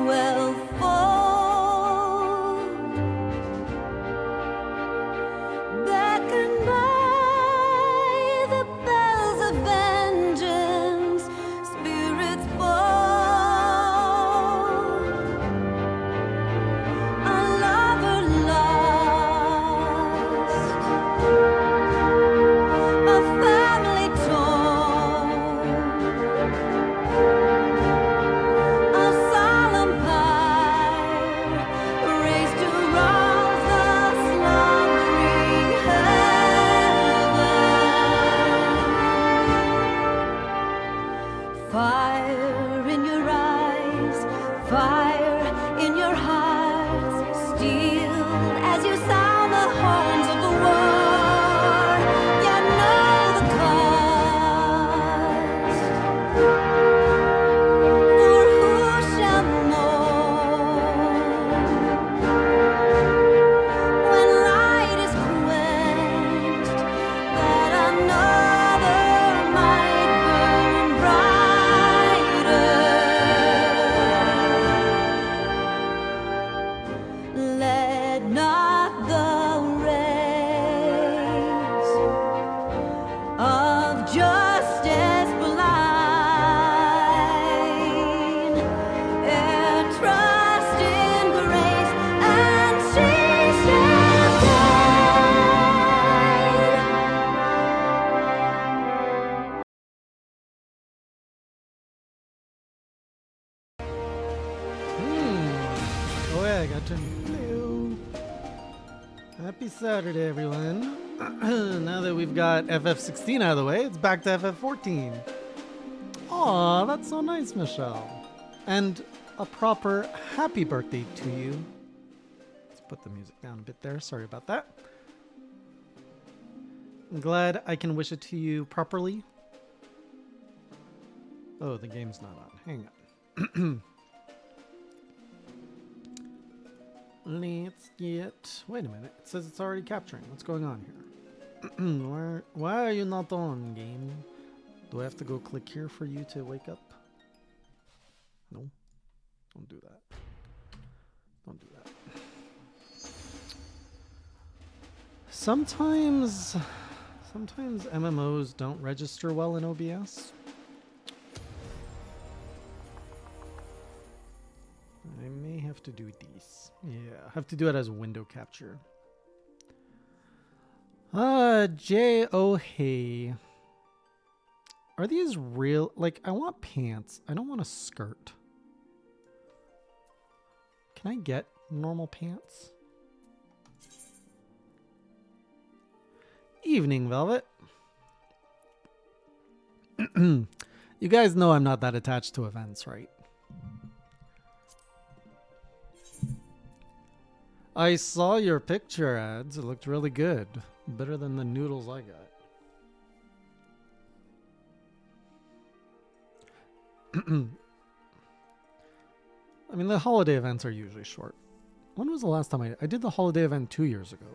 will fall, beckoned by the bells of vengeance, spirits fall, a lover lost, a family torn, a solemn pyre raised to rouse the slumbering heaven. Fire in your eyes, fire in your hearts, steel as you sound the horns of the war. You know the cost. For who shall mourn when light is quenched, that another might burn brighter? Let not the rays of justice blind, ere trust in grace, and she shall die. Oh yeah, I got turned blue. Happy Saturday, everyone. Now that we've got FF14 out of the way, it's back to FF14. Aw, that's so nice, Michelle. And a proper happy birthday to you. Let's put the music down a bit there. Sorry about that. I'm glad I can wish it to you properly. Oh, the game's not on. Hang on. Let's get... Wait a minute. It says it's already capturing. What's going on here? Why are you not on, game? Do I have to go click here for you to wake up? No. Don't do that. Don't do that. Sometimes MMOs don't register well in OBS. I may have to do these. Yeah, I have to do it as window capture. J.O. Hey. Are these real? Like, I want pants. I don't want a skirt. Can I get normal pants? Evening, Velvet. You guys know I'm not that attached to events, right? I saw your picture ads. It looked really good. Better than the noodles I got. I mean, the holiday events are usually short. When was the last time I did the holiday event 2 years ago?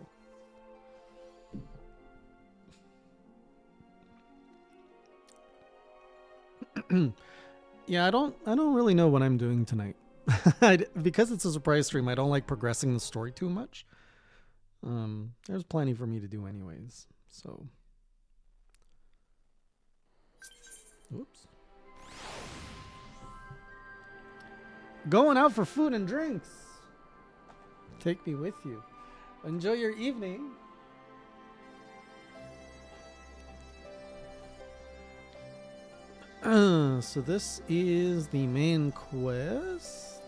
Yeah, I don't really know what I'm doing tonight. Because it's a surprise stream, I don't like progressing the story too much. There's plenty for me to do anyways, so. Oops. Going out for food and drinks. Take me with you. Enjoy your evening. So this is the main quest.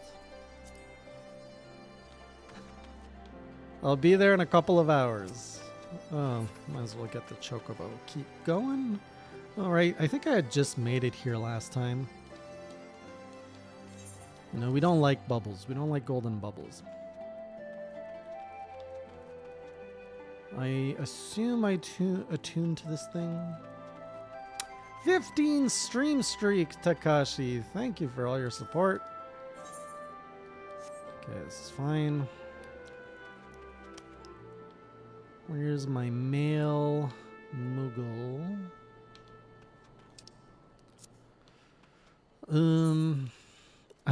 I'll be there in a couple of hours. Oh, might as well get the chocobo. Keep going. Alright, I think I had just made it here last time. No, we don't like bubbles. We don't like golden bubbles. I assume I attuned to this thing. 15 stream streak, Takashi. Thank you for all your support. Okay, this is fine. Where's my male Moogle?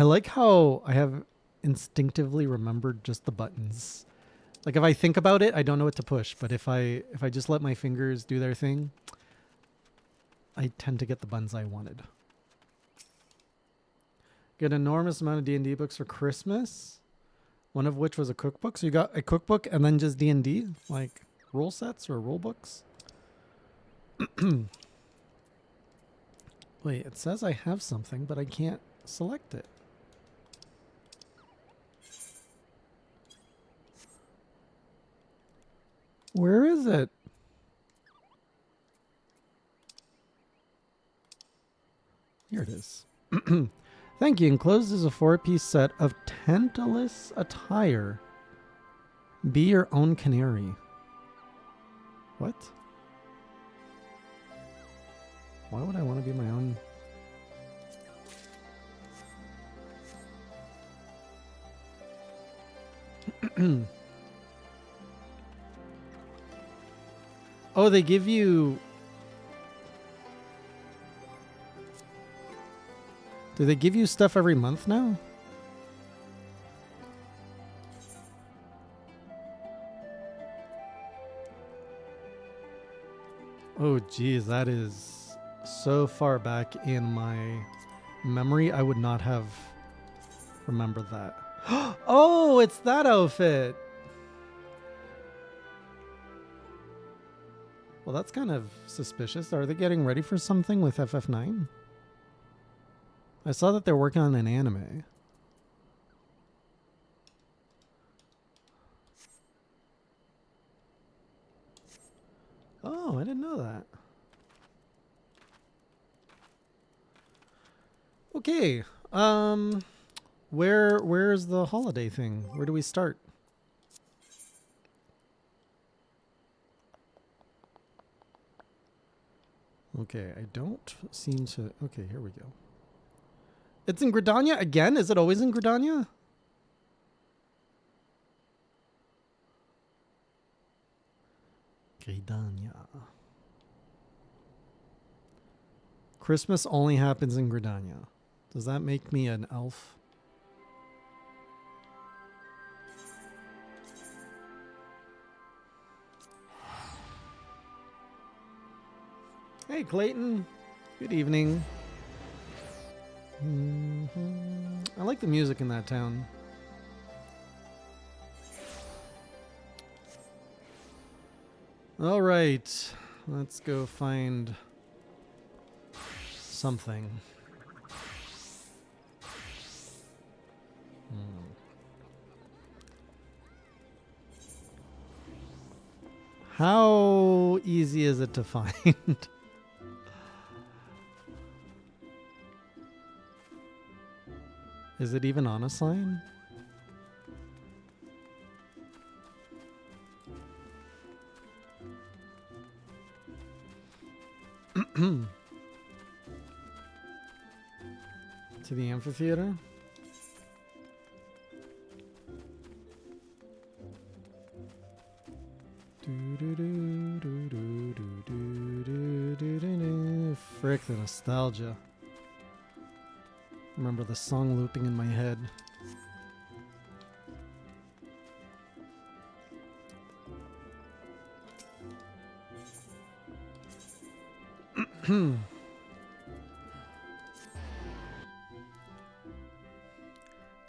I like how I have instinctively remembered just the buttons. Like if I think about it, I don't know what to push, but if I just let my fingers do their thing, I tend to get the buttons I wanted. Get an enormous amount of D&D books for Christmas, one of which was a cookbook. So you got a cookbook and then just D&D, like rule sets or rule books. Wait, it says I have something, but I can't select it. Where is it? Here it is. Thank you. Enclosed is a 4-piece set of Tantalus attire. Be your own canary. What? Why would I want to be my own? Oh, they give you... Do they give you stuff every month now? Oh, geez, that is so far back in my memory. I would not have remembered that. Oh, it's that outfit. Well, that's kind of suspicious. Are they getting ready for something with FF9? I saw that they're working on an anime. Oh, I didn't know that. Okay. Where's the holiday thing? Where do we start? Okay, I don't seem to... Okay, here we go. It's in Gridania again? Is it always in Gridania? Gridania. Christmas only happens in Gridania. Does that make me an elf? Hey, Clayton. Good evening. I like the music in that town. All right. Let's go find something. How easy is it to find? Is it even on a sign? To the amphitheater? Frick, the nostalgia. Remember the song looping in my head. To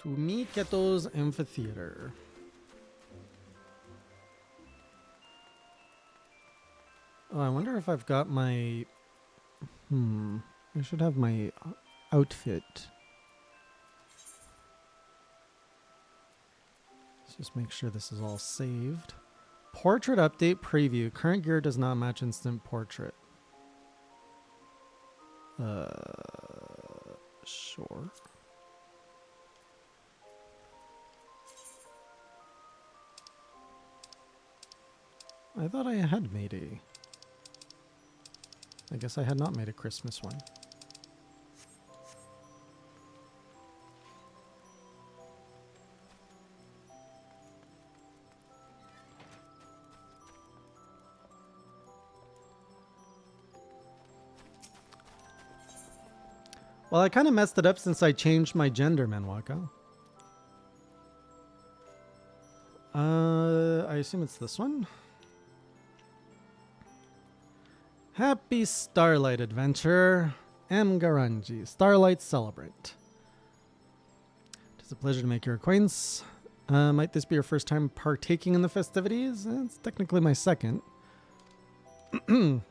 Miketo's Amphitheater. Oh, I wonder if I've got my... I should have my outfit. Let's just make sure this is all saved. Portrait update preview. Current gear does not match instant portrait. Sure. I thought I had made a... I guess I had not made a Christmas one. Well, I kind of messed it up since I changed my gender, Manwaka. I assume it's this one. Happy Starlight Adventure, M. Garanji, Starlight Celebrant. It is a pleasure to make your acquaintance. Might this be your first time partaking in the festivities? It's technically my second. If you're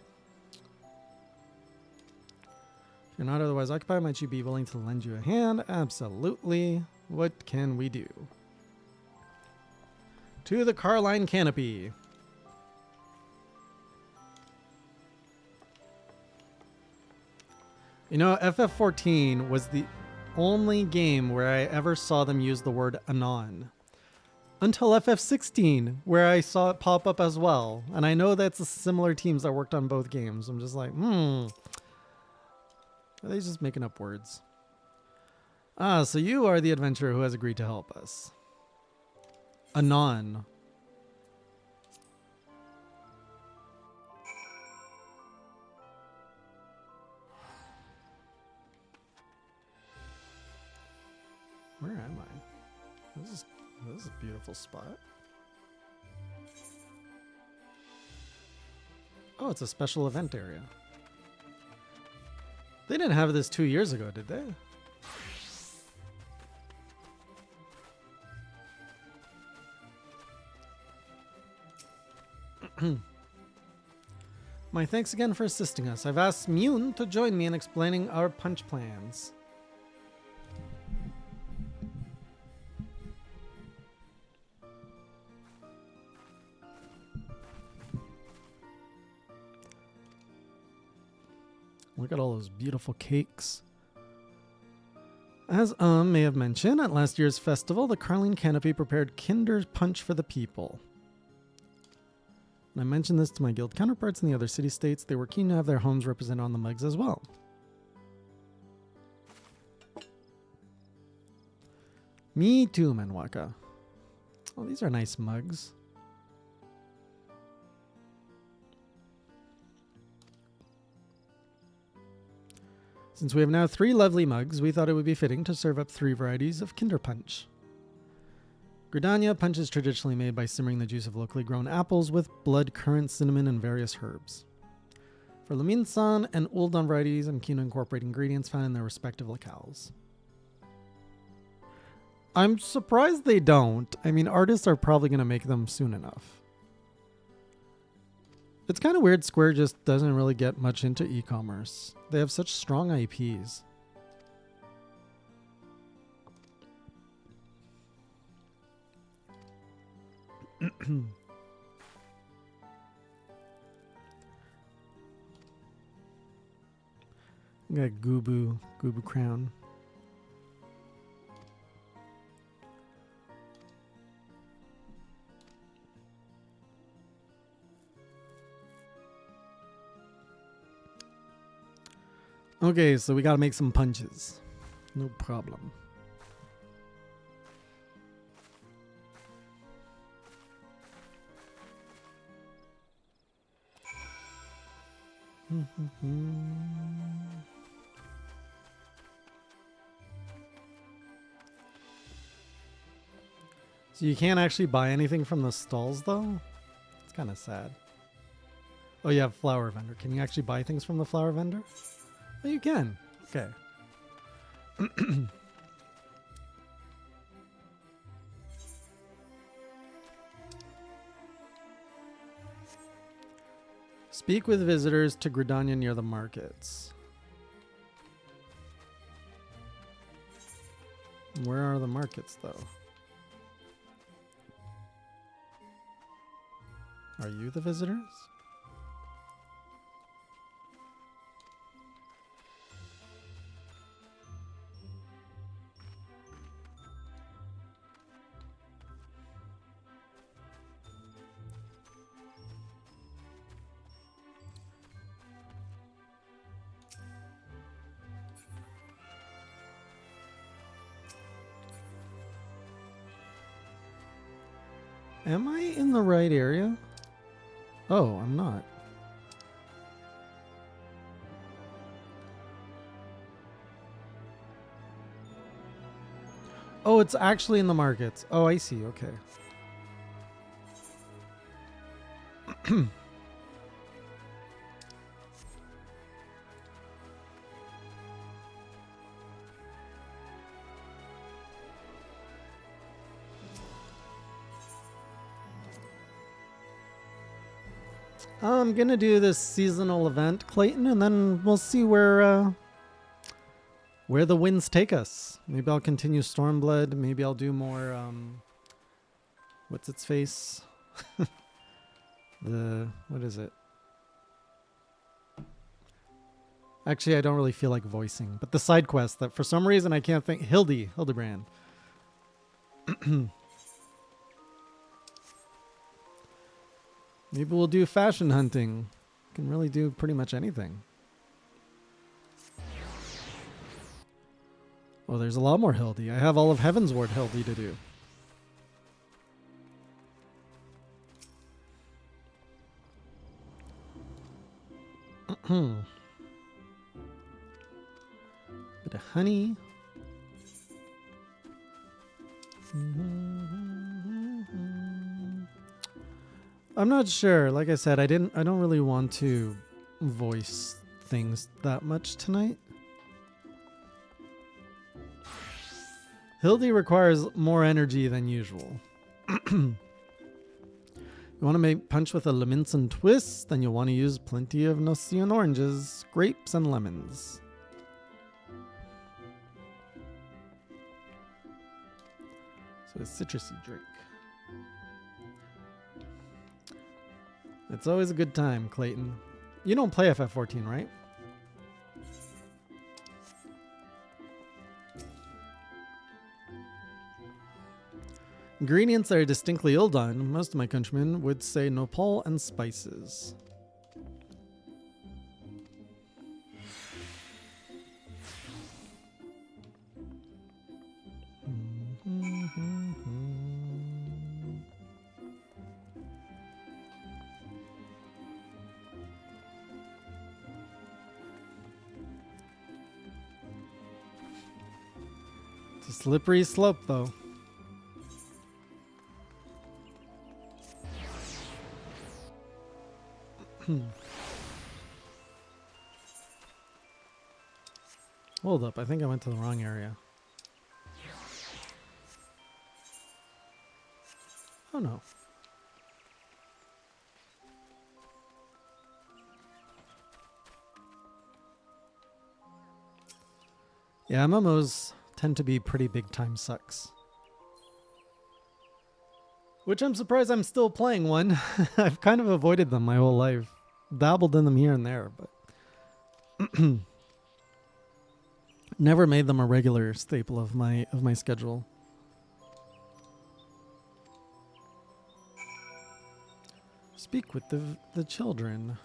not otherwise occupied, might you be willing to lend you a hand? Absolutely. What can we do? To the Carline Canopy. You know, FF14 was the only game where I ever saw them use the word anon. Until FF16, where I saw it pop up as well. And I know that's similar teams that worked on both games. I'm just like, Are they just making up words? Ah, so you are the adventurer who has agreed to help us. Anon. Where am I? This is a beautiful spot. Oh, it's a special event area. They didn't have this 2 years ago, did they? My thanks again for assisting us. I've asked Mune to join me in explaining our punch plans. Look at all those beautiful cakes. As may have mentioned, at last year's festival, the Carline Canopy prepared Kinder Punch for the people. When I mentioned this to my guild counterparts in the other city-states, they were keen to have their homes represented on the mugs as well. Me too, Manwaka. Oh, these are nice mugs. Since we have now 3 lovely mugs, we thought it would be fitting to serve up 3 varieties of Kinder Punch. Gridania punch is traditionally made by simmering the juice of locally grown apples with blood, currant, cinnamon, and various herbs. For Laminsan and Uldan varieties, I'm keen to incorporate ingredients found in their respective locales. I'm surprised they don't. I mean, artists are probably going to make them soon enough. It's kind of weird Square just doesn't really get much into e-commerce. They have such strong IPs. Got Goobu Crown. Okay, so we gotta make some punches. No problem. So you can't actually buy anything from the stalls, though? It's kind of sad. Oh, you have flower vendor. Can you actually buy things from the flower vendor? Oh, you can. Okay. Speak with visitors to Gridania near the markets. Where are the markets, though? Are you the visitors? Am I in the right area? Oh, I'm not. Oh, it's actually in the markets. Oh, I see. Okay. I'm gonna do this seasonal event, Clayton, and then we'll see where the winds take us. Maybe I'll continue Stormblood. Maybe I'll do more. What's its face? What is it? Actually, I don't really feel like voicing, but the side quest that for some reason I can't think. Hildebrand. Maybe we'll do fashion hunting. Can really do pretty much anything. Oh, there's a lot more Hildy. I have all of Heavensward Hildy to do. Bit of honey. I'm not sure. Like I said, I don't really want to voice things that much tonight. Hildy requires more energy than usual. You want to make punch with a Leminson twist, then you'll want to use plenty of Nocien oranges, grapes, and lemons. So a citrusy drink. It's always a good time, Clayton. You don't play FF14, right? Ingredients that are distinctly ill done, most of my countrymen would say nopal and spices. It's a slippery slope, though. Hold up, I think I went to the wrong area. Oh no. Yeah, MMOs tend to be pretty big time sucks. Which I'm surprised I'm still playing one. I've kind of avoided them my whole life. Dabbled in them here and there, but never made them a regular staple of my schedule. Speak with the children.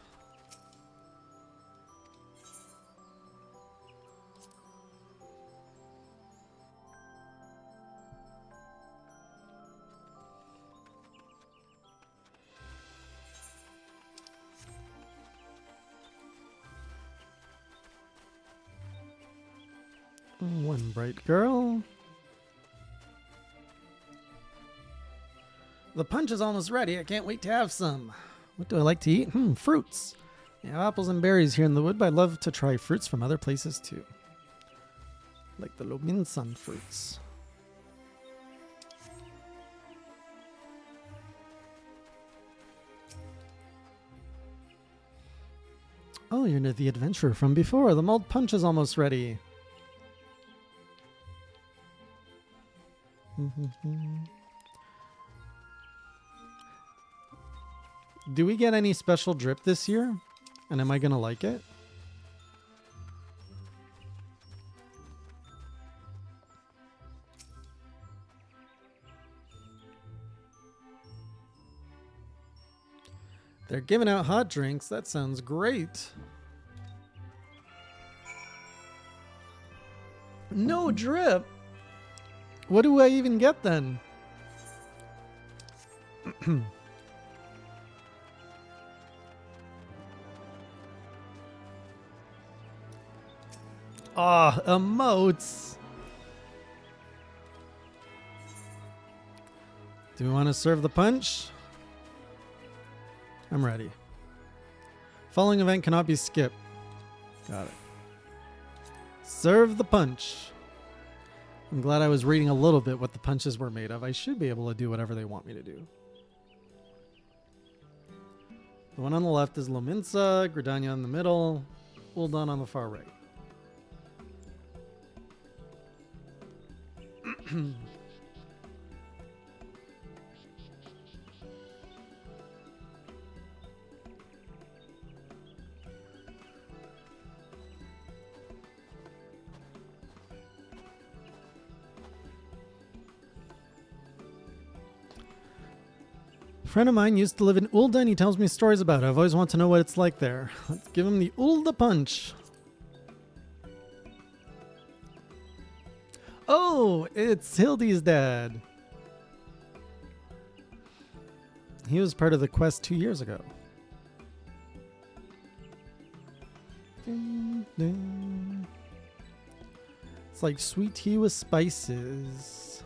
One bright girl. The punch is almost ready. I can't wait to have some. What do I like to eat? Fruits. Yeah, apples and berries here in the wood, but I'd love to try fruits from other places too. Like the Lominsan fruits. Oh, you're the adventurer from before. The mulled punch is almost ready. Do we get any special drip this year? And am I gonna like it? They're giving out hot drinks. That sounds great. No drip. What do I even get then? Ah, emotes. Do we want to serve the punch? I'm ready. Following event cannot be skipped. Got it. Serve the punch. I'm glad I was reading a little bit what the punches were made of. I should be able to do whatever they want me to do. The one on the left is Lominsa, Gridania in the middle, Uldan on the far right. A friend of mine used to live in Ulda and he tells me stories about it. I've always wanted to know what it's like there. Let's give him the Ulda punch. Oh, it's Hildy's dad. He was part of the quest 2 years ago. Dun, dun. It's like sweet tea with spices.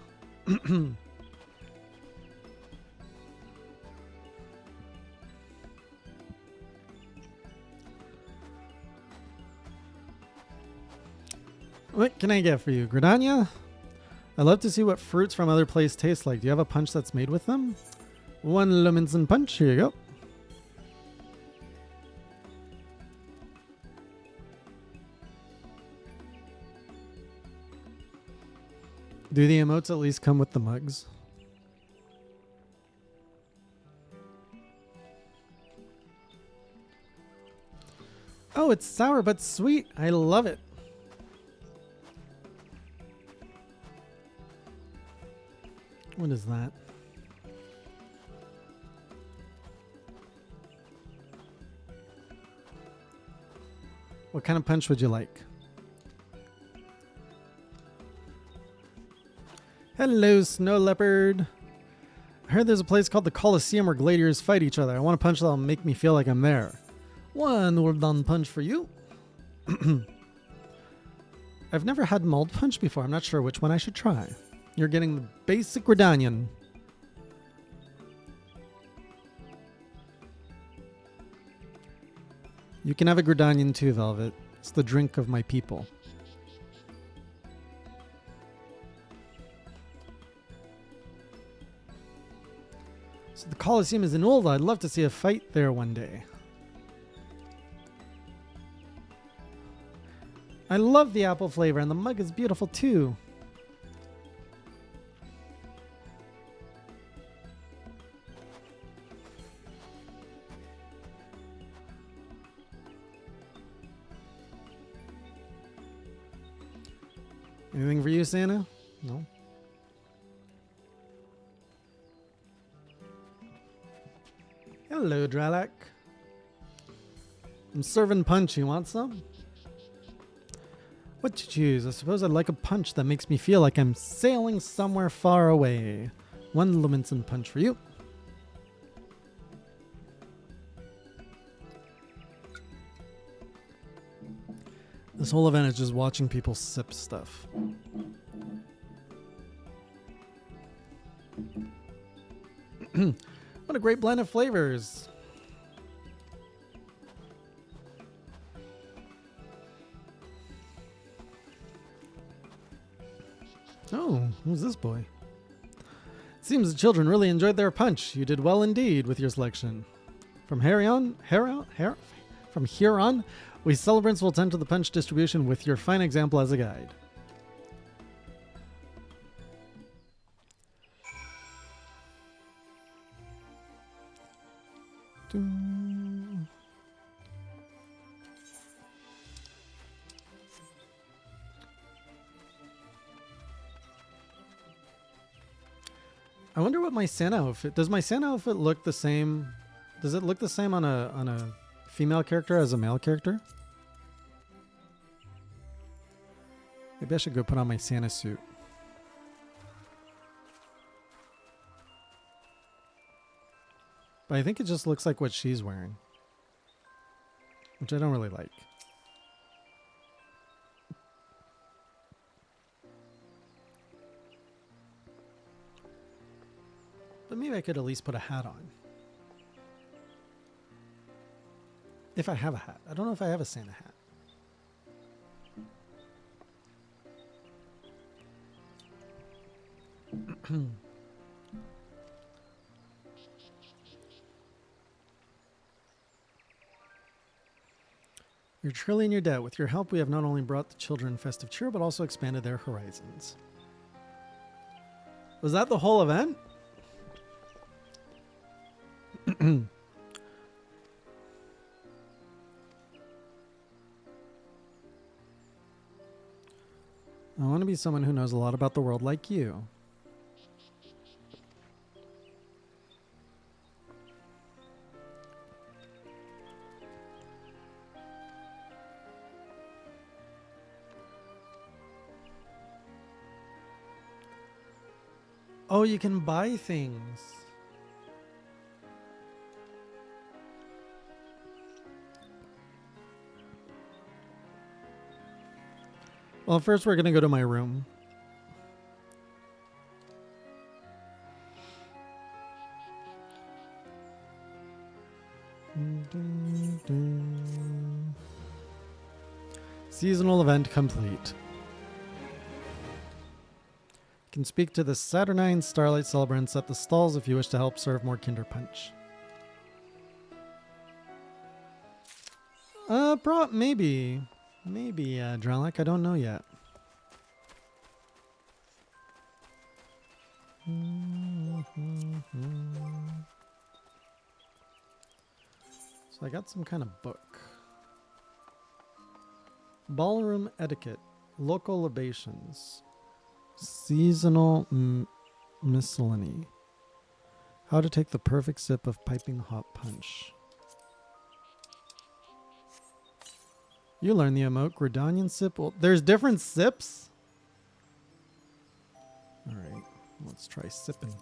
What can I get for you? Gridania? I'd love to see what fruits from other places taste like. Do you have a punch that's made with them? One Luminson punch. Here you go. Do the emotes at least come with the mugs? Oh, it's sour but sweet. I love it. What is that? What kind of punch would you like? Hello, Snow Leopard. I heard there's a place called the Coliseum where gladiators fight each other. I want a punch that'll make me feel like I'm there. One well-done punch for you. I've never had mulled punch before. I'm not sure which one I should try. You're getting the basic Gridanian. You can have a Gridanian too, Velvet. It's the drink of my people. So the Coliseum is in Ulda. I'd love to see a fight there one day. I love the apple flavor, and the mug is beautiful too. Anything for you, Santa? No. Hello, Dralak. I'm serving punch. You want some? What to choose? I suppose I'd like a punch that makes me feel like I'm sailing somewhere far away. One Luminson punch for you. This whole event is just watching people sip stuff. What a great blend of flavors. Oh, who's this boy? It seems the children really enjoyed their punch. You did well indeed with your selection. From here on, we celebrants will tend to the punch distribution with your fine example as a guide. I wonder what my Santa outfit does. My Santa outfit look the same? Does it look the same on a female character as a male character? Maybe I should go put on my Santa suit. But I think it just looks like what she's wearing, which I don't really like. But maybe I could at least put a hat on. If I have a hat. I don't know if I have a Santa hat. You're truly in your debt. With your help, we have not only brought the children festive cheer, but also expanded their horizons. Was that the whole event? I want to be someone who knows a lot about the world like you. Oh, you can buy things. Well, first we're going to go to my room. Seasonal event complete. You can speak to the Saturnine Starlight Celebrants at the stalls if you wish to help serve more Kinder Punch. Maybe. Maybe, Drellic. I don't know yet. So I got some kind of book. Ballroom etiquette. Local libations. Seasonal miscellany. How to take the perfect sip of piping hot punch. You learn the emote Gridanian sip. Well, there's different sips? Alright, let's try sipping.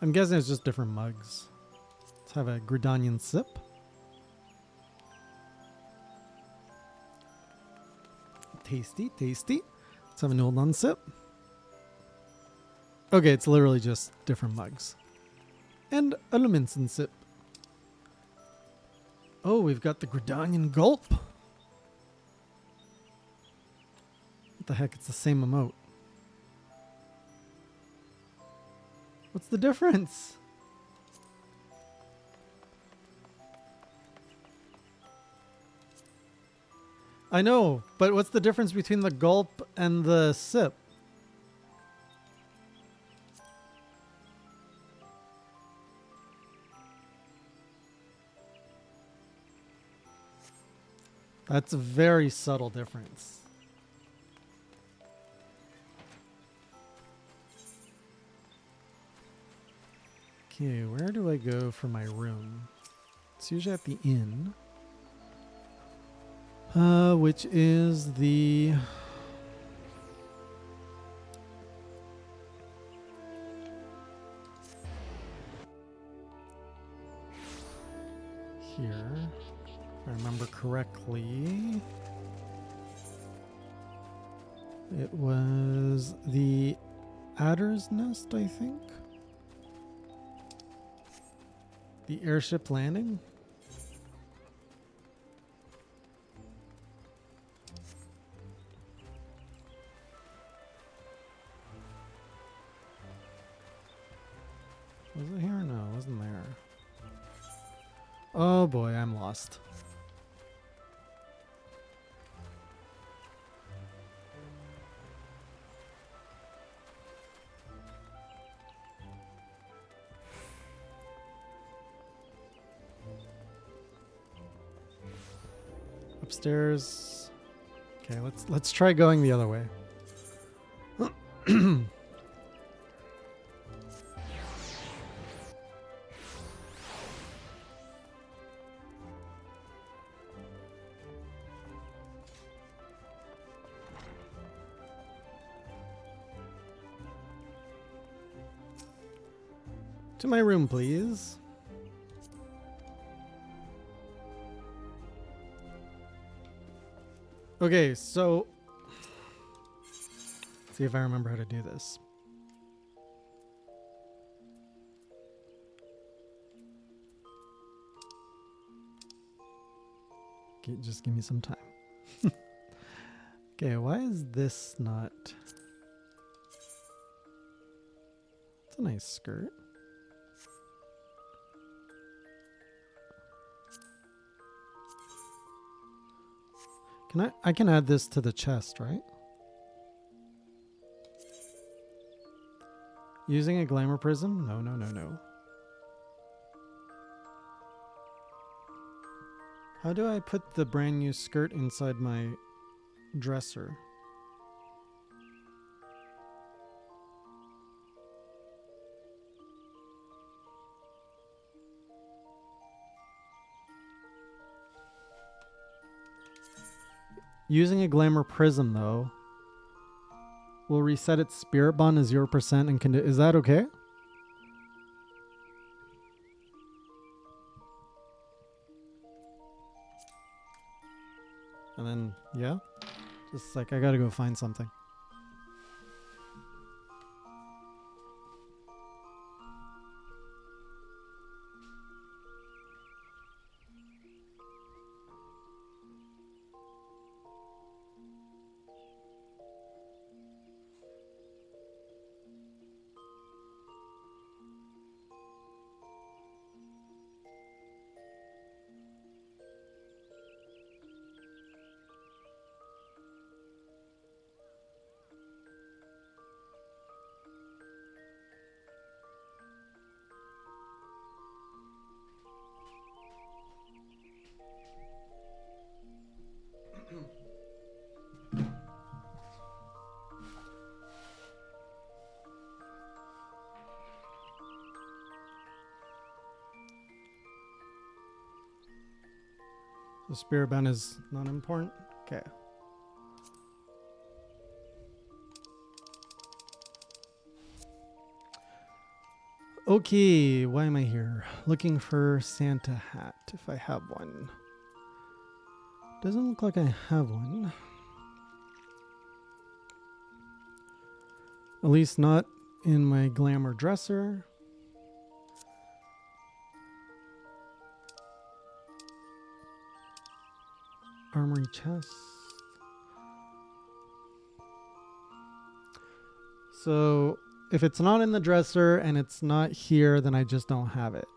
I'm guessing it's just different mugs. Let's have a Gridanian sip. Tasty, tasty. Let's have an Uldan sip. Okay, it's literally just different mugs. And a Luminson sip. Oh, we've got the Gridanian gulp. What the heck? It's the same emote. What's the difference? I know, but what's the difference between the gulp and the sip? That's a very subtle difference. Okay, where do I go for my room? It's usually at the inn. Which is the... here. If I remember correctly, it was the Adder's Nest, I think. The airship landing. Was it here? No, it wasn't there. Oh boy, I'm lost. Upstairs. Okay, let's try going the other way. To my room, please. Okay, so let's see if I remember how to do this. Okay, just give me some time. Okay, why is this not... It's a nice skirt. I can add this to the chest, right? Using a glamour prism? No, no, no, no. How do I put the brand new skirt inside my dresser? Using a glamour prism, though, will reset its spirit bond to 0% and can... Is that okay? And then, yeah? Just like, I gotta go find something. The spirit band is not important? Okay. Okay, why am I here? Looking for Santa hat, if I have one. Doesn't look like I have one. At least not in my glamour dresser. Armory chest. So if it's not in the dresser and it's not here, then I just don't have it.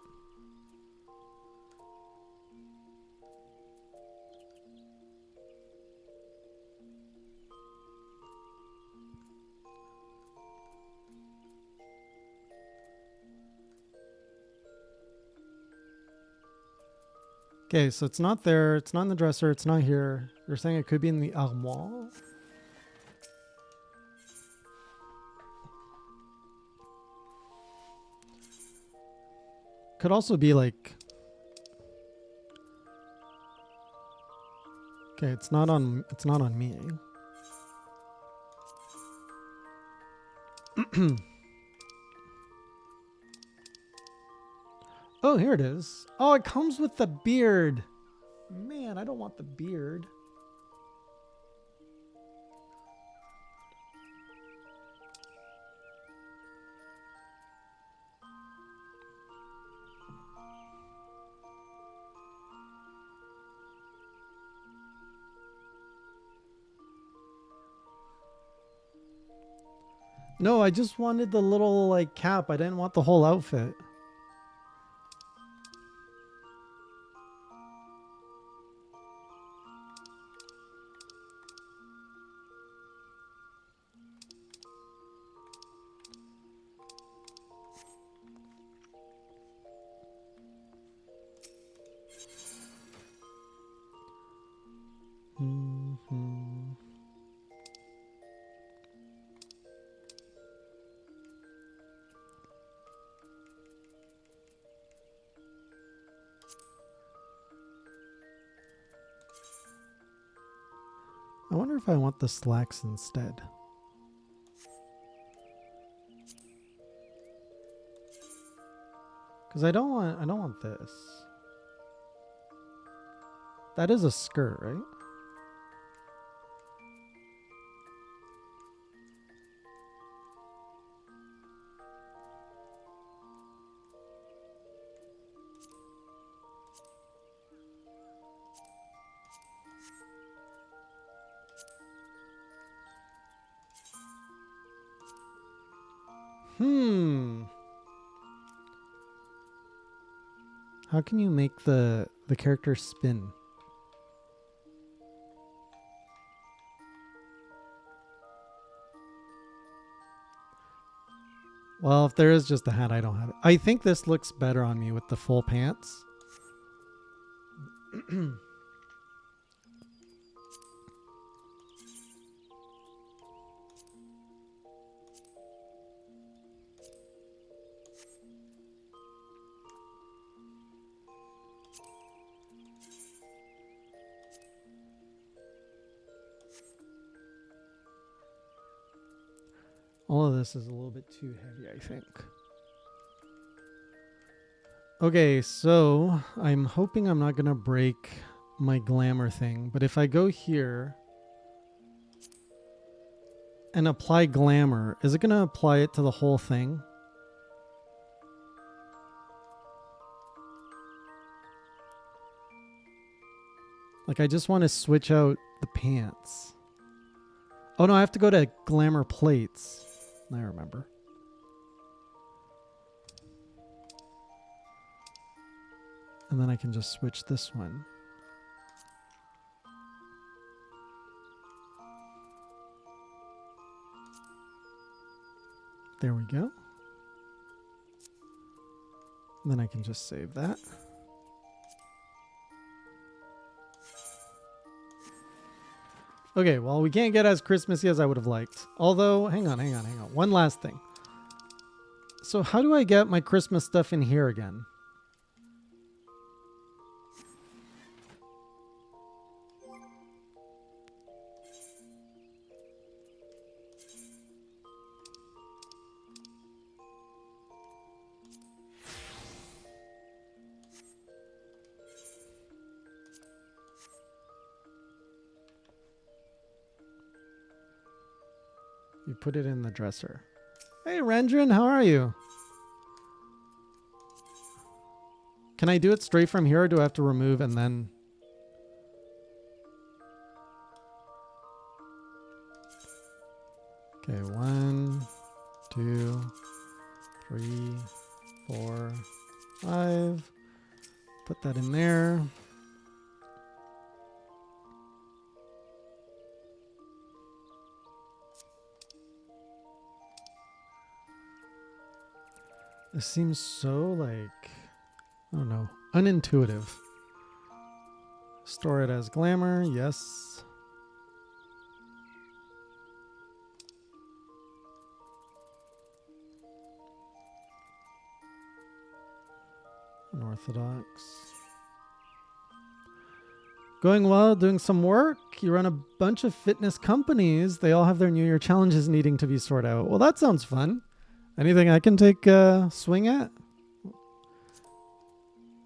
Okay, so it's not there, it's not in the dresser, it's not here. You're saying it could be in the armoire? Could also be like... Okay, it's not on me. Oh, here it is. Oh, it comes with the beard. Man, I don't want the beard. No, I just wanted the little like cap. I didn't want the whole outfit. I wonder if I want the slacks instead. Because I don't want this. That is a skirt, right? How can you make the character spin? Well, if there is just a hat, I don't have it. I think this looks better on me with the full pants. All of this is a little bit too heavy, I think. Okay, so I'm hoping I'm not going to break my glamour thing, but if I go here and apply glamour, is it going to apply it to the whole thing? Like, I just want to switch out the pants. Oh no, I have to go to glamour plates. I remember. And then I can just switch this one. There we go. And then I can just save that. Okay, well, we can't get as Christmassy as I would have liked. Although, hang on. One last thing. So how do I get my Christmas stuff in here again? You put it in the dresser. Hey, Rendrin, how are you? Can I do it straight from here, or do I have to remove and then... Okay, 1, 2, 3, 4, 5. Put that in there. This seems so, like, I don't know, unintuitive. Store it as glamour, yes. Unorthodox. Going well, doing some work. You run a bunch of fitness companies. They all have their New Year challenges needing to be sorted out. Well, that sounds fun. Anything I can take a swing at?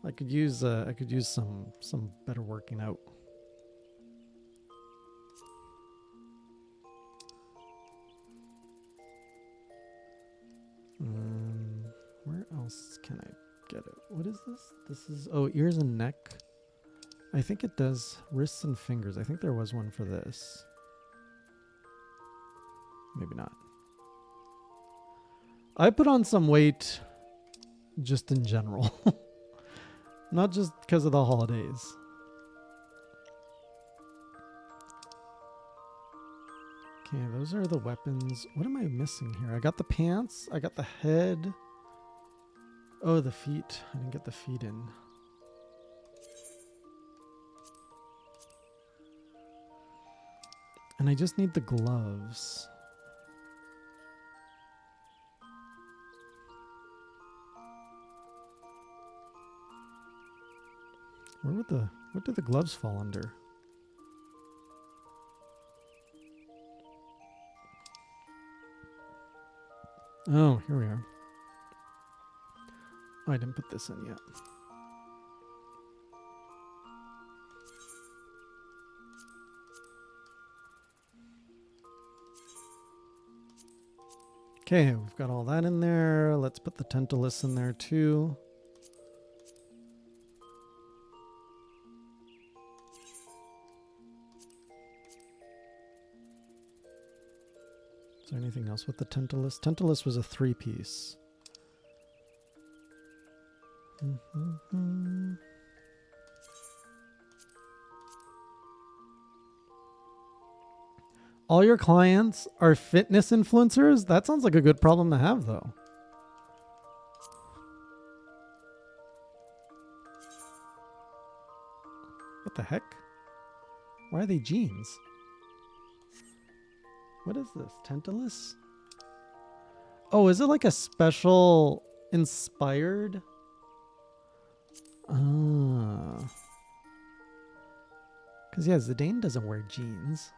I could use some better working out. Where else can I get it? What is this? This is, oh, ears and neck. I think it does wrists and fingers. I think there was one for this. Maybe not. I put on some weight just in general. Not just because of the holidays. Okay, those are the weapons. What am I missing here? I got the pants. I got the head. Oh, the feet. I didn't get the feet in. And I just need the gloves. What do the gloves fall under? Oh, here we are. Oh, I didn't put this in yet. Okay, we've got all that in there. Let's put the Tentalis in there too. Is there anything else with the Tentalus? Tentalus was a 3-piece. All your clients are fitness influencers? That sounds like a good problem to have, though. What the heck? Why are they jeans? What is this? Tentalus? Oh, is it like a special inspired? Ah. Because, yeah, Zidane doesn't wear jeans.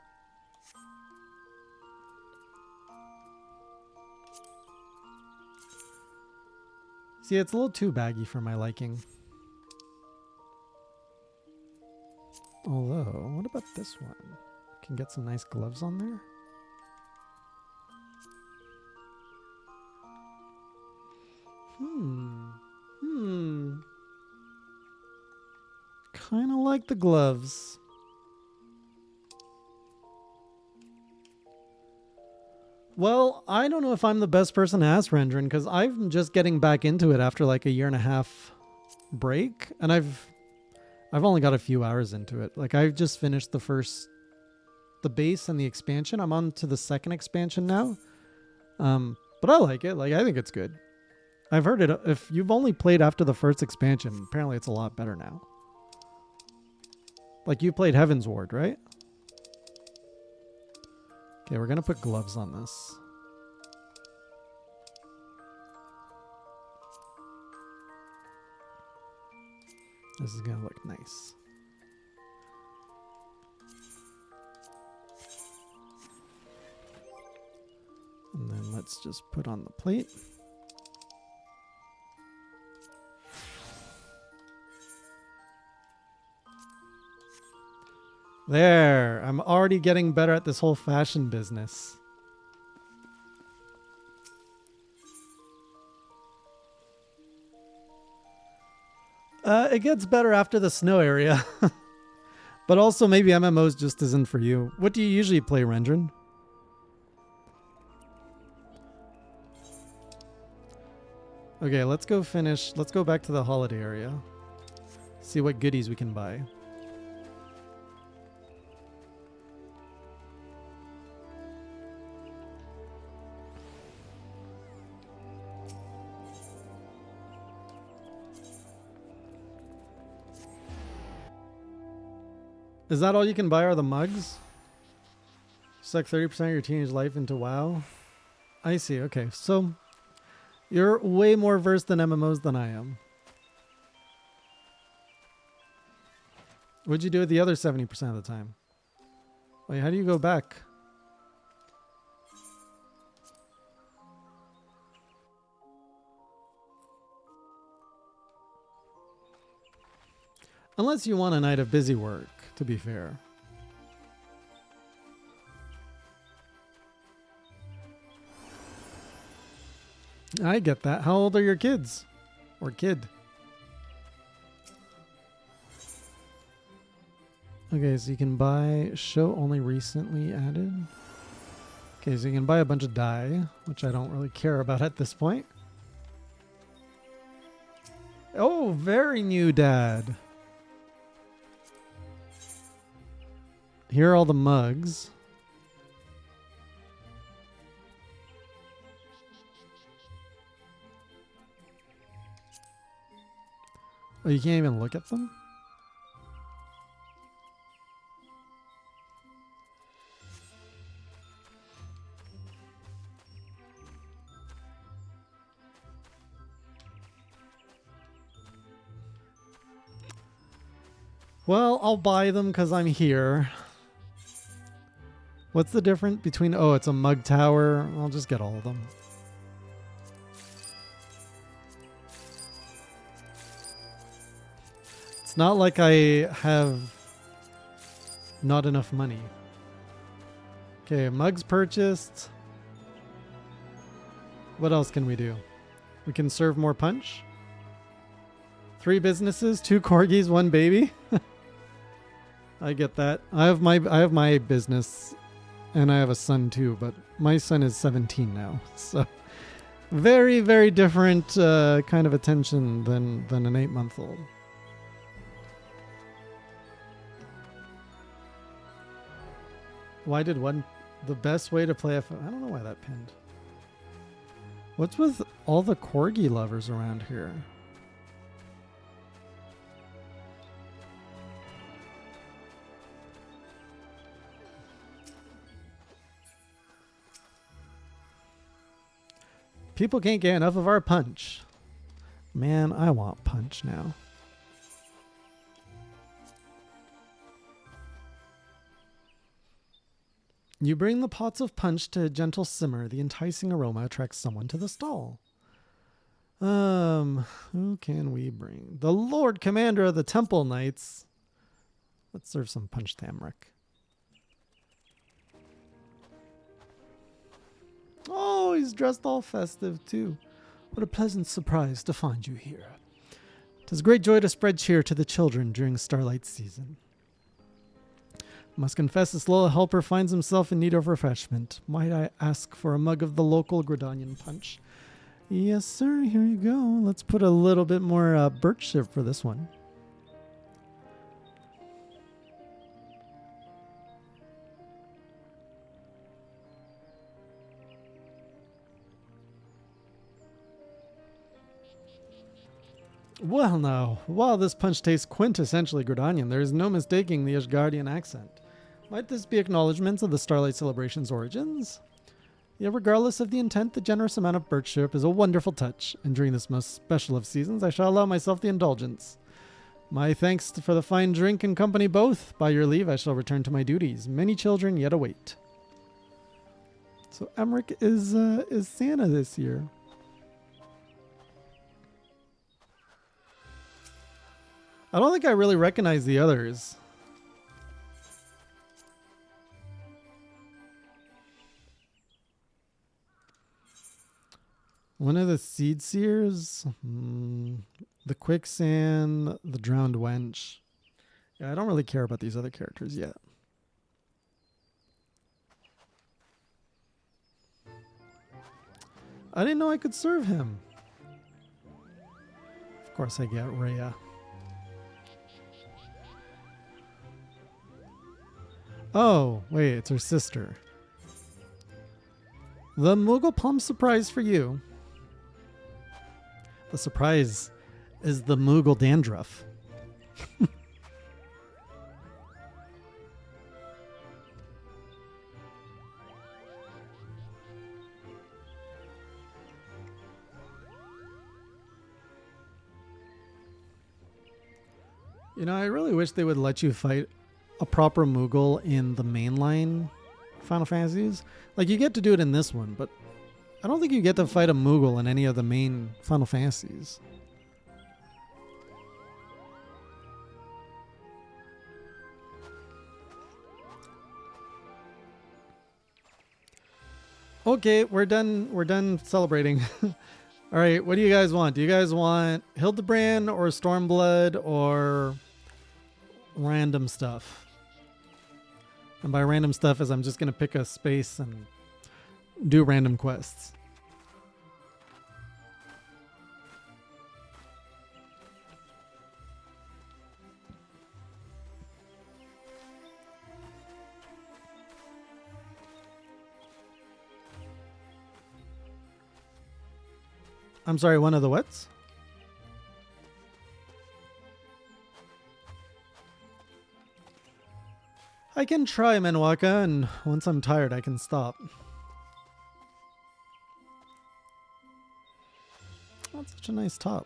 See, it's a little too baggy for my liking. Although, what about this one? Can get some nice gloves on there. Kind of like the gloves. Well, I don't know if I'm the best person to ask Rendrin because I'm just getting back into it after like a 1.5 year break, and I've only got a few hours into it. Like I've just finished the base and the expansion. I'm on to the second expansion now. But I like it. Like I think it's good. I've heard it. If you've only played after the first expansion, apparently it's a lot better now. Like you played Heaven's Ward, right? Okay, we're gonna put gloves on this. This is gonna look nice. And then let's just put on the plate. There, I'm already getting better at this whole fashion business. It gets better after the snow area. But also maybe MMOs just isn't for you. What do you usually play, Rendrin? Okay, let's go finish. Let's go back to the holiday area. See what goodies we can buy. Is that all you can buy are the mugs? Suck 30% of your teenage life into WoW? I see, okay. So, you're way more versed in MMOs than I am. What'd you do with the other 70% of the time? Wait, how do you go back? Unless you want a night of busy work, to be fair. I get that. How old are your kids? Or kid? Okay, so you can buy show only recently added. Okay, so you can buy a bunch of dye, which I don't really care about at this point. Oh, very new, Dad. Here are all the mugs. Oh, you can't even look at them? Well, I'll buy them because I'm here. What's the difference between... Oh, it's a mug tower. I'll just get all of them. It's not like I have not enough money. Okay, mugs purchased. What else can we do? We can serve more punch. 3 businesses, 2 corgis, 1 baby. I get that. I have my business and I have a son too, but my son is 17 now, so very, very different kind of attention than an 8-month-old. Why did one... The best way to play I don't know why that pinned. What's with all the corgi lovers around here? People can't get enough of our punch. Man, I want punch now. You bring the pots of punch to a gentle simmer. The enticing aroma attracts someone to the stall. Who can we bring? The Lord Commander of the Temple Knights. Let's serve some punch Tamric. Oh, he's dressed all festive too. What a pleasant surprise to find you here. 'Tis a great joy to spread cheer to the children during Starlight season. Must confess this little helper finds himself in need of refreshment. Might I ask for a mug of the local Gridanian punch? Yes, sir. Here you go. Let's put a little bit more birch sieve for this one. Well now, while this punch tastes quintessentially Gridanian, there is no mistaking the Ashgardian accent. Might this be acknowledgments of the Starlight Celebration's origins? Yet regardless of the intent, the generous amount of birch syrup is a wonderful touch, and during this most special of seasons, I shall allow myself the indulgence. My thanks for the fine drink and company both. By your leave, I shall return to my duties. Many children yet await. So Emmerich is Santa this year. I don't think I really recognize the others. One of the Seed Seers, the Quicksand, the Drowned Wench. Yeah, I don't really care about these other characters yet. I didn't know I could serve him. Of course I get Rhea. Oh, wait, it's her sister. The Moogle Plum surprise for you. The surprise is the Moogle dandruff. You know, I really wish they would let you fight a proper Moogle in the mainline Final Fantasies. Like, you get to do it in this one, but I don't think you get to fight a Moogle in any of the main Final Fantasies. Okay, we're done celebrating. All right, what do you guys want? Do you guys want Hildebrand or Stormblood or random stuff? And by random stuff is I'm just going to pick a space and do random quests. I'm sorry, one of the whats? I can try, Menwaka, and once I'm tired, I can stop. Oh, it's such a nice top.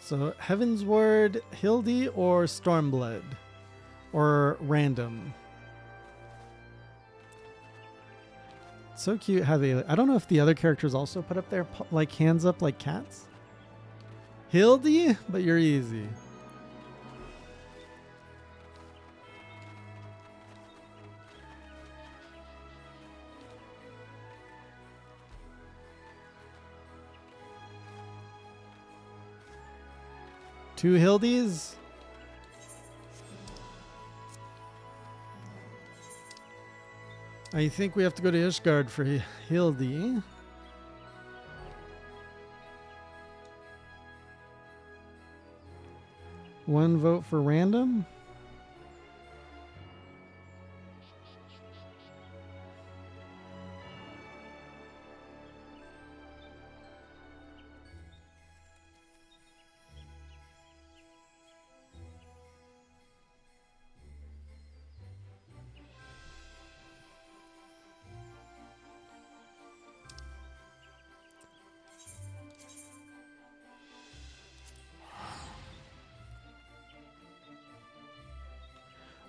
So, Heaven's Word, Hildy, or Stormblood? Or random? So cute how they... I don't know if the other characters also put up their like hands up like cats. Hildy, but you're easy. 2 Hildies? I think we have to go to Ishgard for Hildy. One vote for random.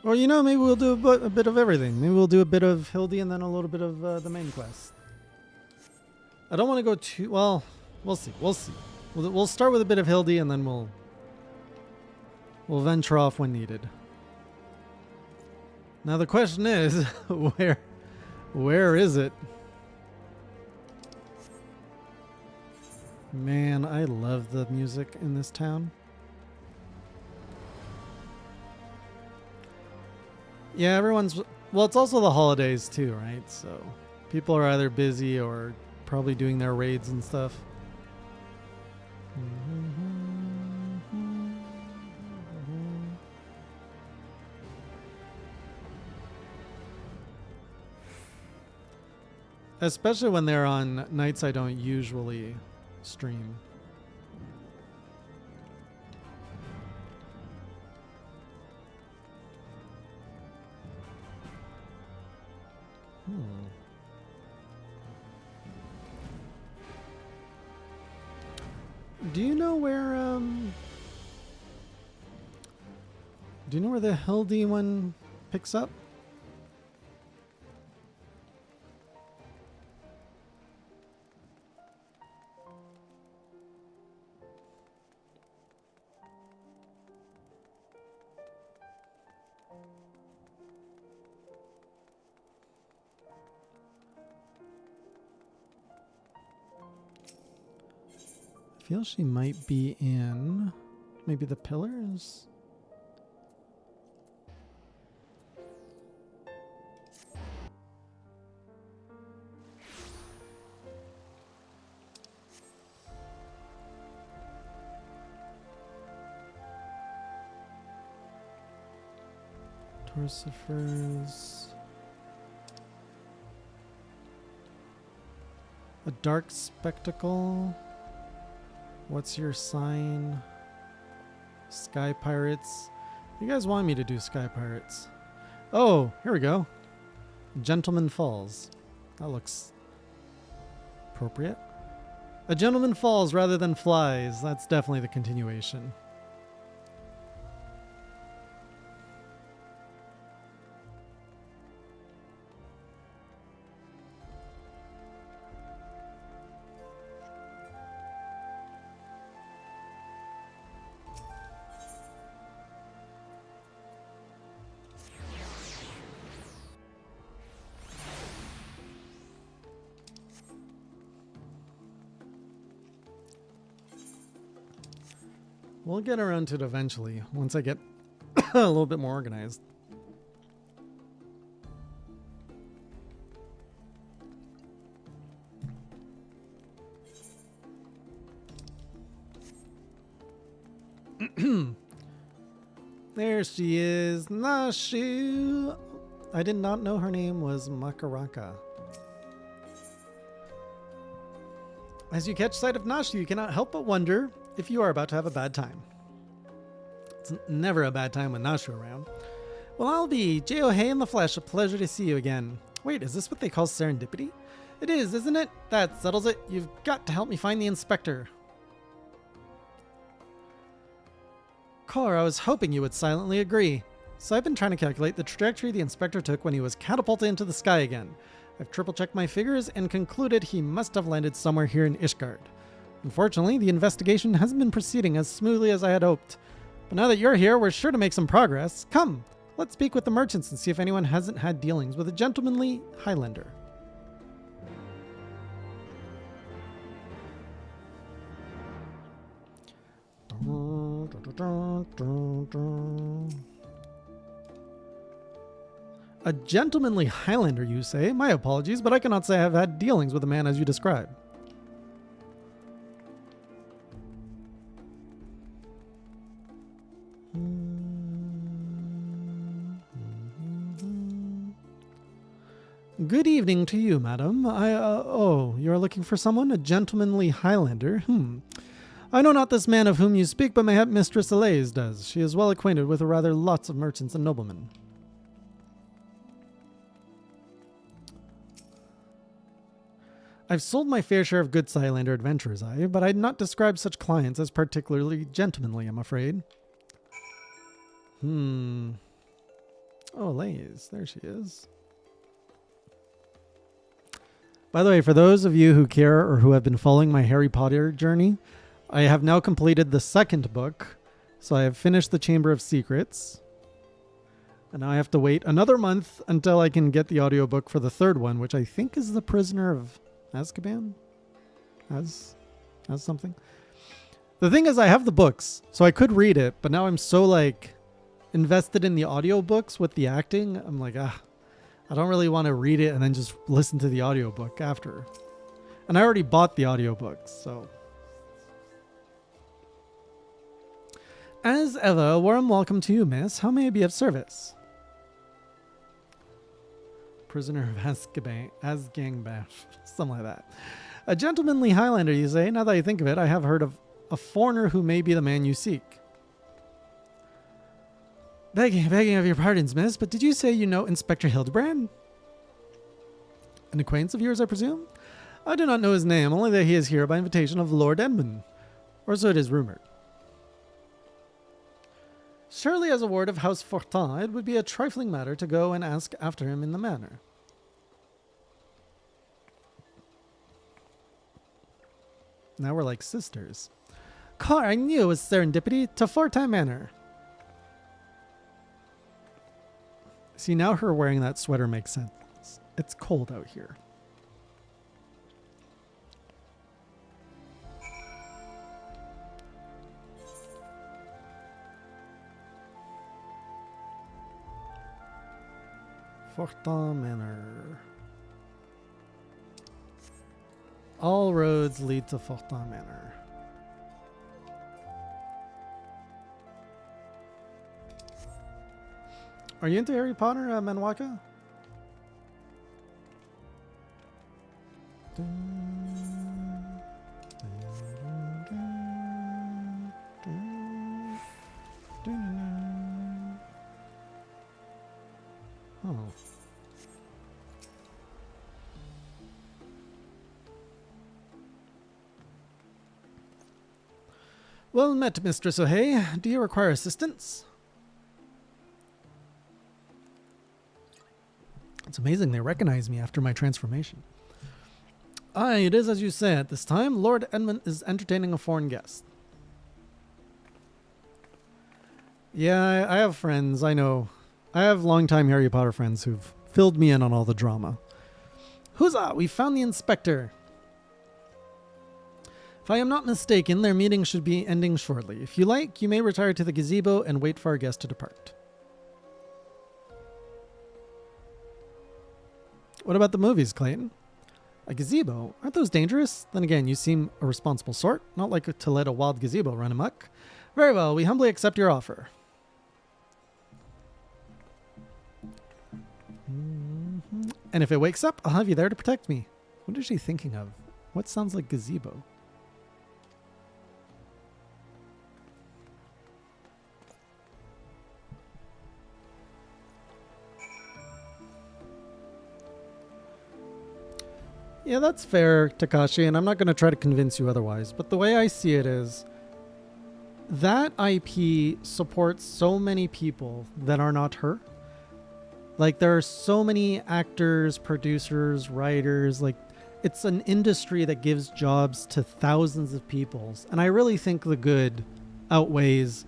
Or, you know, maybe we'll do a bit of everything. Maybe we'll do a bit of Hildy and then a little bit of the main quest. I don't want to go too... Well, we'll see. We'll see. We'll start with a bit of Hildy and then we'll venture off when needed. Now the question is, where is it? Man, I love the music in this town. Yeah, everyone's... Well, it's also the holidays too, right? So people are either busy or probably doing their raids and stuff. Especially when they're on nights I don't usually stream. Do you know where the Hildy one picks up? I feel she might be in maybe the pillars. Torsifers. A dark spectacle. What's your sign? Sky Pirates. You guys want me to do Sky Pirates? Oh, here we go. Gentleman Falls. That looks appropriate. A Gentleman Falls rather than flies. That's definitely the continuation. We'll get around to it eventually, once I get a little bit more organized. There she is, Nashu. I did not know her name was Makaraka. As you catch sight of Nashu, you cannot help but wonder if you are about to have a bad time. It's never a bad time with Nashu around. Well, I'll be. J.O.Hey in the flesh, a pleasure to see you again. Wait, is this what they call serendipity? It is, isn't it? That settles it. You've got to help me find the inspector. Core, I was hoping you would silently agree. So I've been trying to calculate the trajectory the inspector took when he was catapulted into the sky again. I've triple-checked my figures and concluded he must have landed somewhere here in Ishgard. Unfortunately, the investigation hasn't been proceeding as smoothly as I had hoped. But now that you're here, we're sure to make some progress. Come, let's speak with the merchants and see if anyone hasn't had dealings with a gentlemanly Highlander. A gentlemanly Highlander, you say? My apologies, but I cannot say I have had dealings with a man as you describe. Good evening to you, madam. Oh, you are looking for someone? A gentlemanly Highlander? I know not this man of whom you speak, but mayhap Mistress Elise does. She is well acquainted with rather lots of merchants and noblemen. I've sold my fair share of goods to Highlander adventurers, but I'd not describe such clients as particularly gentlemanly, I'm afraid. Oh, Elise, there she is. By the way, for those of you who care or who have been following my Harry Potter journey, I have now completed the second book. So I have finished the Chamber of Secrets. And now I have to wait another month until I can get the audiobook for the third one, which I think is The Prisoner of Azkaban? As something. The thing is, I have the books, so I could read it, but now I'm so like invested in the audiobooks with the acting. I'm like, I don't really want to read it and then just listen to the audiobook after. And I already bought the audiobooks, so. As ever, a warm welcome to you, miss. How may I be of service? Prisoner of Azkaban, something like that. A gentlemanly Highlander, you say? Now that I think of it, I have heard of a foreigner who may be the man you seek. Begging of your pardons, miss, but did you say you know Inspector Hildebrand? An acquaintance of yours, I presume? I do not know his name, only that he is here by invitation of Lord Edmund. Or so it is rumored. Surely as a ward of House Fortin, it would be a trifling matter to go and ask after him in the manor. Now we're like sisters. Car, I knew it was serendipity to Fortin Manor. See, now her wearing that sweater makes sense. It's cold out here. Fortin Manor. All roads lead to Fortin Manor. Are you into Harry Potter, Manwaka? Oh. Well met, Mistress O'Hay. Do you require assistance? It's amazing they recognize me after my transformation. Aye, it is as you say. At this time, Lord Edmund is entertaining a foreign guest. Yeah, I have friends, I know. I have longtime Harry Potter friends who've filled me in on all the drama. Huzzah! We found the inspector! If I am not mistaken, their meeting should be ending shortly. If you like, you may retire to the gazebo and wait for our guest to depart. What about the movies, Clayton? A gazebo? Aren't those dangerous? Then again, you seem a responsible sort, not like to let a wild gazebo run amok. Very well, we humbly accept your offer. And if it wakes up, I'll have you there to protect me. What is she thinking of? What sounds like gazebo? Yeah, that's fair, Takashi, and I'm not going to try to convince you otherwise. But the way I see it is, that IP supports so many people that are not her. Like, there are so many actors, producers, writers. Like, it's an industry that gives jobs to thousands of people. And I really think the good outweighs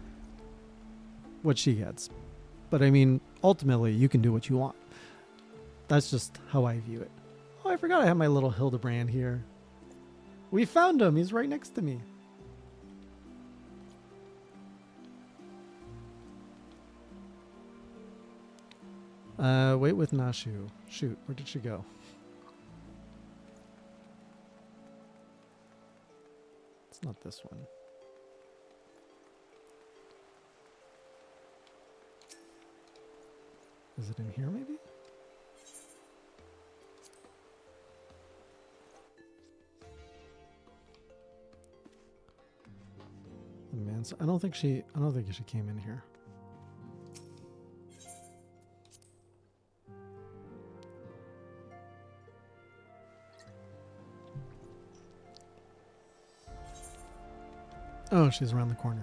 what she gets. But I mean, ultimately, you can do what you want. That's just how I view it. Oh, I forgot I have my little Hildebrand here. We found him. He's right next to me. Wait with Nashu. Shoot, where did she go? It's not this one. Is it in here, maybe? Man, I don't think she came in here. Oh, she's around the corner.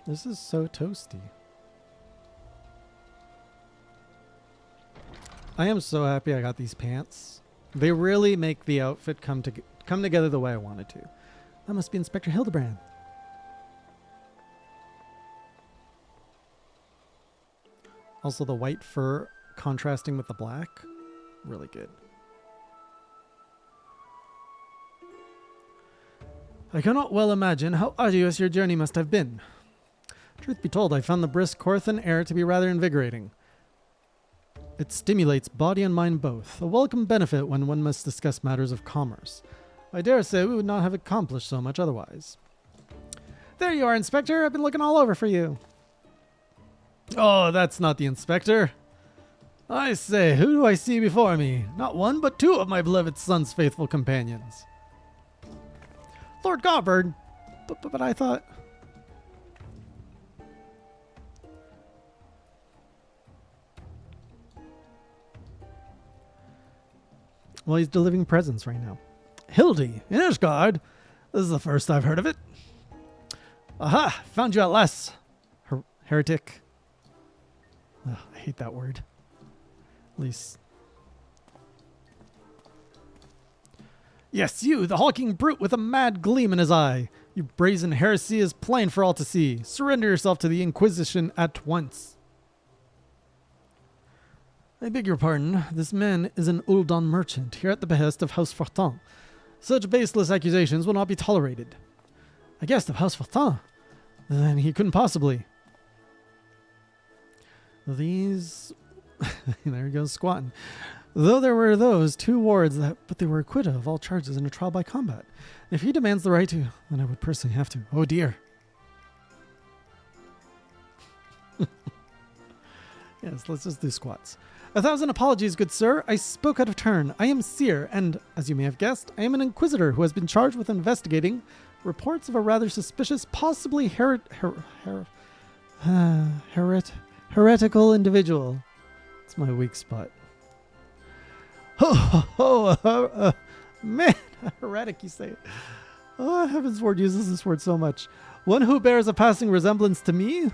This is so toasty. I am so happy I got these pants. They really make the outfit come together the way I wanted to. That must be Inspector Hildebrand. Also the white fur contrasting with the black. Really good. I cannot well imagine how arduous your journey must have been. Truth be told, I found the brisk Corthan air to be rather invigorating. It stimulates body and mind both, a welcome benefit when one must discuss matters of commerce. I dare say we would not have accomplished so much otherwise. There you are, Inspector. I've been looking all over for you. Oh, that's not the Inspector. I say, who do I see before me? Not one, but two of my beloved son's faithful companions. Lord Gobbard. But I thought... Well, he's delivering presents right now. Hildy, in Ishgard. This is the first I've heard of it. Aha! Found you at last, heretic. Ugh, I hate that word. At least... Yes, you, the hulking brute with a mad gleam in his eye. Your brazen heresy is plain for all to see. Surrender yourself to the Inquisition at once. I beg your pardon. This man is an Uldon merchant, here at the behest of House Fortin. Such baseless accusations will not be tolerated. A guest of House Fortin? Then he couldn't possibly. These... there he goes squatting. Though there were those two wards but they were acquitted of all charges in a trial by combat. If he demands the right to, then I would personally have to. Oh dear. Yes, let's just do squats. 1,000 apologies, good sir. I spoke out of turn. I am Seer, and, as you may have guessed, I am an inquisitor who has been charged with investigating reports of a rather suspicious, possibly heretical individual. It's my weak spot. Man, heretic, you say. Oh, Heaven's Ward uses this word so much. One who bears a passing resemblance to me?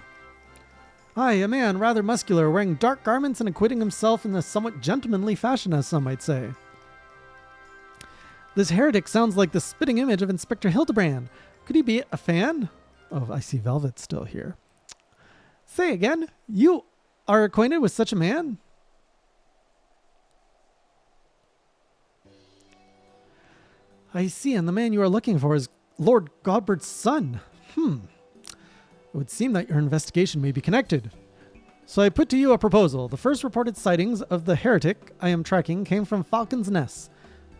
Aye, a man rather muscular, wearing dark garments and acquitting himself in a somewhat gentlemanly fashion, as some might say. This heretic sounds like the spitting image of Inspector Hildebrand. Could he be a fan? Oh, I see Velvet still here. Say again, you are acquainted with such a man? I see, and the man you are looking for is Lord Godbert's son. It would seem that your investigation may be connected. So I put to you a proposal. The first reported sightings of the heretic I am tracking came from Falcon's Nest.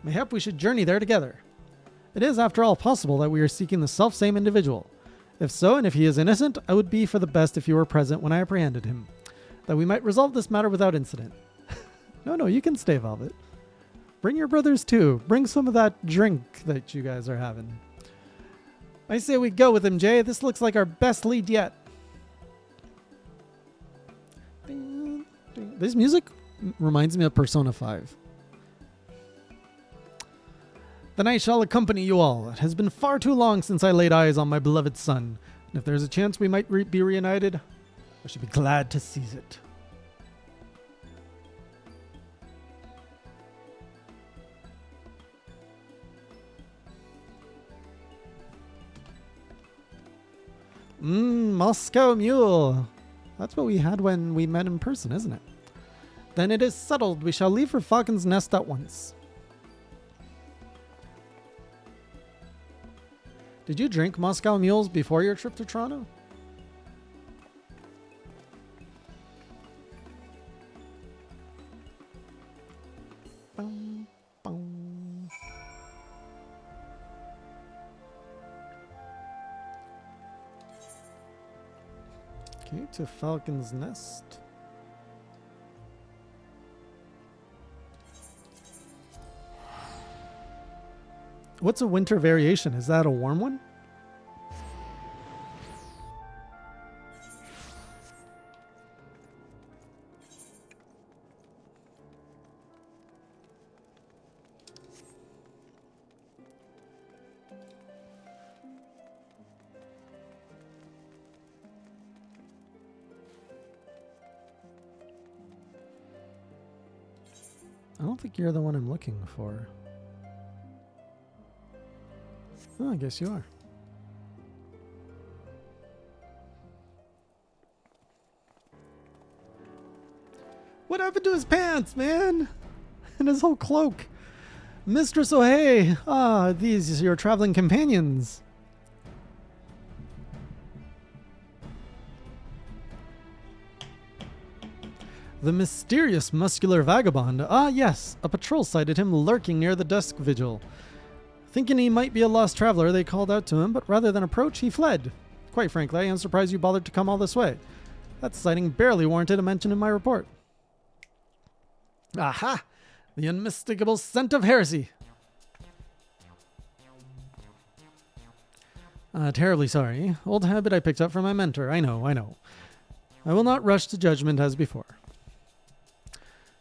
Mayhap we should journey there together. It is, after all, possible that we are seeking the self-same individual. If so, and if he is innocent, I would be for the best if you were present when I apprehended him, that we might resolve this matter without incident. No, you can stay, Velvet. Bring your brothers too. Bring some of that drink that you guys are having. I say we go with him, Jay. This looks like our best lead yet. This music reminds me of Persona 5. Then I shall accompany you all. It has been far too long since I laid eyes on my beloved son. And if there's a chance we might be reunited, I should be glad to seize it. Moscow Mule. That's what we had when we met in person, isn't it? Then it is settled. We shall leave for Falcon's Nest at once. Did you drink Moscow Mules before your trip to Toronto? Boom, boom. Okay, to Falcon's Nest. What's a winter variation? Is that a warm one? I don't think you're the one I'm looking for. Oh, I guess you are. What happened to his pants, man? And his whole cloak? Mistress O'Hay! Ah, these are your traveling companions. The mysterious muscular vagabond. Ah, yes. A patrol sighted him lurking near the dusk vigil. Thinking he might be a lost traveler, they called out to him, but rather than approach, he fled. Quite frankly, I am surprised you bothered to come all this way. That sighting barely warranted a mention in my report. Aha! The unmistakable scent of heresy. Terribly sorry. Old habit I picked up from my mentor. I know. I will not rush to judgment as before.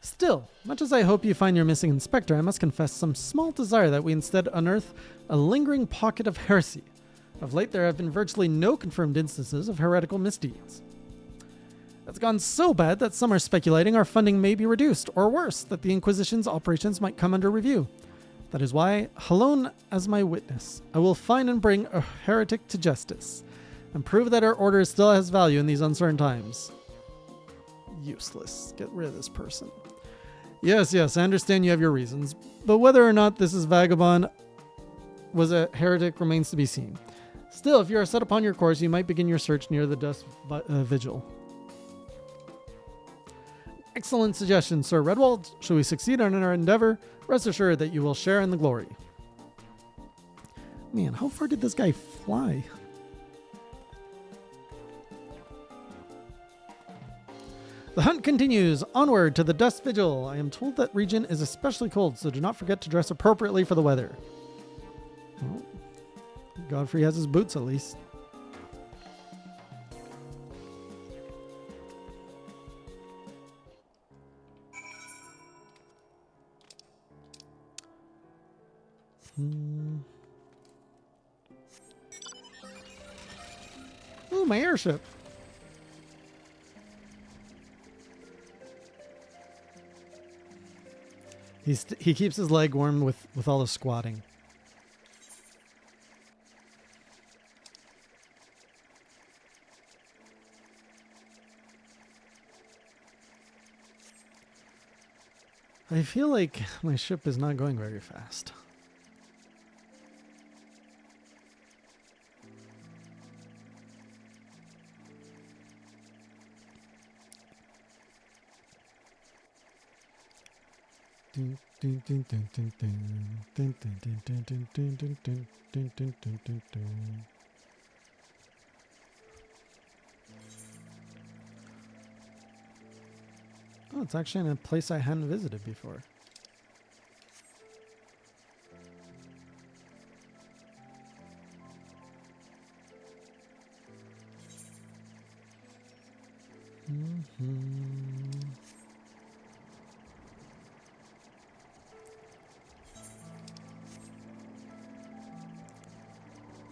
Still, much as I hope you find your missing inspector, I must confess some small desire that we instead unearth a lingering pocket of heresy. Of late, there have been virtually no confirmed instances of heretical misdeeds. It's gone so bad that some are speculating our funding may be reduced, or worse, that the Inquisition's operations might come under review. That is why, alone as my witness, I will find and bring a heretic to justice, and prove that our order still has value in these uncertain times. Useless. Get rid of this person. Yes, I understand you have your reasons, but whether or not this vagabond was a heretic remains to be seen. Still, if you are set upon your course, you might begin your search near the dusk vigil. Excellent suggestion, Sir Redwald. Should we succeed in our endeavor, rest assured that you will share in the glory. Man, how far did this guy fly? The hunt continues. Onward to the Dusk Vigil. I am told that region is especially cold, so do not forget to dress appropriately for the weather. Well, Godfrey has his boots at least. Ooh, my airship. He keeps his leg warm with all the squatting. I feel like my ship is not going very fast. Oh, it's actually in a place I hadn't visited before.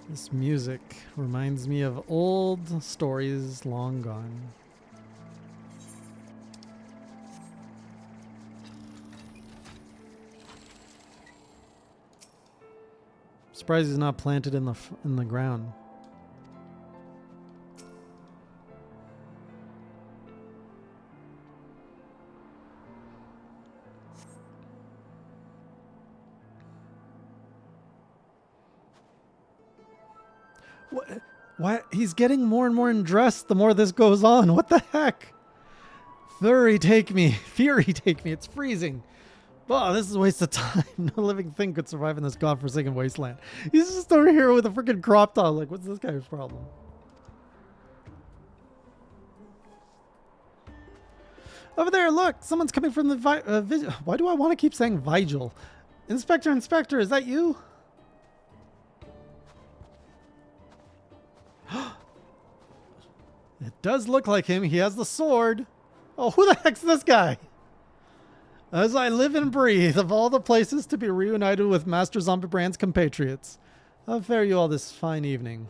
This music reminds me of old stories long gone. Surprised he's not planted in the ground. What? Why? He's getting more and more undressed the more this goes on. What the heck? Fury, take me. Fury, take me. It's freezing. Oh, this is a waste of time. No living thing could survive in this godforsaken wasteland. He's just over here with a freaking crop top. Like, what's this guy's problem? Over there, look. Someone's coming from the why do I want to keep saying Vigil? Inspector, Inspector, is that you? It does look like him. He has the sword. Oh, who the heck's this guy? As I live and breathe, of all the places to be reunited with Master Zombie Brand's compatriots, how fare you all this fine evening?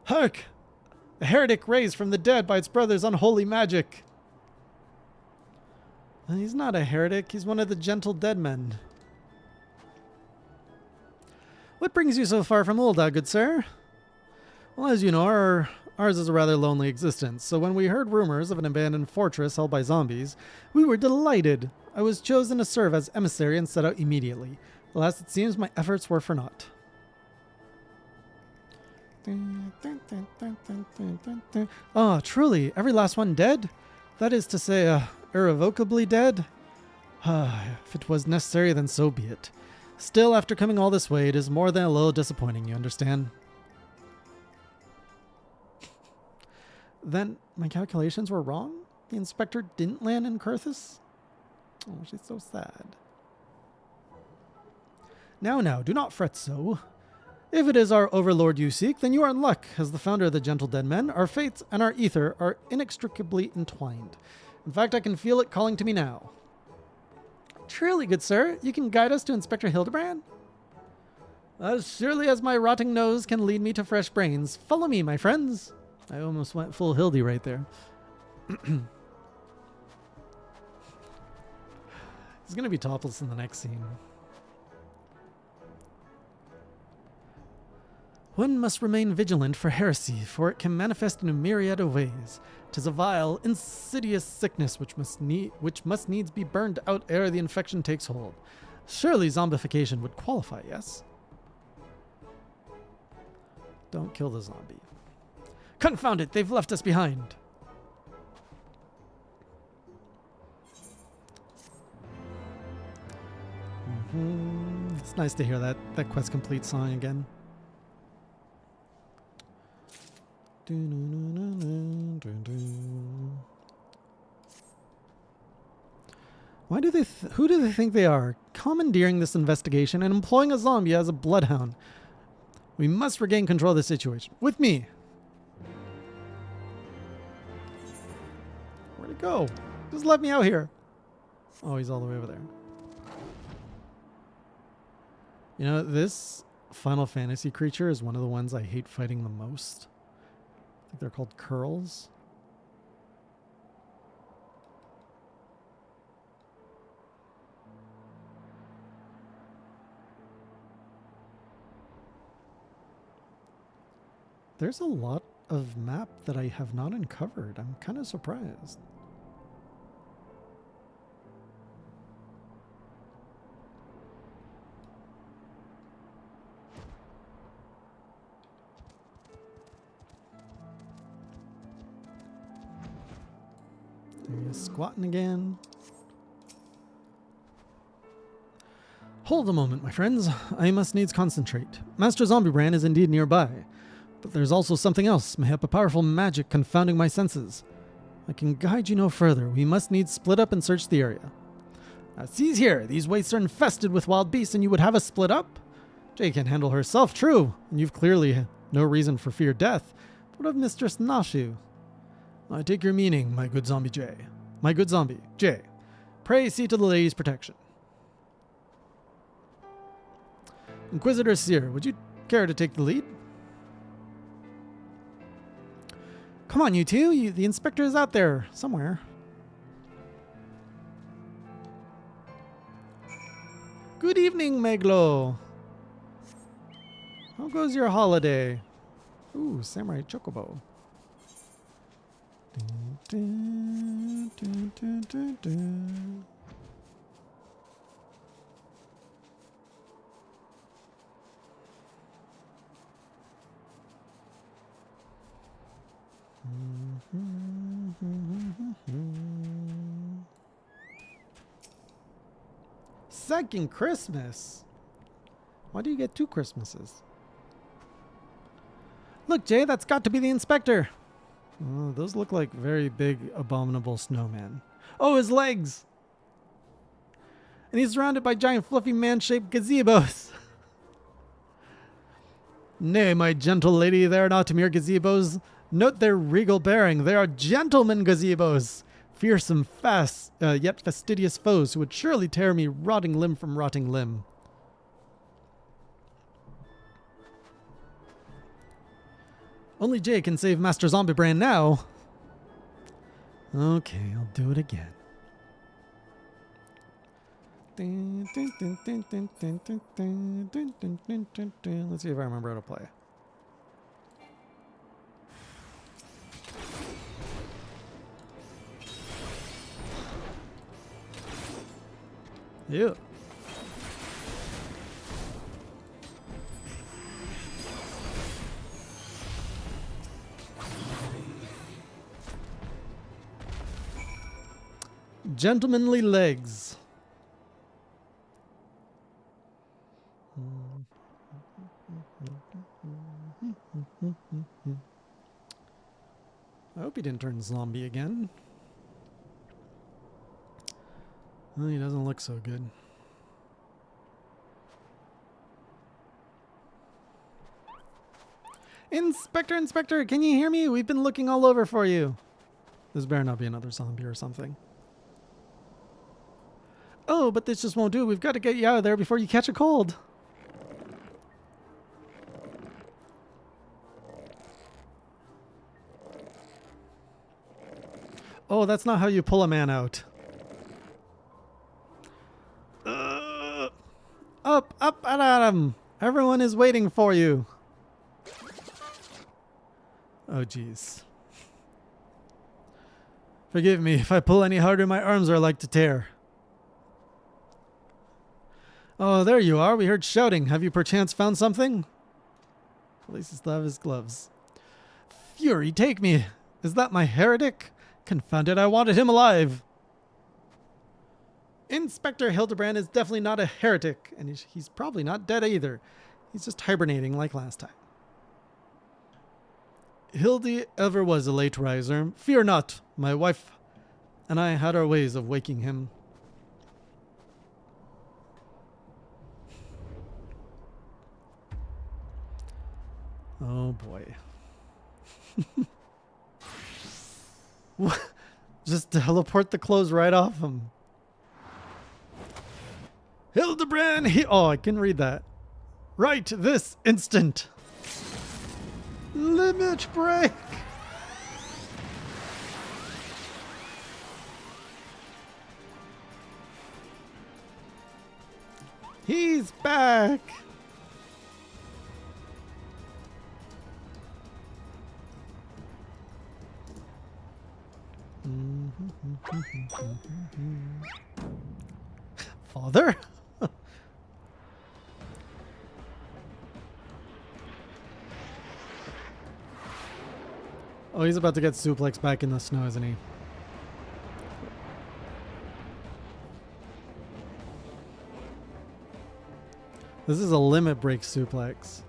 Hark! A heretic raised from the dead by its brother's unholy magic. He's not a heretic. He's one of the gentle dead men. What brings you so far from Ul'dah, good sir? Well, as you know, ours is a rather lonely existence, so when we heard rumors of an abandoned fortress held by zombies, we were delighted. I was chosen to serve as emissary and set out immediately. Alas, it seems my efforts were for naught. Ah, truly, every last one dead? That is to say, irrevocably dead? If it was necessary, then so be it. Still, after coming all this way, it is more than a little disappointing, you understand? Then my calculations were wrong? The inspector didn't land in Kurthus? Oh, she's so sad. Now, do not fret so. If it is our overlord you seek, then you are in luck. As the founder of the Gentle Dead Men, our fates and our ether are inextricably entwined. In fact, I can feel it calling to me now. Truly, good sir, you can guide us to Inspector Hildebrand? As surely as my rotting nose can lead me to fresh brains. Follow me, my friends. I almost went full Hildy right there. He's going to be topless in the next scene. One must remain vigilant for heresy, for it can manifest in a myriad of ways. 'Tis a vile, insidious sickness which must needs be burned out ere the infection takes hold. Surely zombification would qualify, yes? Don't kill the zombie. Confound it, they've left us behind. It's nice to hear that quest complete song again. Why do who do they think they are? Commandeering this investigation and employing a zombie as a bloodhound. We must regain control of the situation. With me. Where'd it go? Just let me out here. Oh, he's all the way over there. You know, this Final Fantasy creature is one of the ones I hate fighting the most. I think they're called curls. There's a lot of map that I have not uncovered. I'm kind of surprised. There he is, squatting again. Hold a moment, my friends. I must needs concentrate. Master Zombie Brand is indeed nearby. But there's also something else, mayhap a powerful magic confounding my senses. I can guide you no further. We must needs split up and search the area. Seize here. These wastes are infested with wild beasts and you would have us split up? Jay can handle herself, true. And you've clearly no reason for fear death. But what of Mistress Nashu? I take your meaning, my good zombie Jay. My good zombie, Jay. Pray see to the lady's protection. Inquisitor Seer, would you care to take the lead? Come on, you two. The inspector is out there somewhere. Good evening, Meglo. How goes your holiday? Ooh, Samurai Chocobo. Dun, dun, dun, dun, dun. second Christmas. Why do you get 2 Christmases? Look, Jay, that's got to be the inspector. Oh, those look like very big, abominable snowmen. Oh, his legs! And he's surrounded by giant, fluffy, man-shaped gazebos. Nay, my gentle lady, they are not mere gazebos. Note their regal bearing. They are gentlemen gazebos. Fearsome, fast, yet fastidious foes who would surely tear me rotting limb from rotting limb. Only Jay can save Master Zombie Brain now. Okay, I'll do it again. Let's see if I remember how to play. Yeah. Gentlemanly legs. I hope he didn't turn zombie again. Well, he doesn't look so good. Inspector, can you hear me? We've been looking all over for you. This better not be another zombie or something. Oh, but this just won't do. We've got to get you out of there before you catch a cold. Oh, that's not how you pull a man out. Up and at him. Everyone is waiting for you. Oh, jeez. Forgive me. If I pull any harder, my arms are like to tear. Oh, there you are. We heard shouting. Have you perchance found something? At least he still have his gloves. Fury, take me. Is that my heretic? Confound it, I wanted him alive. Inspector Hildebrand is definitely not a heretic, and he's probably not dead either. He's just hibernating like last time. Hildy ever was a late riser. Fear not, my wife and I had our ways of waking him. Oh boy. Just teleport the clothes right off him. Hildebrand, oh, I can read that. Right this instant. Limit break. He's back. Father? Oh, he's about to get suplexed back in the snow, isn't he? This is a limit break suplex.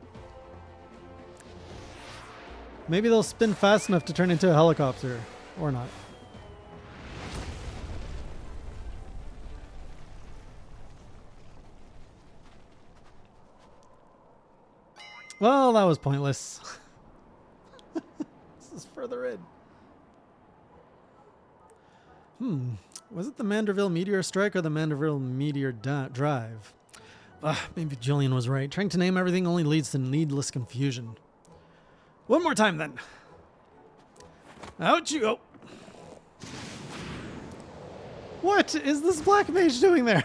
Maybe they'll spin fast enough to turn into a helicopter. Or not. Well, that was pointless. This is further in. Was it the Manderville Meteor Strike or the Manderville Meteor Drive? Maybe Jillian was right. Trying to name everything only leads to needless confusion. One more time, then. Out you go. What is this black mage doing there?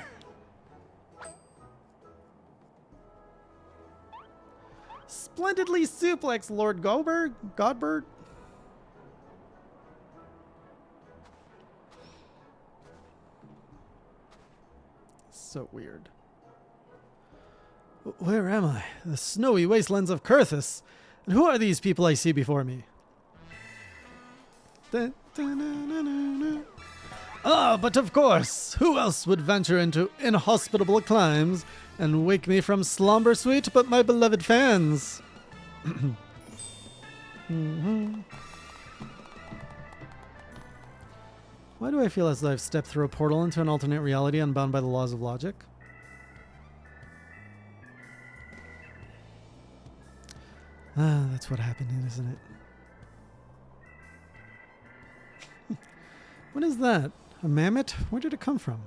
Splendidly suplex, Lord Godbert. So weird. Where am I? The snowy wastelands of Kurthus. And who are these people I see before me? Ah, but of course, who else would venture into inhospitable climes and wake me from slumber sweet but my beloved fans? Why do I feel as though I've stepped through a portal into an alternate reality unbound by the laws of logic? Ah, that's what happened, isn't it? What is that? A mammoth? Where did it come from?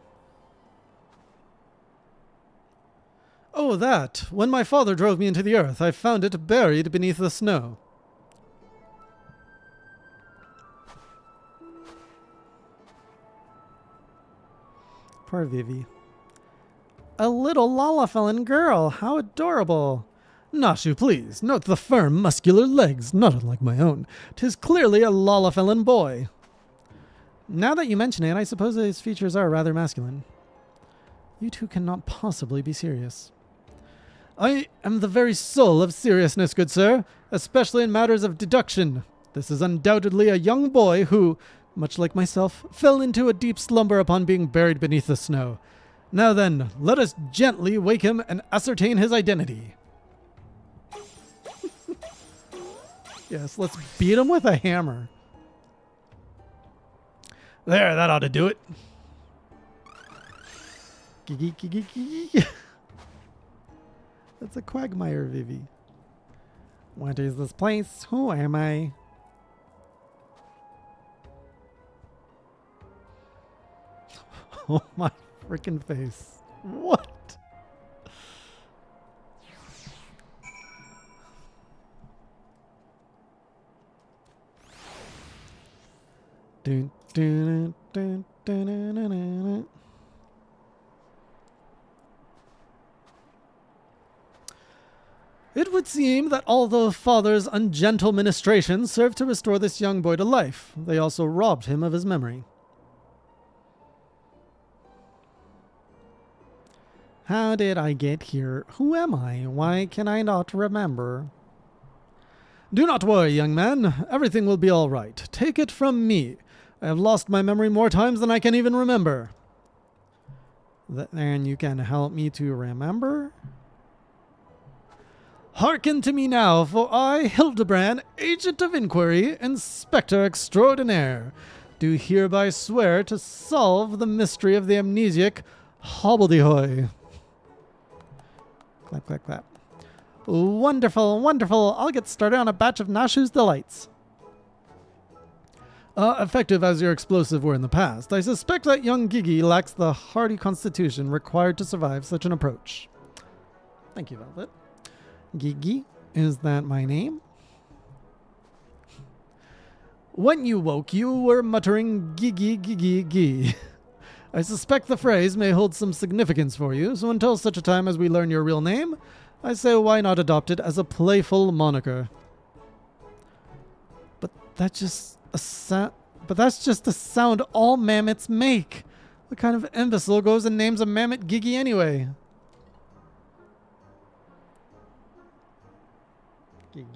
Oh, that! When my father drove me into the earth, I found it buried beneath the snow. Poor Vivi. A little Lalafellin girl! How adorable! Nashu, please, note the firm, muscular legs, not unlike my own. 'Tis clearly a Lalafellin boy. Now that you mention it, I suppose his features are rather masculine. You two cannot possibly be serious. I am the very soul of seriousness, good sir, especially in matters of deduction. This is undoubtedly a young boy who, much like myself, fell into a deep slumber upon being buried beneath the snow. Now then, let us gently wake him and ascertain his identity. Yes, let's beat him with a hammer. There, that ought to do it. That's a quagmire, Vivi. What is this place? Who am I? Oh my freaking face. What? Dun, dun, dun, dun, dun, dun, dun. It would seem that although father's ungentle ministrations served to restore this young boy to life, they also robbed him of his memory. How did I get here? Who am I? Why can I not remember? Do not worry, young man. Everything will be all right. Take it from me. I have lost my memory more times than I can even remember. Then you can help me to remember? Hearken to me now, for I, Hildebrand, Agent of Inquiry, Inspector Extraordinaire, do hereby swear to solve the mystery of the amnesiac hobbledehoy. Clap, clap, clap. Wonderful, wonderful. I'll get started on a batch of Nashu's delights. Effective as your explosive were in the past, I suspect that young Gigi lacks the hardy constitution required to survive such an approach. Thank you, Velvet. Gigi, is that my name? When you woke, you were muttering Gigi, Gigi, Gigi. I suspect the phrase may hold some significance for you, so until such a time as we learn your real name, I say why not adopt it as a playful moniker. But that's just a sound all mammoths make. What kind of imbecile goes and names a mammoth Gigi anyway? Gigi.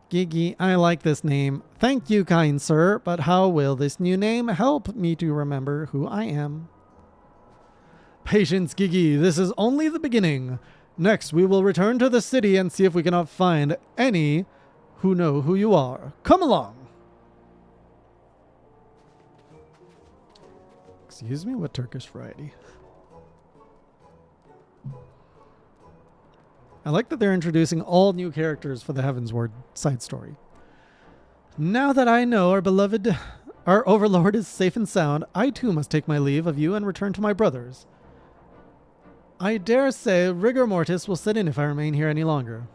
Gigi, I like this name. Thank you, kind sir, but how will this new name help me to remember who I am? Patience, Gigi. This is only the beginning. Next, we will return to the city and see if we cannot find any who know who you are. Come along. Excuse me? What Turkish variety? I like that they're introducing all new characters for the Heavensward side story. Now that I know our overlord is safe and sound, I too must take my leave of you and return to my brothers. I dare say rigor mortis will set in if I remain here any longer.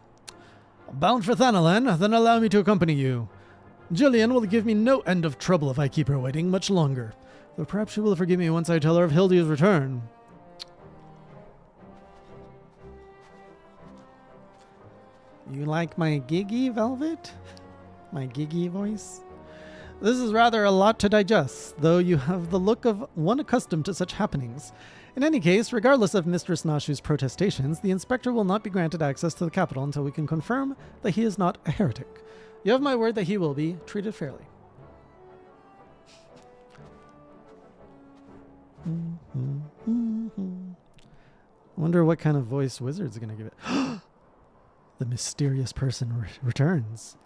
Bound for Thanalan, then allow me to accompany you. Jillian will give me no end of trouble if I keep her waiting much longer, though perhaps she will forgive me once I tell her of Hildy's return. You like my Gigi, Velvet? My Gigi voice? This is rather a lot to digest, though you have the look of one accustomed to such happenings. In any case, regardless of Mistress Nashu's protestations, the inspector will not be granted access to the capital until we can confirm that he is not a heretic. You have my word that he will be treated fairly. Wonder what kind of voice Wizard's gonna give it. The mysterious person returns.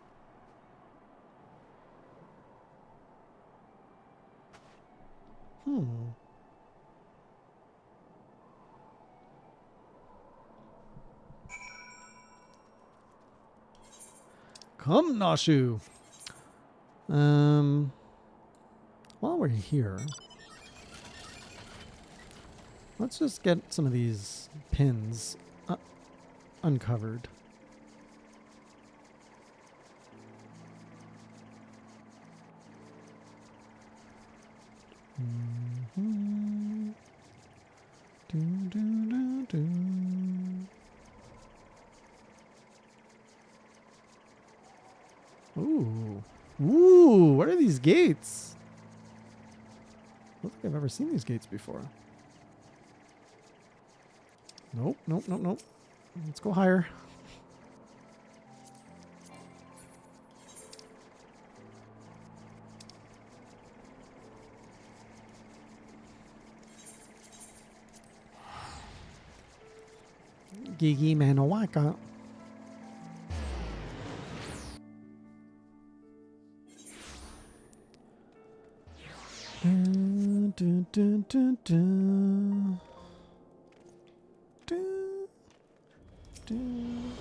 Come, Nashu. While we're here, let's just get some of these pins uncovered. Ooh. Ooh, what are these gates? I don't think I've ever seen these gates before. Nope, nope, nope, nope. Let's go higher. Gigi Manawaka. Dun, dun, dun, dun, dun. Dun, dun.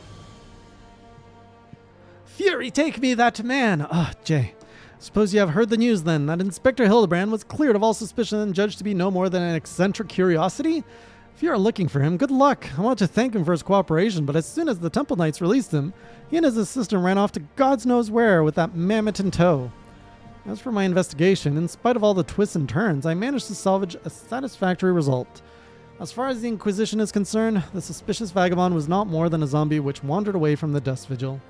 Fury, take me that man! Jay. Suppose you have heard the news then, that Inspector Hildebrand was cleared of all suspicion and judged to be no more than an eccentric curiosity? If you are looking for him, good luck. I want to thank him for his cooperation, but as soon as the Temple Knights released him, he and his assistant ran off to God's knows where with that mammoth in tow. As for my investigation, in spite of all the twists and turns, I managed to salvage a satisfactory result. As far as the Inquisition is concerned, the suspicious vagabond was not more than a zombie which wandered away from the Dust Vigil.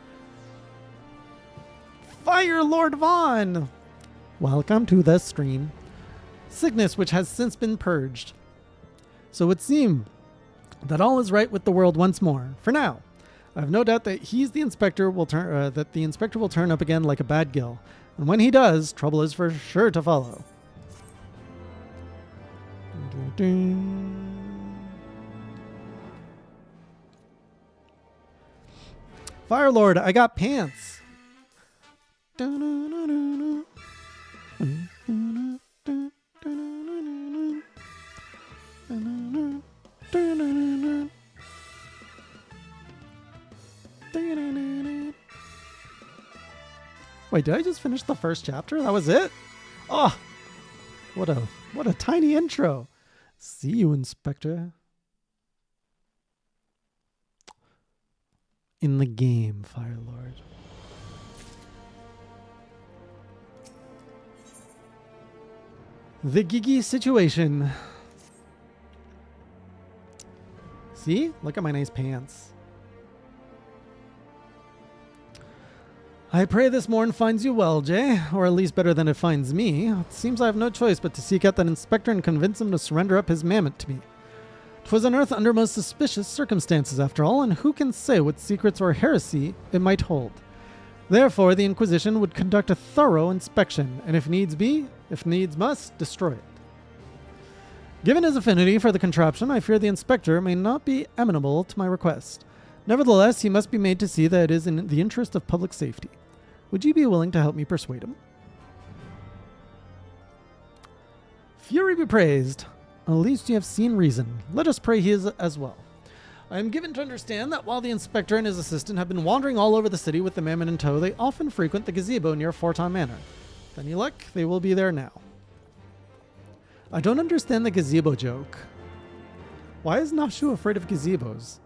Fire Lord Vaughn! Welcome to the stream. Sickness which has since been purged. So it would seem that all is right with the world once more. For now, I have no doubt that the inspector will turn up again like a bad gill. And when he does, trouble is for sure to follow. Fire Lord, I got pants. Wait, did I just finish the first chapter? That was it? Oh, what a tiny intro. See you, Inspector. In the game, Fire Lord. The Gigi situation. See? Look at my nice pants. I pray this morn finds you well, Jay, or at least better than it finds me. It seems I have no choice but to seek out that inspector and convince him to surrender up his mammoth to me. 'Twas unearthed under most suspicious circumstances, after all, and who can say what secrets or heresy it might hold? Therefore, the Inquisition would conduct a thorough inspection, and if needs must, destroy it. Given his affinity for the contraption, I fear the inspector may not be amenable to my request. Nevertheless, he must be made to see that it is in the interest of public safety. Would you be willing to help me persuade him? Fury be praised. At least you have seen reason. Let us pray he is as well. I am given to understand that while the inspector and his assistant have been wandering all over the city with the mammoth in tow, they often frequent the gazebo near Forton Manor. With any luck, they will be there now. I don't understand the gazebo joke. Why is Nashu afraid of gazebos?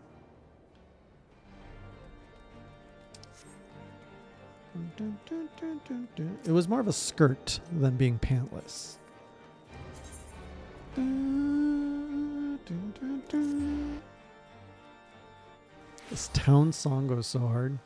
It was more of a skirt than being pantless. This town song goes so hard.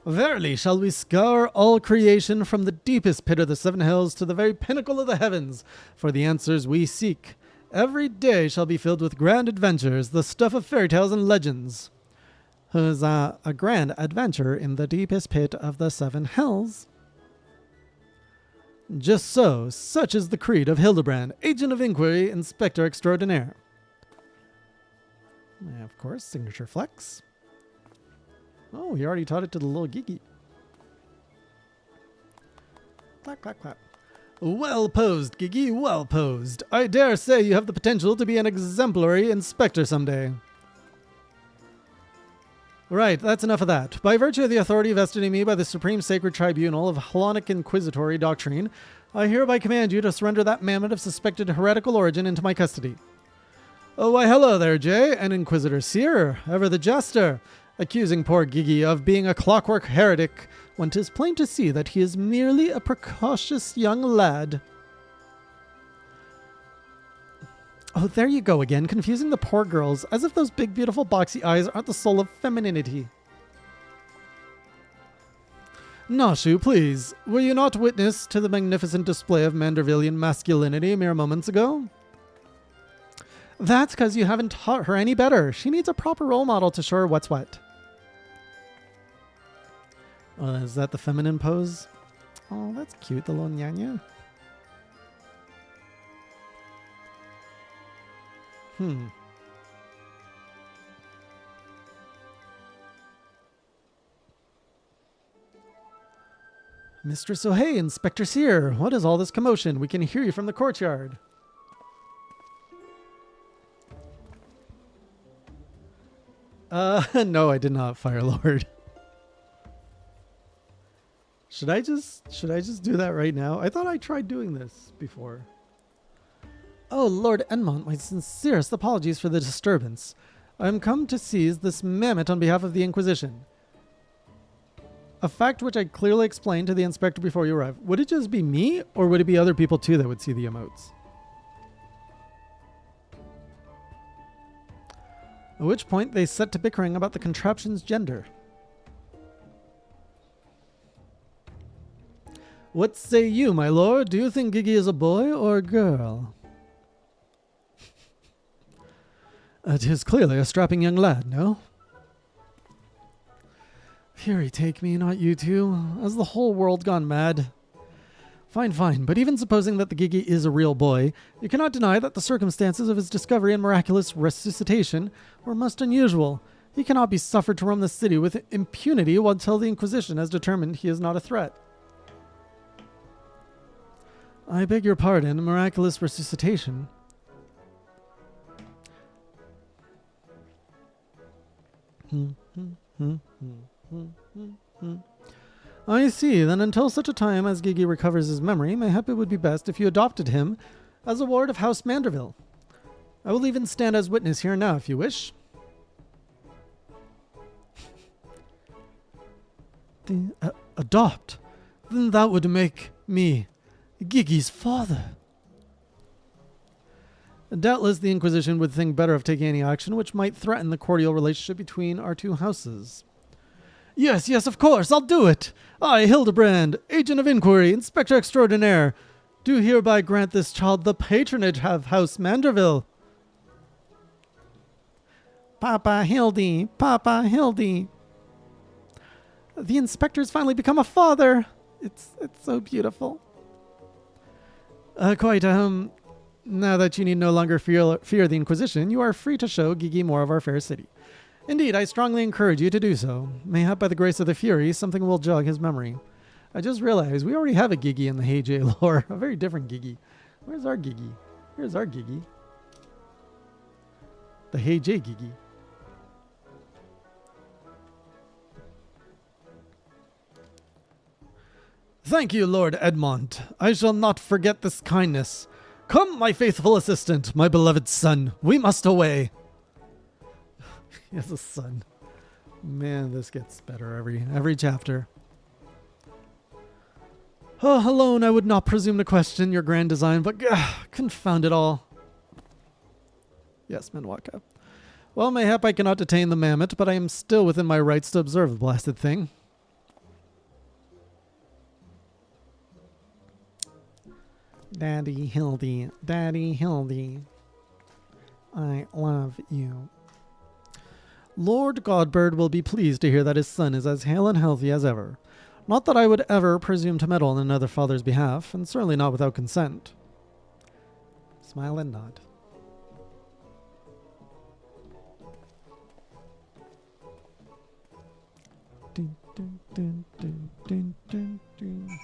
Verily shall we scour all creation from the deepest pit of the 7 hills to the very pinnacle of the heavens for the answers we seek. Every day shall be filled with grand adventures, the stuff of fairy tales and legends. Who's a grand adventure in the deepest pit of the 7 hills? Just so, such is the creed of Hildebrand, agent of inquiry, inspector extraordinaire. And of course, signature flex. Oh, he already taught it to the little Gigi. Clap, clap, clap. Well posed, Gigi, well posed. I dare say you have the potential to be an exemplary inspector someday. Right, that's enough of that. By virtue of the authority vested in me by the Supreme Sacred Tribunal of Hellenic Inquisitory Doctrine, I hereby command you to surrender that mammoth of suspected heretical origin into my custody. Oh, why hello there, Jay, and Inquisitor Seer, ever the jester, accusing poor Gigi of being a clockwork heretic, when 'tis plain to see that he is merely a precocious young lad. Oh, there you go again, confusing the poor girls, as if those big, beautiful, boxy eyes aren't the soul of femininity. Nashu, please, were you not witness to the magnificent display of Mandervillian masculinity mere moments ago? That's because you haven't taught her any better. She needs a proper role model to show her what's what. Is that the feminine pose? Oh, that's cute, the little nyanya. Mistress O'Hay, Inspector Seer, what is all this commotion? We can hear you from the courtyard. No, I did not, Fire Lord. Should I just do that right now? I thought I tried doing this before. Oh, Lord Edmont, my sincerest apologies for the disturbance. I am come to seize this mammoth on behalf of the Inquisition. A fact which I clearly explained to the inspector before you arrived. Would it just be me, or would it be other people too that would see the emotes? At which point they set to bickering about the contraption's gender. What say you, my lord? Do you think Gigi is a boy or a girl? It is clearly a strapping young lad, no? Fury take me, not you two. Has the whole world gone mad? Fine, fine, but even supposing that the Gigi is a real boy, you cannot deny that the circumstances of his discovery and miraculous resuscitation were most unusual. He cannot be suffered to roam the city with impunity until the Inquisition has determined he is not a threat. I beg your pardon, miraculous resuscitation. I see. Then until such a time as Gigi recovers his memory, mayhap it would be best if you adopted him as a ward of House Manderville. I will even stand as witness here now if you wish. Adopt? Then that would make me Gigi's father. Doubtless the Inquisition would think better of taking any action which might threaten the cordial relationship between our two houses. Yes, yes, of course, I'll do it. I, Hildebrand, agent of inquiry, inspector extraordinaire, do hereby grant this child the patronage of House Manderville. Papa Hildy, Papa Hildy. The inspector's finally become a father. It's so beautiful. Now that you need no longer fear the Inquisition, you are free to show Gigi more of our fair city. Indeed, I strongly encourage you to do so. Mayhap by the grace of the Fury, something will jog his memory. I just realized we already have a Gigi in the Hey J lore, a very different Gigi. Where's our Gigi? Here's our Gigi. The Hey J Gigi. Thank you, Lord Edmont. I shall not forget this kindness. Come, my faithful assistant, my beloved son. We must away. He has a son. Man, this gets better every chapter. Oh, alone I would not presume to question your grand design, but confound it all. Yes, Minwaka. Well, mayhap I cannot detain the mammoth, but I am still within my rights to observe the blasted thing. Daddy Hildy, Daddy Hildy, I love you. Lord Godbird will be pleased to hear that his son is as hale and healthy as ever. Not that I would ever presume to meddle on another father's behalf, and certainly not without consent. Smile and nod. Dun, dun, dun, dun, dun, dun, dun.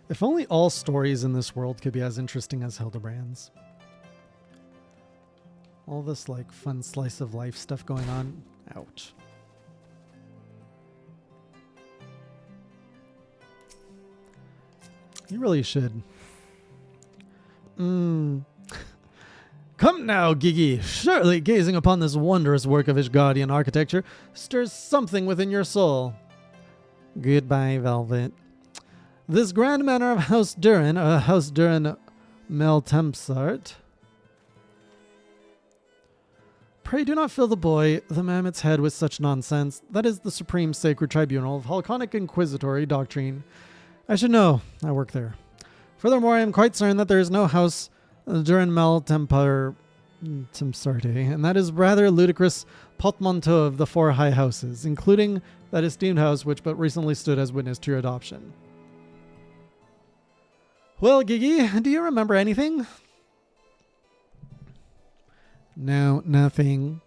If only all stories in this world could be as interesting as Hildebrand's. All this like fun slice of life stuff going on. Ouch. You really should. Come now, Gigi. Surely gazing upon this wondrous work of Ishgardian architecture stirs something within your soul. Goodbye, Velvet. This grand manor of House Durin, House Durin Meltempsart. Pray do not fill the boy, the mammoth's head, with such nonsense. That is the supreme sacred tribunal of Halconic Inquisitory doctrine. I should know. I work there. Furthermore, I am quite certain that there is no house Durin Meltempsarte, and that is rather a ludicrous portmanteau of the four high houses, including that esteemed house which but recently stood as witness to your adoption. Well, Gigi, do you remember anything? No, nothing.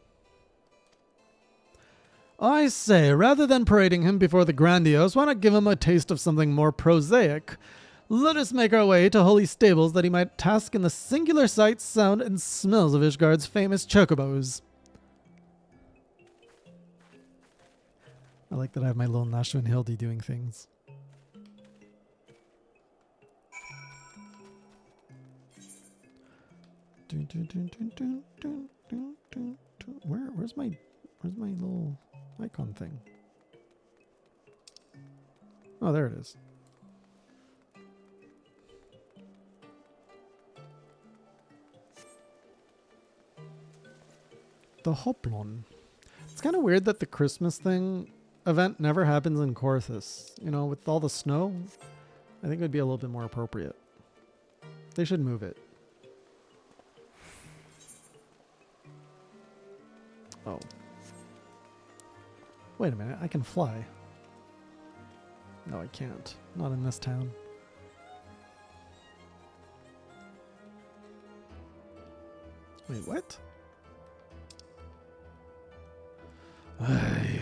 I say, rather than parading him before the grandiose, why not give him a taste of something more prosaic? Let us make our way to Holy Stables that he might task in the singular sights, sound, and smells of Ishgard's famous chocobos. I like that I have my little Nashu and Hildy doing things. Where's my little icon thing? Oh, there it is. The Hoplon. It's kind of weird that the Christmas thing event never happens in Corthus. You know, with all the snow, I think it would be a little bit more appropriate. They should move it. Oh. Wait a minute, I can fly. No, I can't. Not in this town. Wait, what? Ay.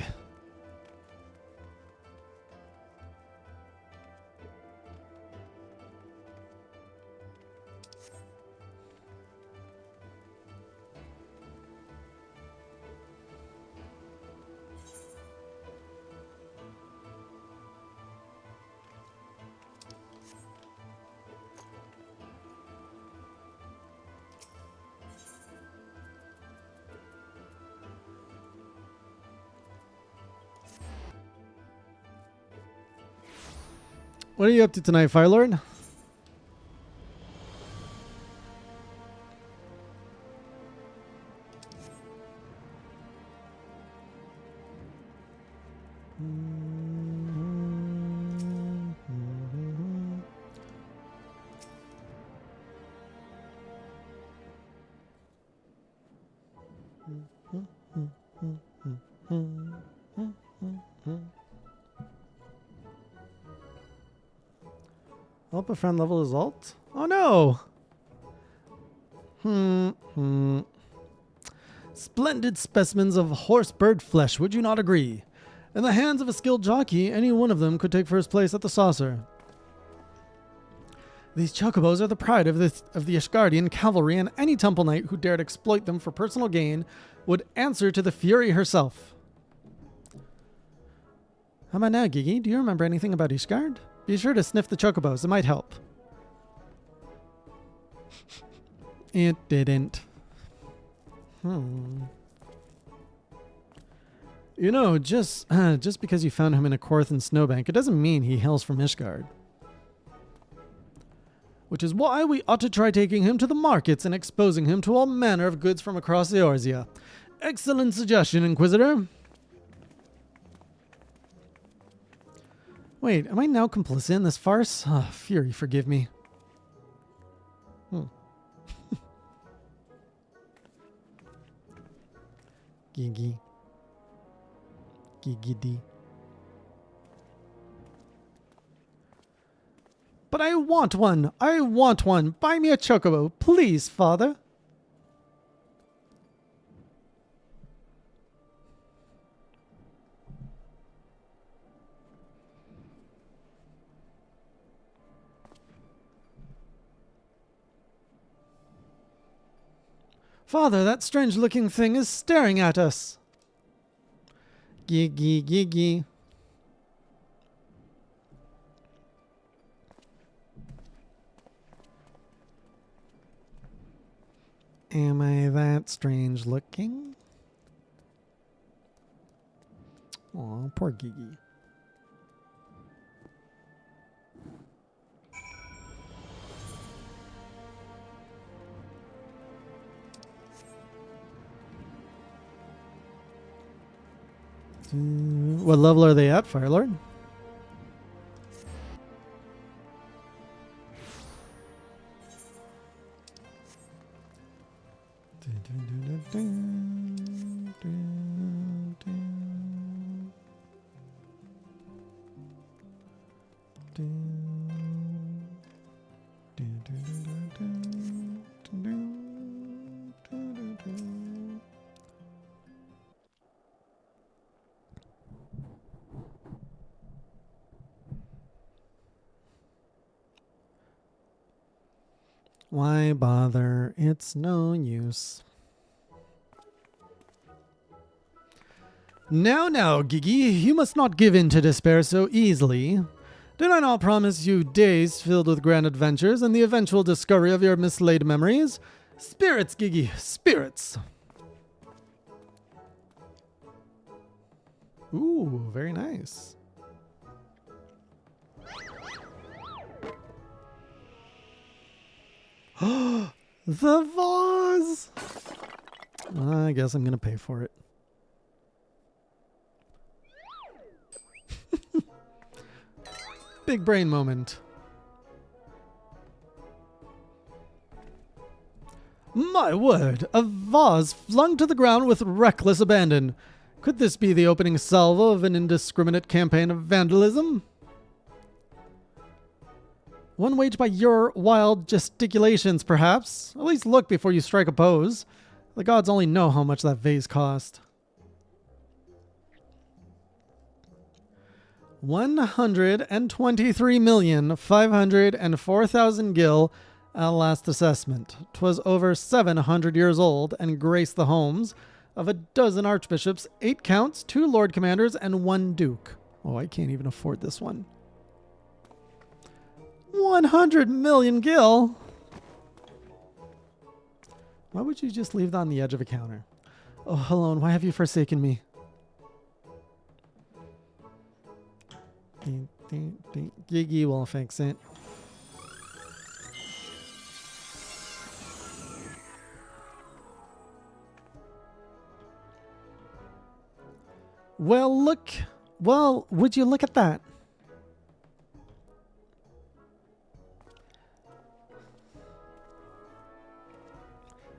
What are you up to tonight, Firelord? Help a friend level his alt? Oh no! Splendid specimens of horse bird flesh, would you not agree? In the hands of a skilled jockey, any one of them could take first place at the saucer. These chocobos are the pride of the Ishgardian cavalry, and any temple knight who dared exploit them for personal gain would answer to the Fury herself. How about now, Gigi? Do you remember anything about Ishgard? Be sure to sniff the chocobos. It might help. It didn't. You know, just because you found him in a Korthan snowbank, it doesn't mean he hails from Ishgard. which is why we ought to try taking him to the markets and exposing him to all manner of goods from across Eorzea. Excellent suggestion, Inquisitor. Wait, am I now complicit in this farce? Oh, Fury, forgive me. Gigi. Gigidi. But I want one! I want one! Buy me a chocobo, please, father! Father, that strange-looking thing is staring at us. Gigi, gigi. Am I that strange-looking? Aw, poor Gigi. What level are they at, Firelord? Why bother? It's no use. Now, Gigi, you must not give in to despair so easily. Did I not promise you days filled with grand adventures and the eventual discovery of your mislaid memories? Spirits, Gigi, spirits! Ooh, very nice. The vase! I guess I'm gonna pay for it. Big brain moment. My word, a vase flung to the ground with reckless abandon. Could this be the opening salvo of an indiscriminate campaign of vandalism? One waged by your wild gesticulations, perhaps. At least look before you strike a pose. The gods only know how much that vase cost. 123,504,000 gil at last assessment. 'Twas over 700 years old and graced the homes of a dozen archbishops, 8 counts, 2 lord commanders, and 1 duke. Oh, I can't even afford this one. 100 million gil? Why would you just leave that on the edge of a counter? Oh, hello, and why have you forsaken me? Gigi will fix it. Well, look. Well, would you look at that?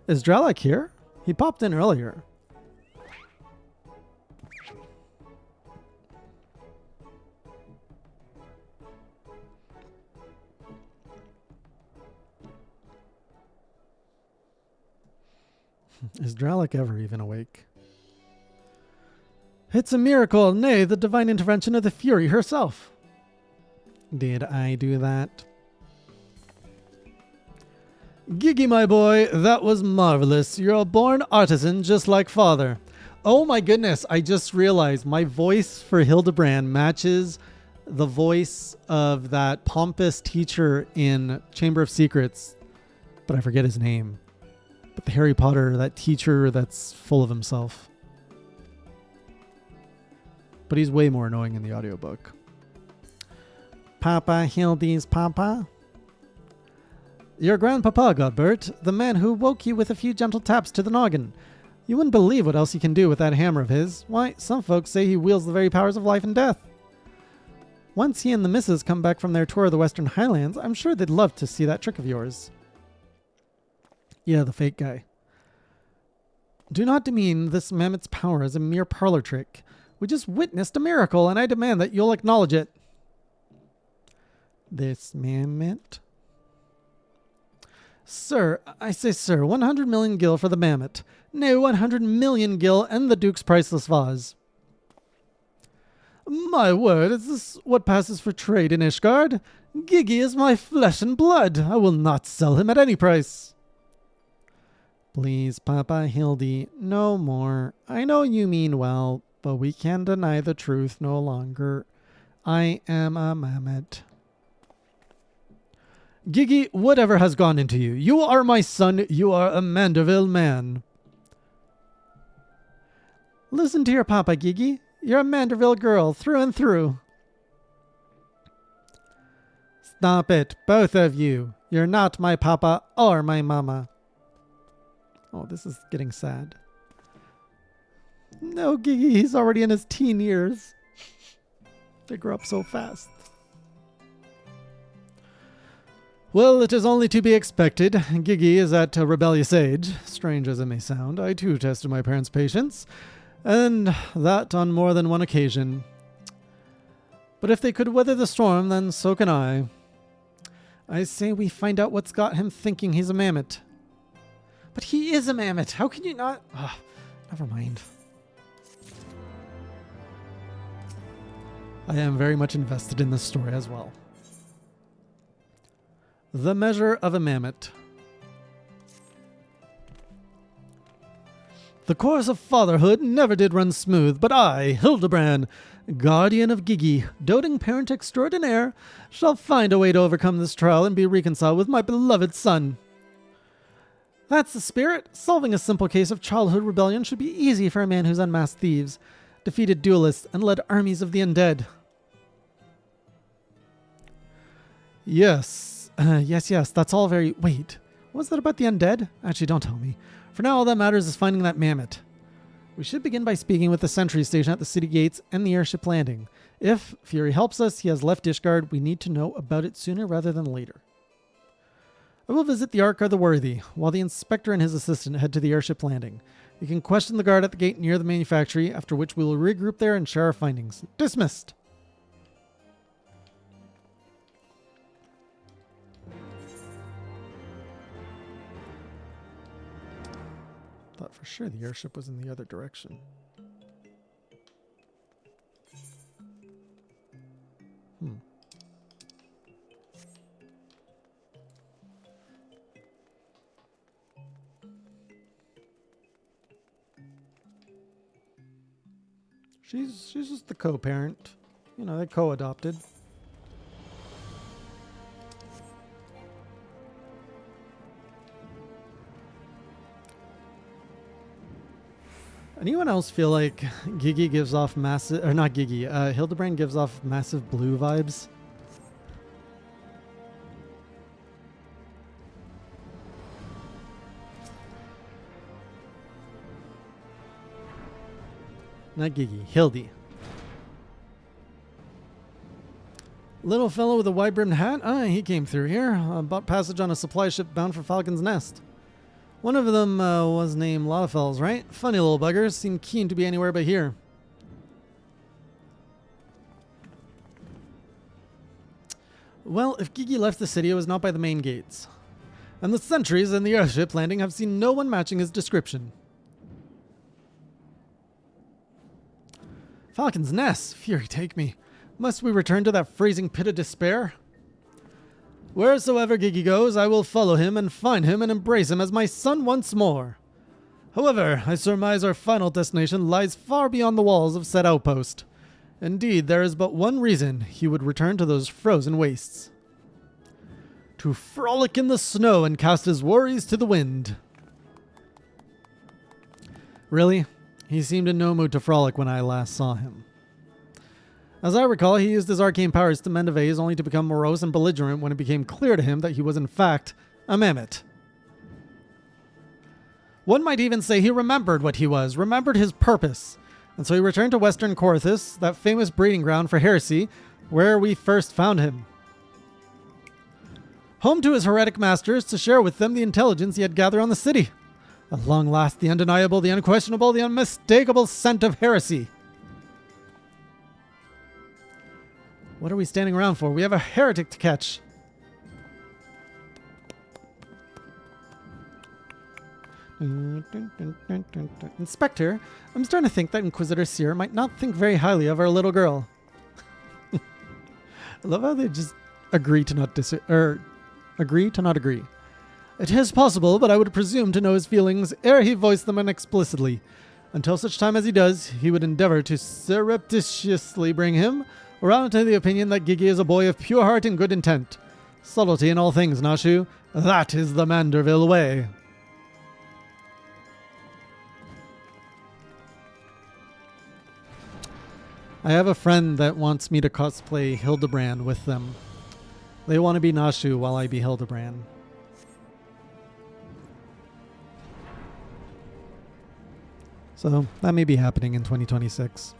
Is Dralek here? He popped in earlier. Is Dralek ever even awake? It's a miracle, nay, the divine intervention of the Fury herself. Did I do that? Gigi, my boy, that was marvelous. You're a born artisan just like father. Oh my goodness, I just realized my voice for Hildebrand matches the voice of that pompous teacher in Chamber of Secrets, but I forget his name. But the Harry Potter, that teacher that's full of himself. But he's way more annoying in the audiobook. Papa, Hildy's Papa. Your grandpapa, Godbert, the man who woke you with a few gentle taps to the noggin. You wouldn't believe what else he can do with that hammer of his. Why, some folks say he wields the very powers of life and death. Once he and the missus come back from their tour of the Western Highlands, I'm sure they'd love to see that trick of yours. Yeah, the fake guy. Do not demean this mammoth's power as a mere parlor trick. We just witnessed a miracle, and I demand that you'll acknowledge it. This mammoth? Sir, I say sir, 100 million gil for the mammoth. No, 100 million gil and the Duke's priceless vase. My word, is this what passes for trade in Ishgard? Gigi is my flesh and blood. I will not sell him at any price. Please, Papa Hildy, no more. I know you mean well, but we can deny the truth no longer. I am a mammoth. Gigi, whatever has gone into you? You are my son. You are a Manderville man. Listen to your papa, Gigi. You're a Manderville girl, through and through. Stop it, both of you. You're not my papa or my mama. Oh, this is getting sad. No, Gigi, he's already in his teen years. They grow up so fast. Well, it is only to be expected. Gigi is at a rebellious age. Strange as it may sound, I too tested my parents' patience, and that on more than one occasion. But if they could weather the storm, then so can I. I say we find out what's got him thinking he's a mammoth. But he is a mammoth. How can you not? Never mind. I am very much invested in this story as well. The Measure of a Mammoth. The course of fatherhood never did run smooth, but I, Hildebrand, guardian of Gigi, doting parent extraordinaire, shall find a way to overcome this trial and be reconciled with my beloved son. That's the spirit. Solving a simple case of childhood rebellion should be easy for a man who's unmasked thieves, defeated duelists, and led armies of the undead. Yes, that's all very... Wait, what was that about the undead? Actually, don't tell me. For now, all that matters is finding that mammoth. We should begin by speaking with the sentry station at the city gates and the airship landing. If Fury helps us, he has left Ishgard. We need to know about it sooner rather than later. I will visit the Ark of the Worthy, while the inspector and his assistant head to the airship landing. You can question the guard at the gate near the manufactory, after which we will regroup there and share our findings. Dismissed! Thought for sure the airship was in the other direction. She's just the co-parent. You know, they co-adopted. Anyone else feel like Gigi gives off massive... Or not Gigi, Hildebrand gives off massive blue vibes? Not Gigi, Hildy. Little fellow with a wide-brimmed hat? He came through here. Bought passage on a supply ship bound for Falcon's Nest. One of them was named Laufels, right? Funny little buggers. Seemed keen to be anywhere but here. Well, if Gigi left the city, it was not by the main gates. And the sentries and the airship landing have seen no one matching his description. Falcon's Nest! Fury take me. Must we return to that freezing pit of despair? Wheresoever Gigi goes, I will follow him and find him and embrace him as my son once more. However, I surmise our final destination lies far beyond the walls of said outpost. Indeed, there is but one reason he would return to those frozen wastes. To frolic in the snow and cast his worries to the wind. Really? He seemed in no mood to frolic when I last saw him. As I recall, he used his arcane powers to mend a vase only to become morose and belligerent when it became clear to him that he was in fact A mammoth. One might even say he remembered what he was, remembered his purpose. And so he returned to Western Corthus, that famous breeding ground for heresy, where we first found him. Home to his heretic masters to share with them the intelligence he had gathered on the city. At long last, the undeniable, the unquestionable, the unmistakable scent of heresy. What are we standing around for? We have a heretic to catch. Inspector, I'm starting to think that Inquisitor Seer might not think very highly of our little girl. I love how they just agree to not agree to not agree. It is possible, but I would presume to know his feelings ere he voiced them unexplicitly. Until such time as he does, he would endeavor to surreptitiously bring him around to the opinion that Gigi is a boy of pure heart and good intent. Subtlety in all things, Nashu. That is the Manderville way. I have a friend that wants me to cosplay Hildebrand with them. They want to be Nashu while I be Hildebrand. So that may be happening in 2026.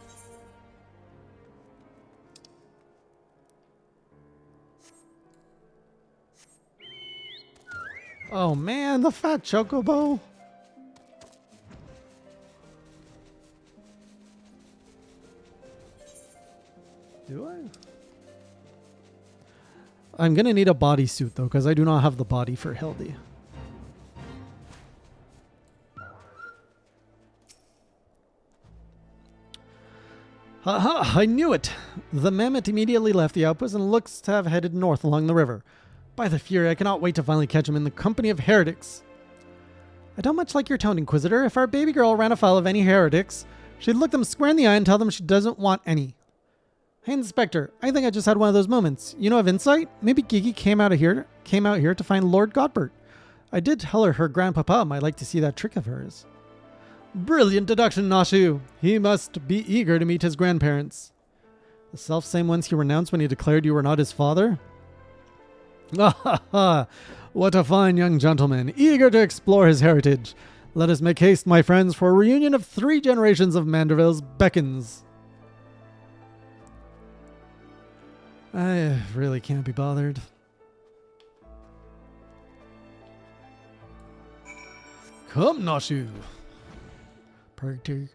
Oh man, the fat chocobo. Do I? I'm going to need a bodysuit though, because I do not have the body for Hildy. Haha, I knew it! The mammoth immediately left the outpost and looks to have headed north along the river. By the Fury, I cannot wait to finally catch him in the company of heretics. I don't much like your tone, Inquisitor. If our baby girl ran afoul of any heretics, she'd look them square in the eye and tell them she doesn't want any. Hey, Inspector, I think I just had one of those moments. You know of insight? Maybe Gigi came out here to find Lord Godbert. I did tell her grandpapa might like to see that trick of hers. Brilliant deduction, Nashu. He must be eager to meet his grandparents. The self-same ones he renounced when he declared you were not his father? Ah ha ha! What a fine young gentleman, eager to explore his heritage. Let us make haste, my friends, for a reunion of 3 generations of Mandervilles beckons. I really can't be bothered. Come, Nashu. Pretty.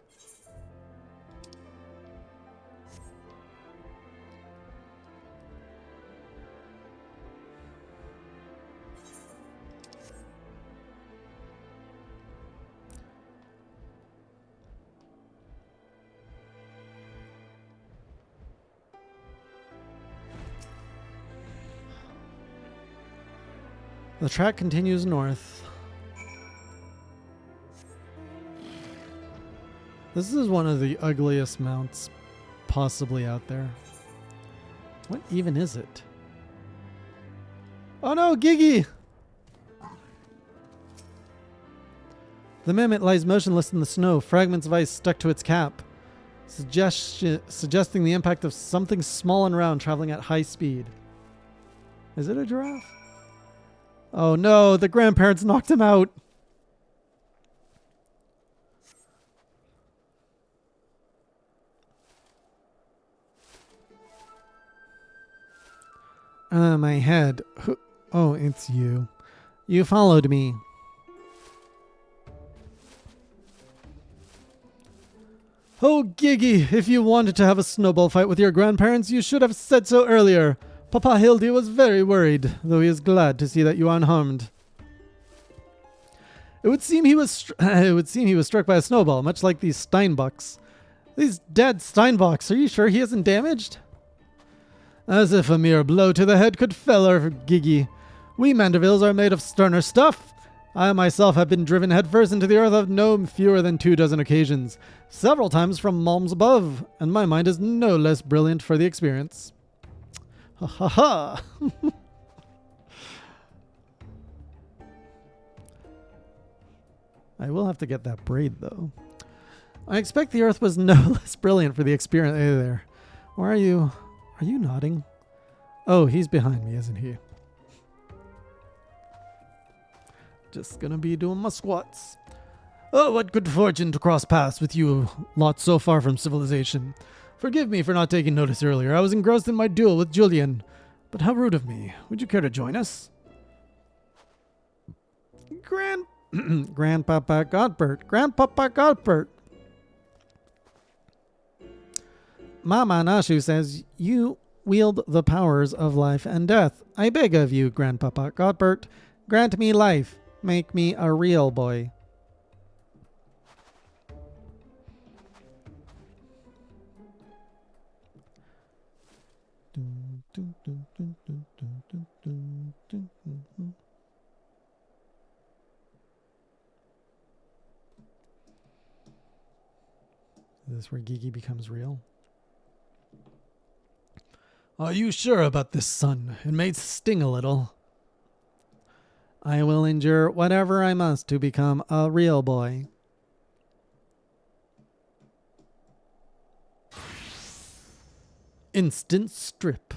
The track continues north. This is one of the ugliest mounts possibly out there. What even is it? Oh no, Gigi! The mammoth lies motionless in the snow, fragments of ice stuck to its cap, suggesting the impact of something small and round traveling at high speed. Is it a giraffe? Oh no, the grandparents knocked him out. My head. Oh, it's you. You followed me. Oh, Gigi, if you wanted to have a snowball fight with your grandparents, you should have said so earlier. Papa Hildy was very worried, though he is glad to see that you are unharmed. It would seem he was struck by a snowball, much like these Steinbocks. These dead Steinbocks, are you sure he isn't damaged? As if a mere blow to the head could fell our Gigi. We Mandervilles are made of sterner stuff. I myself have been driven headfirst into the earth on no fewer than 24 occasions, several times from malms above, and my mind is no less brilliant for the experience. Ha ha ha! I will have to get that braid, though. I expect the earth was no less brilliant for the experience. Hey there. Where are you? Are you nodding? Oh, he's behind me, isn't he? Just gonna be doing my squats. Oh, what good fortune to cross paths with you lot so far from civilization. Forgive me for not taking notice earlier. I was engrossed in my duel with Julian. But how rude of me. Would you care to join us? Grandpapa Godbert. Grandpapa Godbert. Mama Nashu says, you wield the powers of life and death. I beg of you, Grandpapa Godbert, grant me life. Make me a real boy. Is this where Gigi becomes real? Are you sure about this, son? It may sting a little. I will endure whatever I must to become a real boy. Instant strip.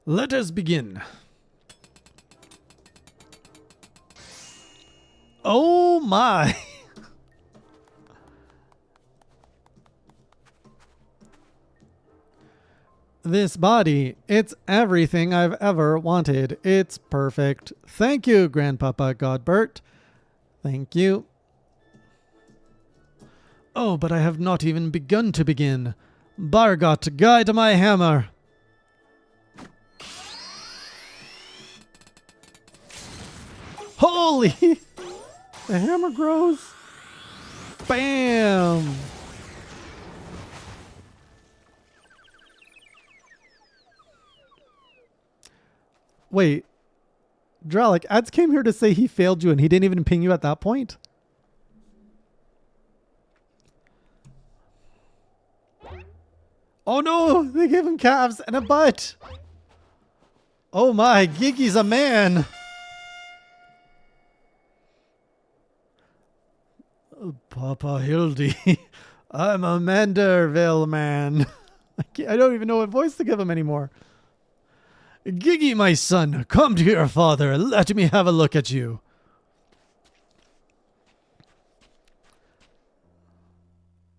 Let us begin. Oh my! This body, it's everything I've ever wanted. It's perfect. Thank you, Grandpapa Godbert. Thank you. Oh, but I have not even begun to begin. Bargot, guide my hammer. Holy! The hammer grows. Bam! Wait. Dralik, Ads came here to say he failed you and he didn't even ping you at that point? Oh no! They gave him calves and a butt! Oh my, Gigi's a man! Papa Hildy, I'm a Manderville man. I don't even know what voice to give him anymore. Gigi, my son, come to your father. Let me have a look at you.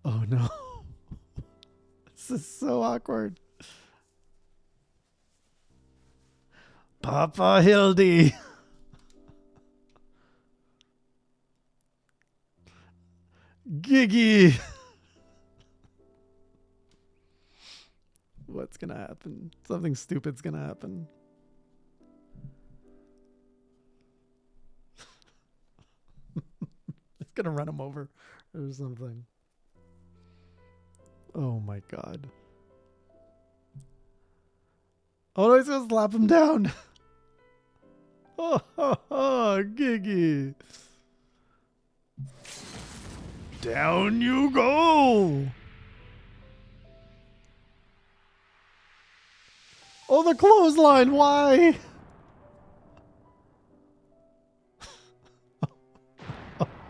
Oh no. This is so awkward. Papa Hildy. Gigi. What's gonna happen? Something stupid's gonna happen. It's gonna run him over or something. Oh my god. Oh no, he's gonna slap him down. Oh, Gigi. Down you go. Oh, the clothesline, why?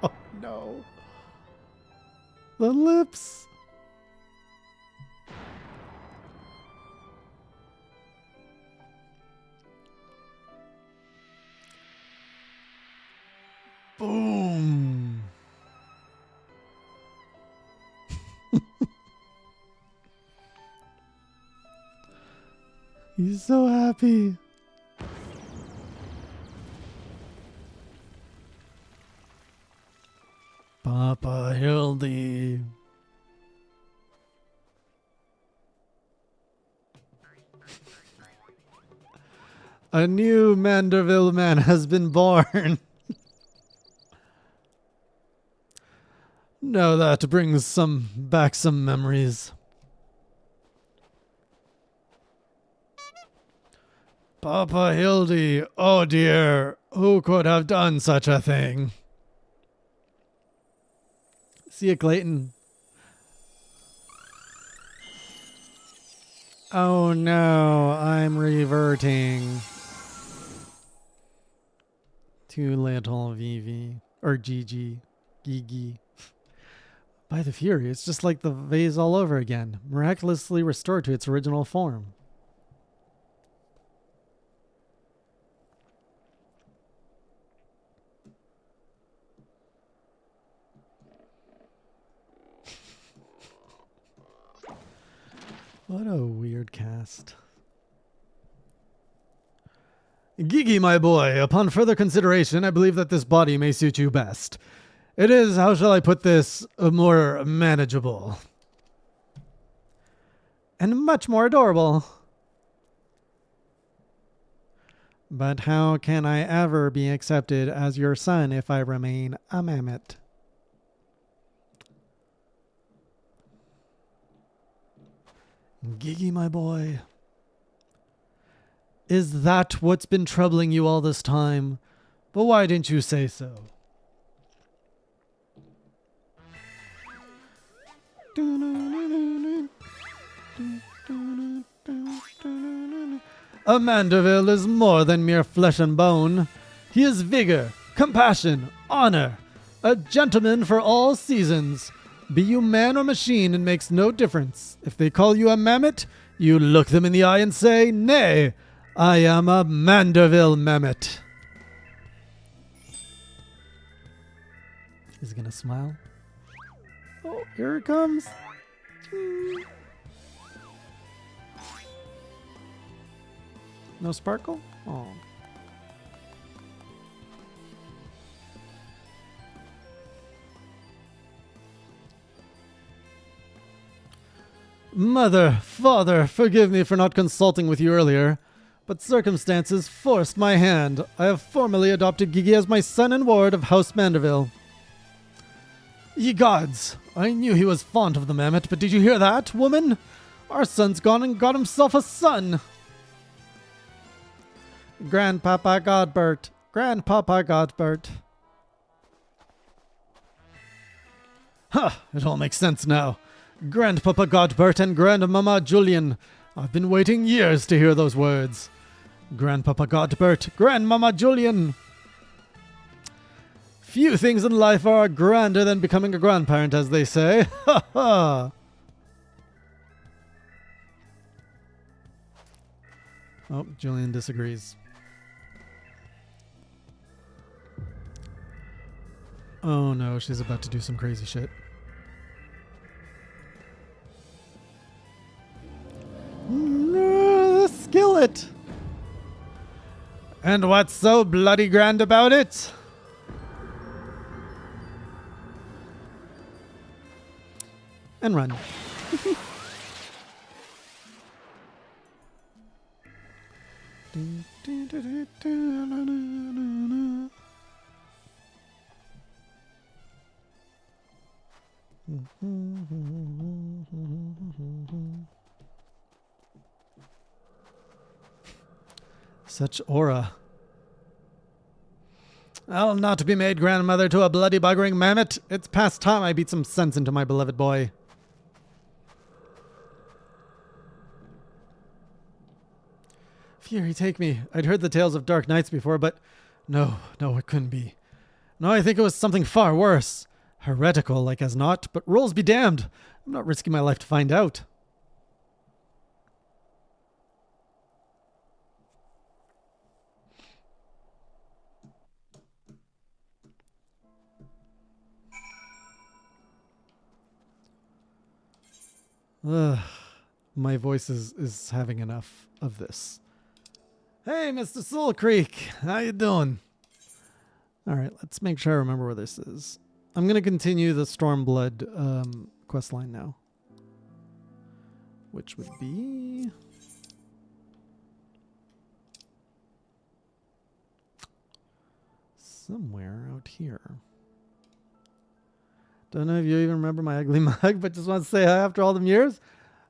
Oh, no. The lips. Boom. He's so happy. Papa Hildy. A new Manderville man has been born. No, that brings back some memories. Papa Hildy, oh dear, who could have done such a thing? See ya, Clayton. Oh no, I'm reverting. Too little Vivi. Or Gigi. Gigi. By the Fury, it's just like the vase all over again, miraculously restored to its original form. What a weird cast. Gigi, my boy, upon further consideration, I believe that this body may suit you best. It is, how shall I put this, more manageable. And much more adorable. But how can I ever be accepted as your son if I remain a mammoth? Gigi, my boy. Is that what's been troubling you all this time? But why didn't you say so? A Mandeville is more than mere flesh and bone. He is vigor, compassion, honor, a gentleman for all seasons. Be you man or machine, it makes no difference. If they call you a mammoth, you look them in the eye and say, "Nay, I am a Mandeville mammoth." Is he gonna smile? Oh, here it comes. No sparkle? Oh. Mother, father, forgive me for not consulting with you earlier, but circumstances forced my hand. I have formally adopted Gigi as my son and ward of House Mandeville. Ye gods, I knew he was fond of the mammoth, but did you hear that, woman? Our son's gone and got himself a son. Grandpapa Godbert, Grandpapa Godbert. Ha! It all makes sense now. Grandpapa Godbert and Grandmama Julian. I've been waiting years to hear those words. Grandpapa Godbert, Grandmama Julian. Few things in life are grander than becoming a grandparent, as they say. Ha ha! Oh, Julian disagrees. Oh no, she's about to do some crazy shit. The skillet! And what's so bloody grand about it? And run. Such aura. I'll not be made grandmother to a bloody buggering mammoth. It's past time I beat some sense into my beloved boy. Fury, take me. I'd heard the tales of dark nights before, but no, it couldn't be. No, I think it was something far worse. Heretical, like as not, but rules be damned. I'm not risking my life to find out. My voice is having enough of this. Hey, Mr. Soul Creek, how you doing? All right, let's make sure I remember where this is. I'm going to continue the Stormblood quest line now, which would be somewhere out here. Don't know if you even remember my ugly mug, but just want to say hi after all them years.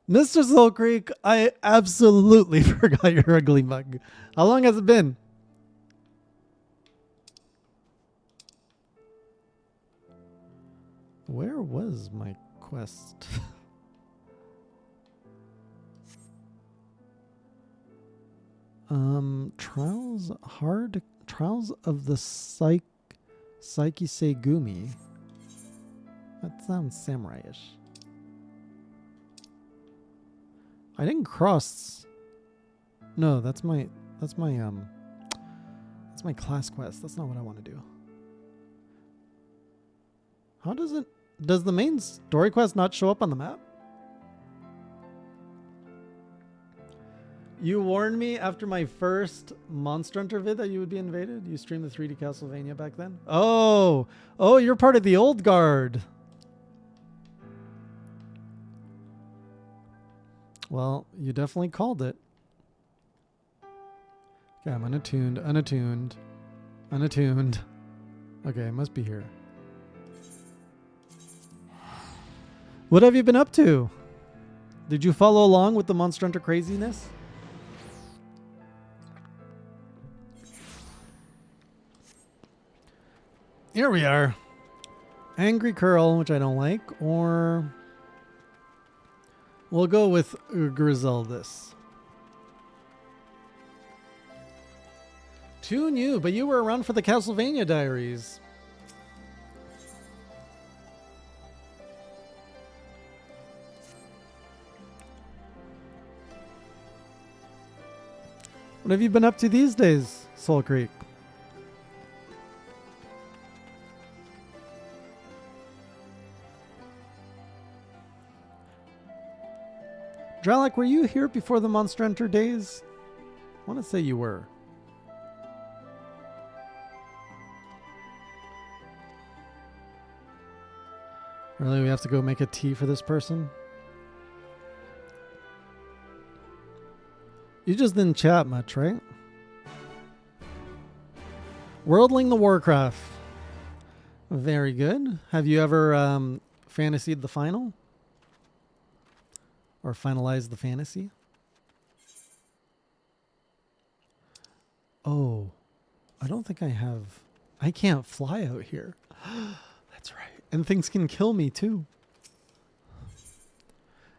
Mr. Soul Creek, I absolutely forgot your ugly mug. How long has it been? Where was my quest? Trials of the Psyche Segumi. That sounds samurai-ish. I didn't cross. No, that's my class quest. That's not what I want to do. How does it? Does the main story quest not show up on the map? You warned me after my first Monster Hunter vid that you would be invaded. You streamed the 3D Castlevania back then. Oh, you're part of the old guard. Well, you definitely called it. Okay, I'm unattuned. Okay, it must be here. What have you been up to? Did you follow along with the Monster Hunter craziness? Here we are. Angry Curl, which I don't like, or we'll go with Griseldis. Too new, but you were around for the Castlevania Diaries. What have you been up to these days, Soul Creek? Dralek, were you here before the Monster Hunter days? I want to say you were. Really, we have to go make a tea for this person? You just didn't chat much, right? Worldling the Warcraft. Very good. Have you ever fantasied the final? Or finalized the fantasy? Oh, I don't think I have. I can't fly out here. That's right. And things can kill me too.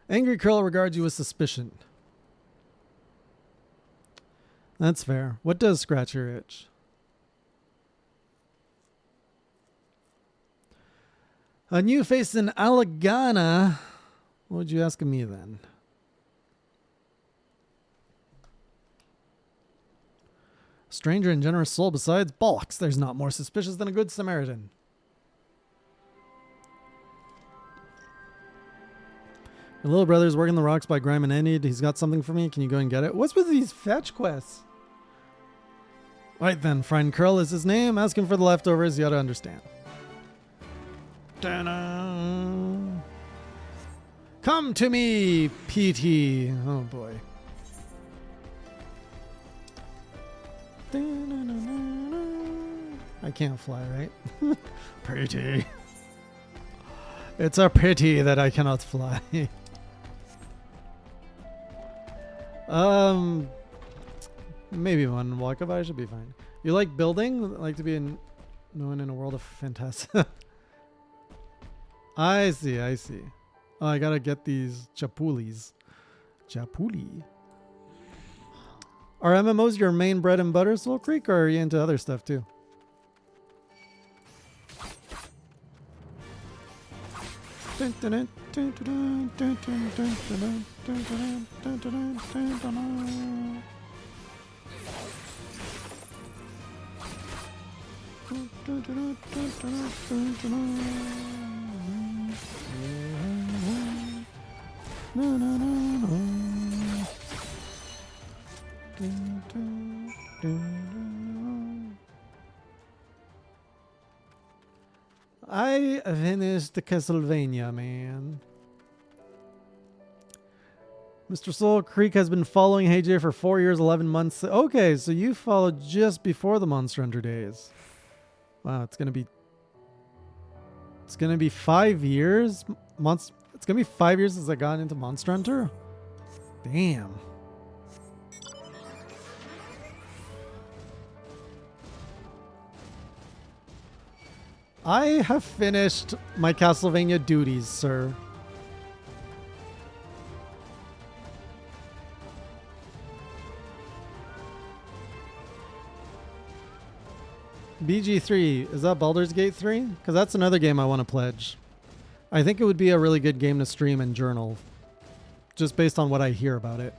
Angry Curl regards you with suspicion. That's fair. What does scratch your itch? A new face in Alagana. What would you ask of me then? Stranger and generous soul besides bollocks. There's not more suspicious than a good Samaritan. Your little brother's working the rocks by Grime and Enid. He's got something for me. Can you go and get it? What's with these fetch quests? Right then, Friend Curl is his name. Ask him for the leftovers. You ought to understand. Ta-da. Come to me, PT. Oh boy. I can't fly, right? Pretty. It's a pity that I cannot fly. Maybe one walkabout should be fine. You like building? Like to be known in a world of fantastic. I see. Oh, I gotta get these chapulis. Chapuli. Are MMOs your main bread and butter, Soul Creek, or are you into other stuff too? I finished the Castlevania, man. Mr. Soul Creek has been following HeyJ for 4 years, 11 months. Okay, so you followed just before the Monster Hunter days. Wow, it's gonna be 5 years. It's gonna be 5 years since I got into Monster Hunter. Damn. I have finished my Castlevania duties, sir. BG3, is that Baldur's Gate 3? Because that's another game I want to pledge. I think it would be a really good game to stream and journal, just based on what I hear about it.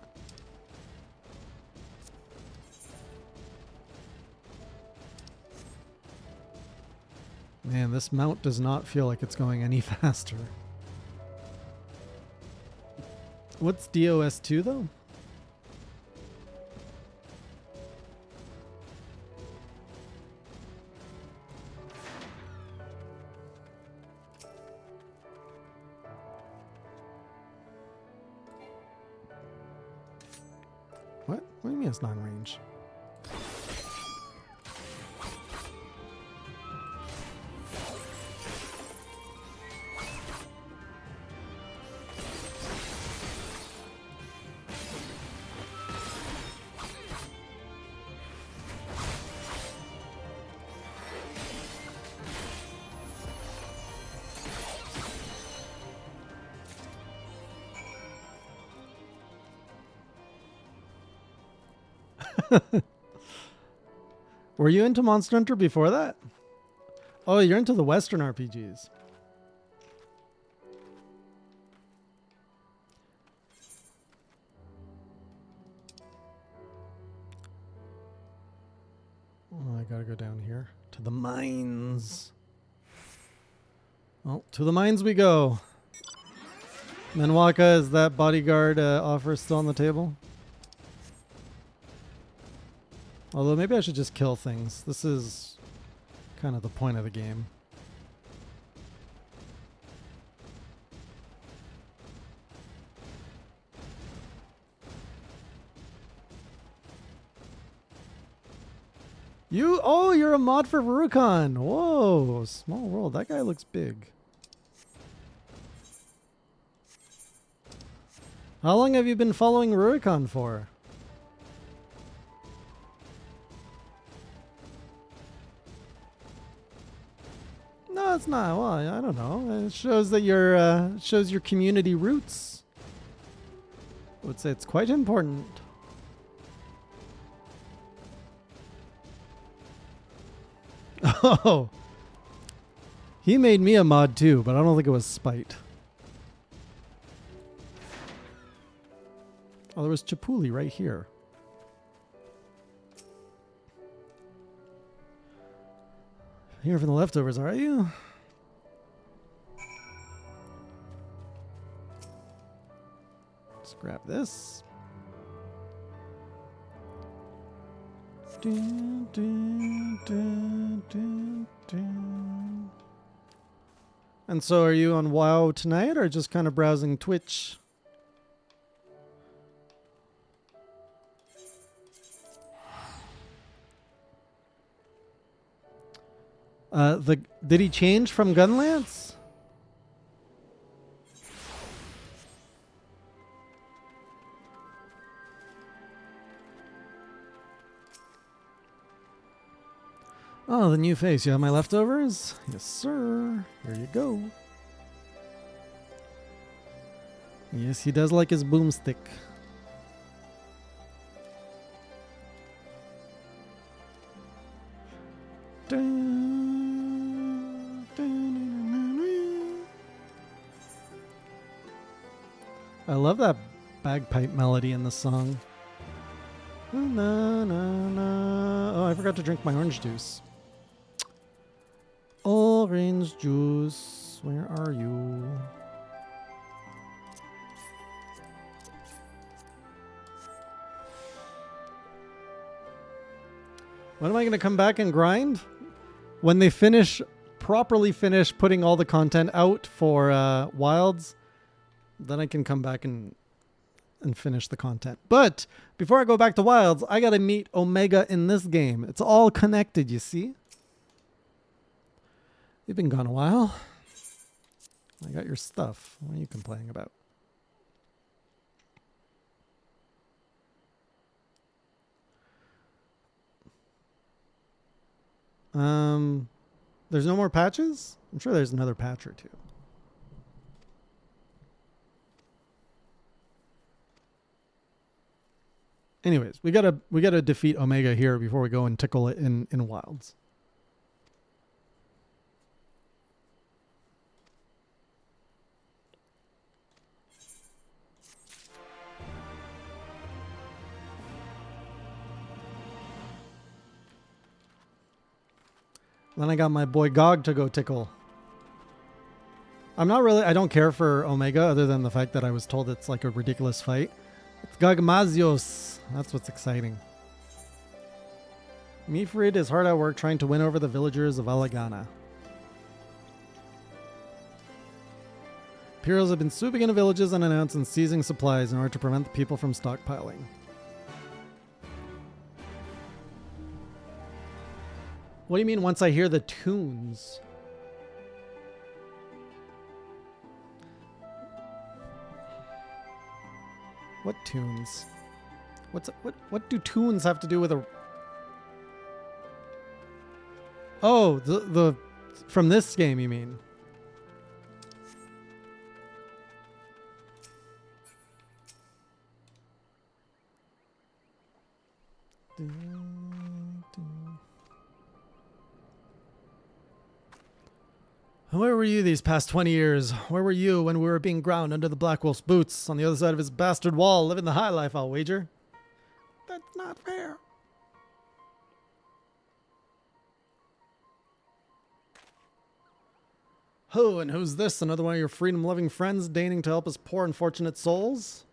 Man, this mount does not feel like it's going any faster. What's DOS2 though? What? What do you mean it's non-range? Were you into Monster Hunter before that? Oh, you're into the Western RPGs. Oh, I gotta go down here to the mines. Well, to the mines we go. Menwaka, is that bodyguard offer still on the table? Although maybe I should just kill things. This is kind of the point of the game. Oh, you're a mod for Rurikon. Whoa, small world. That guy looks big. How long have you been following Rurikon for? No, it's not. Well, I don't know. It shows that you're shows your community roots. I would say it's quite important. Oh, he made me a mod too, but I don't think it was spite. Oh, there was Chipuli right here. Here for the leftovers, are you? Let's grab this. Dun, dun, dun, dun, dun. And so are you on WoW tonight or just kind of browsing Twitch? Did he change from Gunlance? Oh, the new face. You have my leftovers? Yes, sir. Here you go. Yes, he does like his boomstick. I love that bagpipe melody in the song. Na, na, na. Oh, I forgot to drink my orange juice. Orange juice, where are you? When am I going to come back and grind? When they properly finish putting all the content out for Wilds, then I can come back and finish the content. But before I go back to Wilds, I got to meet Omega in this game. It's all connected, you see? You've been gone a while. I got your stuff. What are you complaining about? There's no more patches? I'm sure there's another patch or two. Anyways, we gotta defeat Omega here before we go and tickle it in Wilds. Then I got my boy Gog to go tickle. I don't care for Omega other than the fact that I was told it's like a ridiculous fight. It's Gagmazios. That's what's exciting. Mifrid is hard at work trying to win over the villagers of Alagana. Imperials have been swooping into villages unannounced and seizing supplies in order to prevent the people from stockpiling. What do you mean once I hear the tunes? What tunes? What do tunes have to do with a... Oh, the from this game you mean? Where were you these past 20 years? Where were you when we were being ground under the Black Wolf's boots on the other side of his bastard wall, living the high life, I'll wager? That's not fair. Oh, and who's this? Another one of your freedom-loving friends deigning to help us poor unfortunate souls?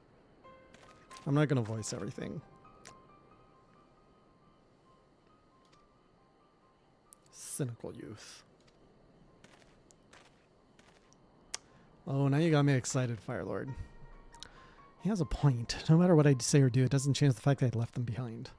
I'm not going to voice everything. Cynical youth. Oh, now you got me excited, Firelord. He has a point. No matter what I say or do, it doesn't change the fact that I left them behind.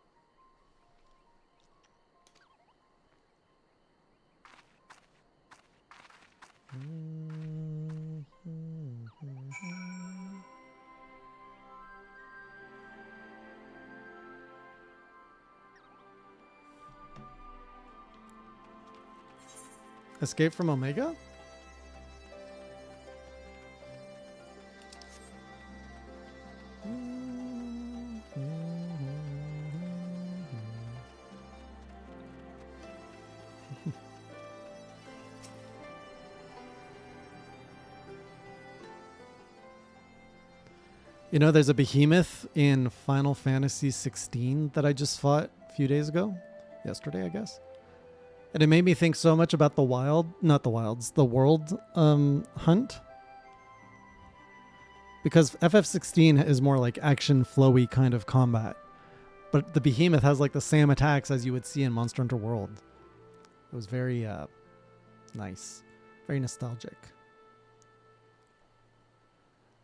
Escape from Omega? You know, there's a behemoth in Final Fantasy 16 that I just fought a few days ago. Yesterday, I guess. And it made me think so much about the world hunt. Because FF14 is more like action flowy kind of combat. But the behemoth has like the same attacks as you would see in Monster Hunter World. It was very nice. Very nostalgic.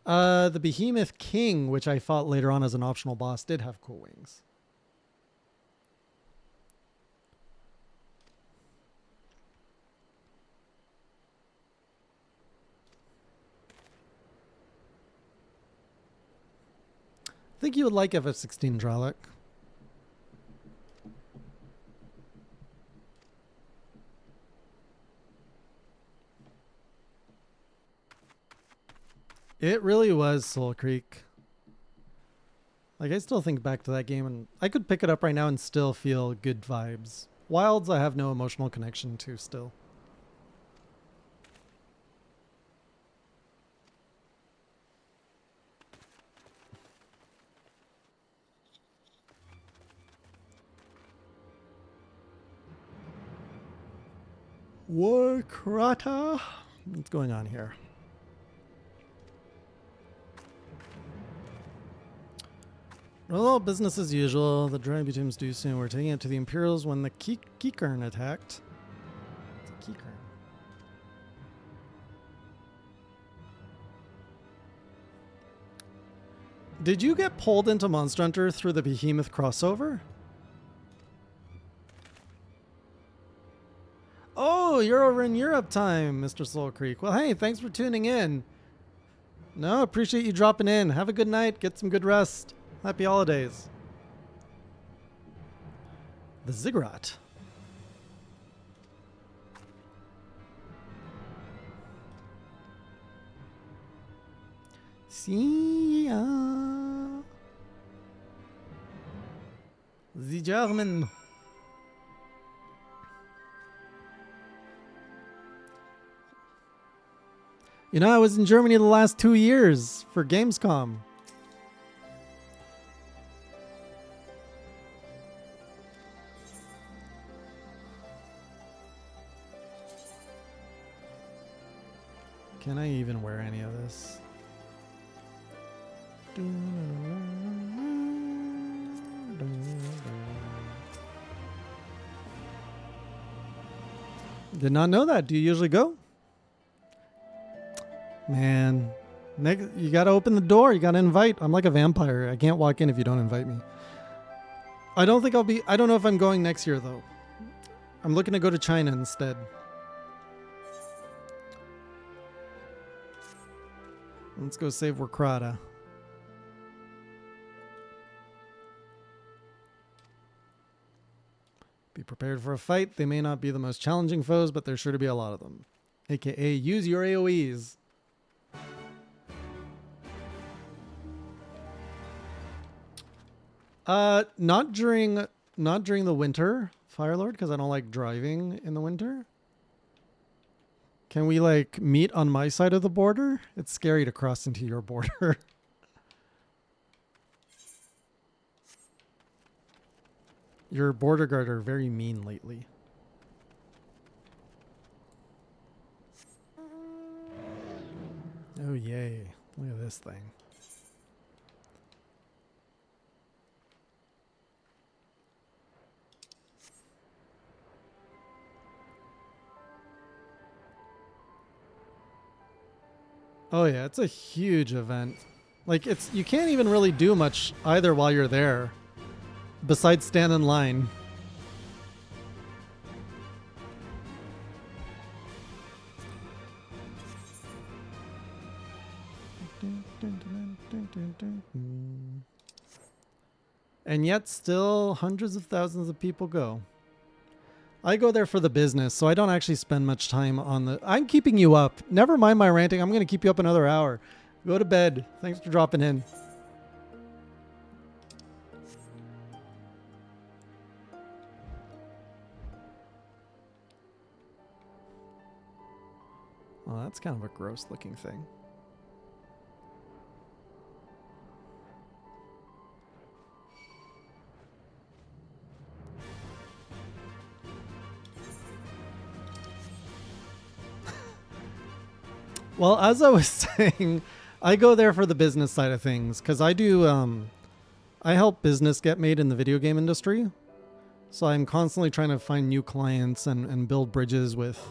The Behemoth King, which I fought later on as an optional boss, did have cool wings. I think you would like FF14, Dralek. It really was Soul Creek. Like, I still think back to that game, and I could pick it up right now and still feel good vibes. Wilds, I have no emotional connection to still. Warkrata? What's going on here? Well, business as usual. The Dragon teams do soon. We're taking it to the Imperials when the Kikern attacked. It's a Kikern. Did you get pulled into Monster Hunter through the Behemoth crossover? Oh, you're over in Europe time, Mr. Soul Creek. Well, hey, thanks for tuning in. No, appreciate you dropping in. Have a good night. Get some good rest. Happy holidays. The Ziggurat. See ya. The German. You know, I was in Germany the last 2 years for Gamescom. Can I even wear any of this? Did not know that. Do you usually go? Man, you gotta open the door. You gotta invite. I'm like a vampire. I can't walk in if you don't invite me. I don't know if I'm going next year though. I'm looking to go to China instead. Let's go save Wakrata. Be prepared for a fight. They may not be the most challenging foes, but there's sure to be a lot of them. AKA, use your AoEs. Not during the winter, Firelord, because I don't like driving in the winter. Can we like meet on my side of the border? It's scary to cross into your border. Your border guard are very mean lately. Oh yay. Look at this thing. Oh yeah, it's a huge event. Like you can't even really do much either while you're there, besides stand in line. And yet still hundreds of thousands of people go. I go there for the business, so I don't actually spend much time on the... I'm keeping you up. Never mind my ranting. I'm going to keep you up another hour. Go to bed. Thanks for dropping in. Well, that's kind of a gross looking thing. Well, as I was saying, I go there for the business side of things because I do, I help business get made in the video game industry. So I'm constantly trying to find new clients and build bridges with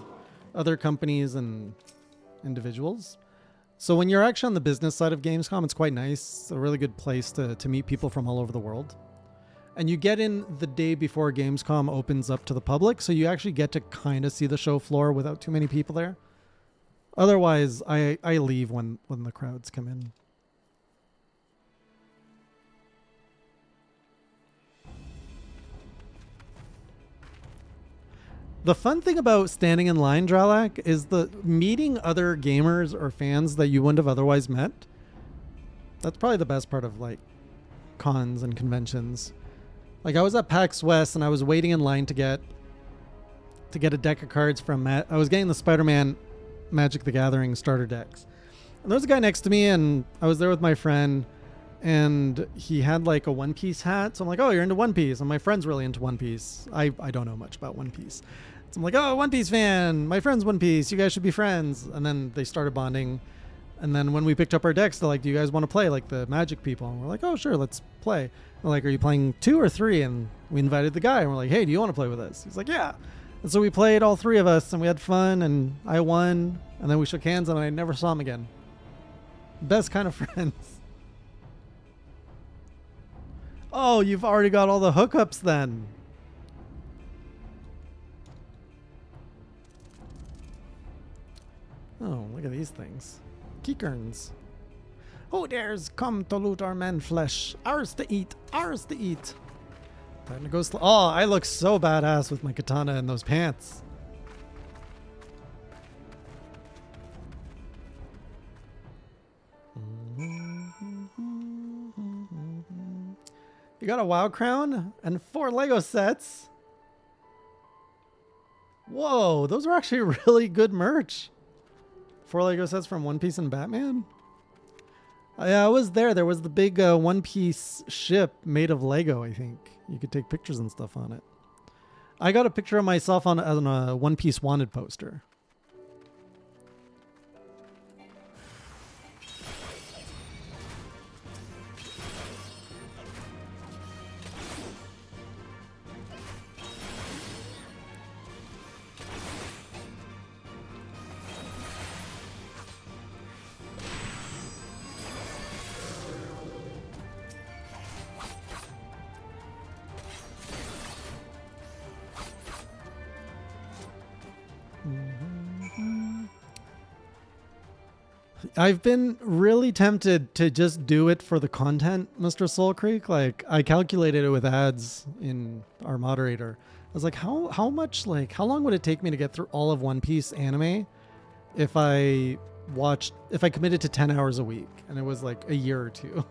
other companies and individuals. So when you're actually on the business side of Gamescom, it's quite nice. It's a really good place to meet people from all over the world. And you get in the day before Gamescom opens up to the public, so you actually get to kind of see the show floor without too many people there. Otherwise, I leave when the crowds come in. The fun thing about standing in line, Dralak, is the meeting other gamers or fans that you wouldn't have otherwise met. That's probably the best part of like cons and conventions. Like I was at PAX West and I was waiting in line to get a deck of cards from Matt. I was getting the Spider-Man Magic the Gathering starter decks. And there was a guy next to me and I was there with my friend and he had like a One Piece hat. So I'm like, oh, you're into One Piece. And my friend's really into One Piece. I don't know much about One Piece. So I'm like, oh, One Piece fan. My friend's One Piece. You guys should be friends. And then they started bonding. And then when we picked up our decks, they're like, do you guys want to play like the Magic people? And we're like, oh, sure, let's play. They're like, are you playing 2 or 3? And we invited the guy and we're like, hey, do you want to play with us? He's like, yeah. And so we played, all 3 of us, and we had fun, and I won, and then we shook hands, and I never saw him again. Best kind of friends. Oh, you've already got all the hookups then. Oh, look at these things. Keekerns. Who dares come to loot our man flesh? Ours to eat, ours to eat. Time to go oh, I look so badass with my katana and those pants. You got a WoW crown and 4 Lego sets. Whoa, those are actually really good merch. 4 Lego sets from One Piece and Batman. Yeah, I was there. There was the big One Piece ship made of Lego, I think. You could take pictures and stuff on it. I got a picture of myself on a One Piece Wanted poster. I've been really tempted to just do it for the content, Mr. Soul Creek. Like, I calculated it with ads in our moderator. I was like, how much, like, how long would it take me to get through all of One Piece anime if I committed to 10 hours a week? And it was like a year or two.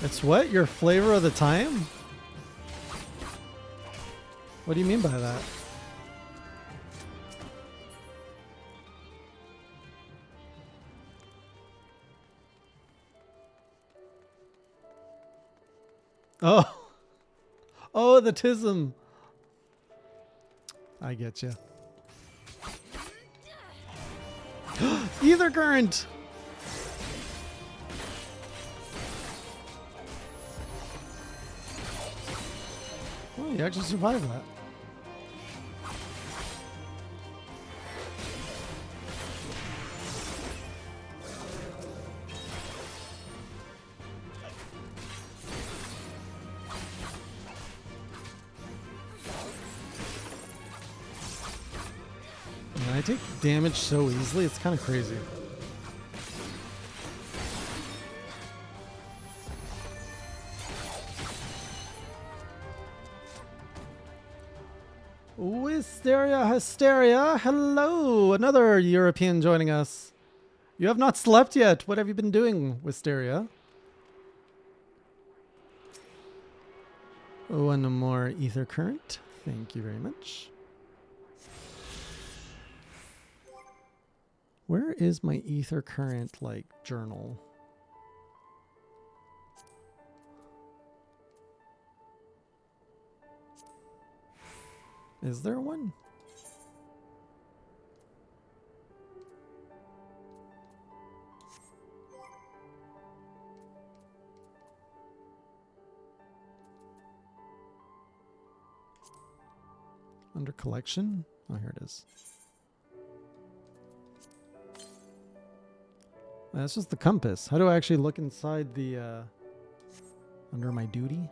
It's what? Your flavor of the time? What do you mean by that? Oh. Oh, the tism. I get you. Ether current. Oh, you actually survived that. Man, I take damage so easily, it's kind of crazy. Wisteria Hysteria, hello! Another European joining us. You have not slept yet. What have you been doing, Wisteria? Oh, and more ether current. Thank you very much. Where is my ether current, like, journal? Is there one? Under collection? Oh, here it is. That's just the compass. How do I actually look inside the, under my duty?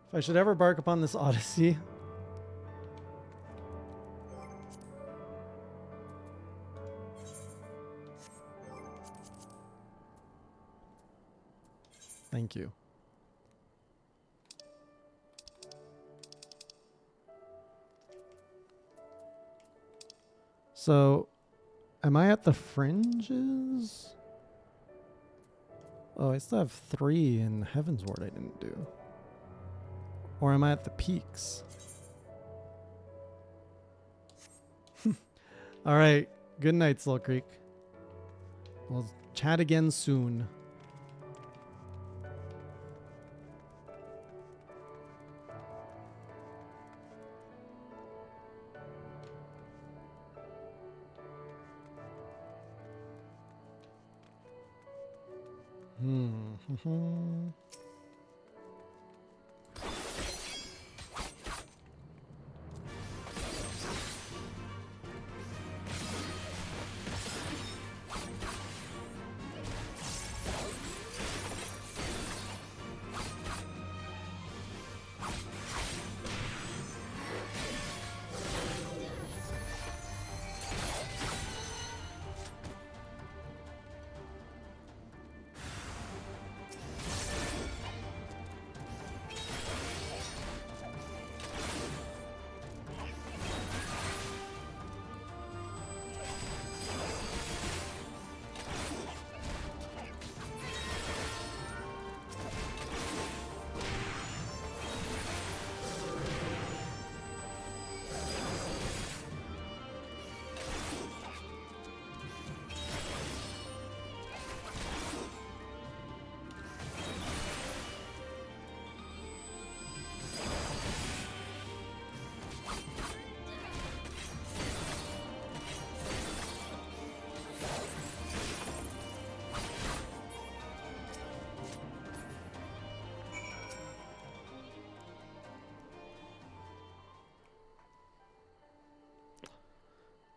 If I should ever embark upon this odyssey. Thank you. So, am I at the fringes? Oh, I still have 3 in Heaven's Ward I didn't do. Or am I at the peaks? All right. Good night, Soul Creek. We'll chat again soon.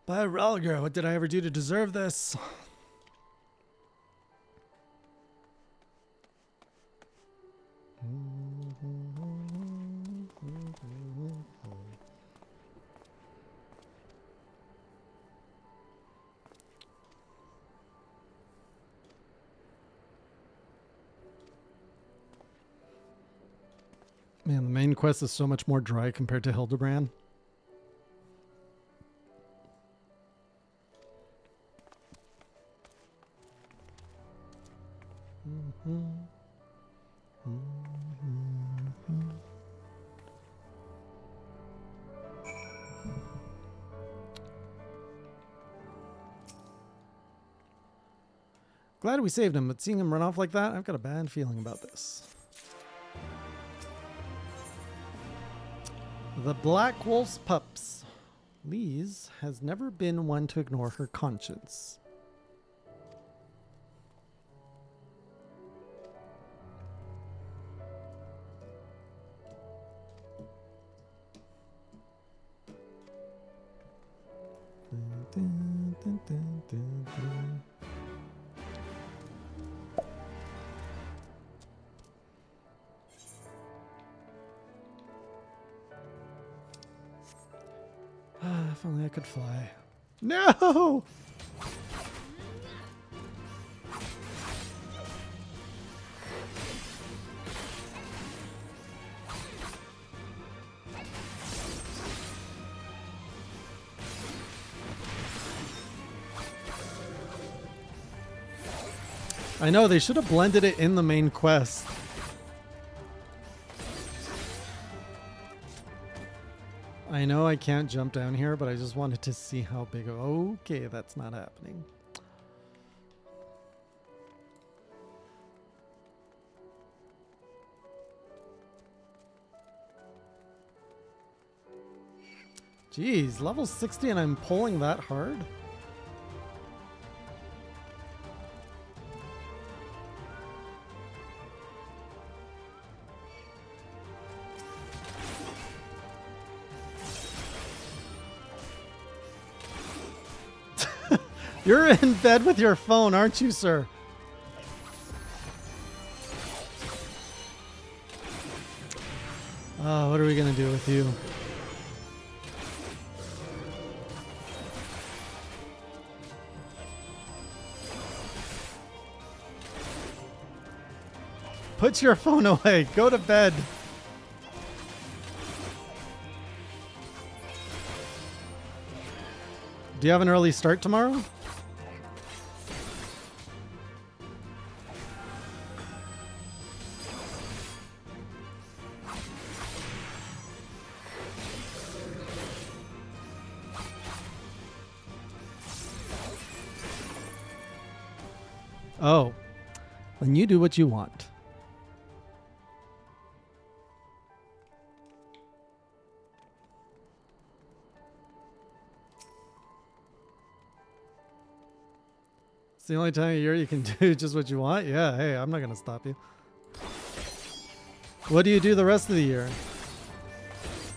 By Ralgar, what did I ever do to deserve this? Man, the main quest is so much more dry compared to Hildebrand. Glad we saved him, but seeing him run off like that, I've got a bad feeling about this. The Black Wolf's Pups. Lise has never been one to ignore her conscience. Dun, dun, dun, dun, dun. If only I could fly. No! I know, they should have blended it in the main quest. I know I can't jump down here, but I just wanted to see how big of... Okay, that's not happening. Jeez, level 60 and I'm pulling that hard? You're in bed with your phone, aren't you, sir? Oh, what are we gonna do with you? Put your phone away. Go to bed. Do you have an early start tomorrow? Oh, then you do what you want. It's the only time of year you can do just what you want? Yeah, hey, I'm not going to stop you. What do you do the rest of the year?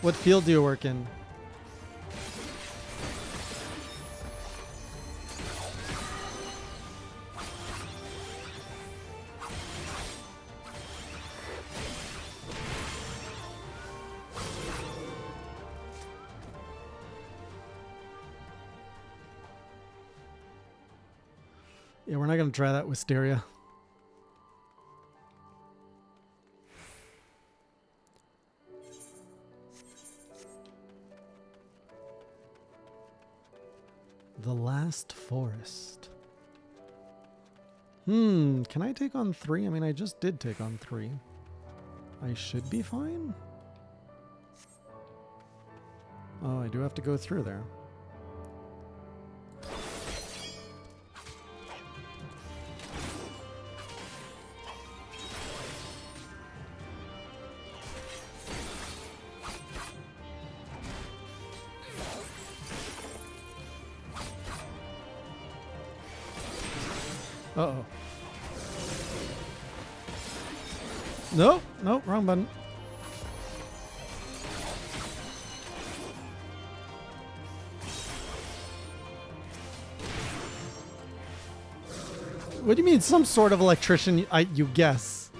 What field do you work in? Yeah, we're not going to try that wisteria. The Last Forest. Can I take on 3? I mean, I just did take on 3. I should be fine. Oh, I do have to go through there. Uh-oh. Nope, nope, wrong button. What do you mean some sort of electrician? You guess.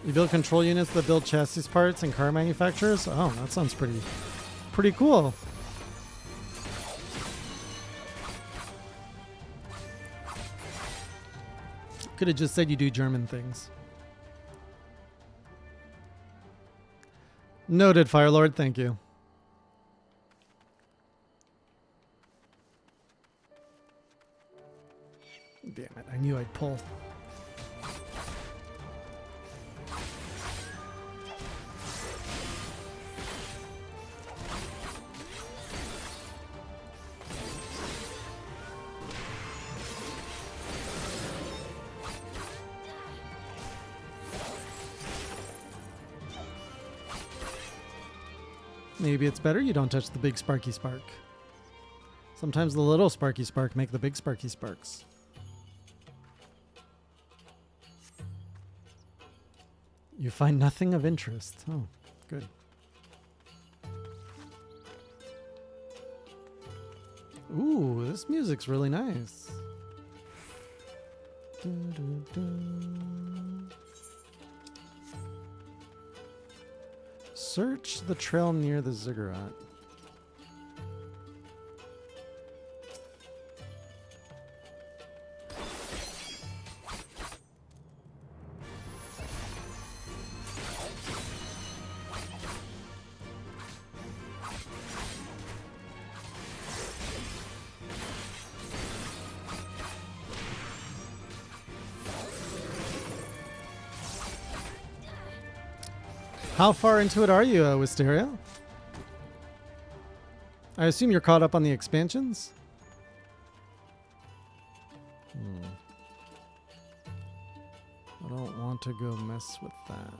You build control units that build chassis parts and car manufacturers? Oh, that sounds pretty cool. Could have just said you do German things. Noted, Firelord. Thank you. Damn it, I knew I'd pull. Maybe it's better you don't touch the big sparky spark. Sometimes the little sparky spark make the big sparky sparks. You find nothing of interest. Oh, good. Ooh, this music's really nice. Dun, dun, dun. Search the trail near the ziggurat. How far into it are you, Wisteria? I assume you're caught up on the expansions? I don't want to go mess with that.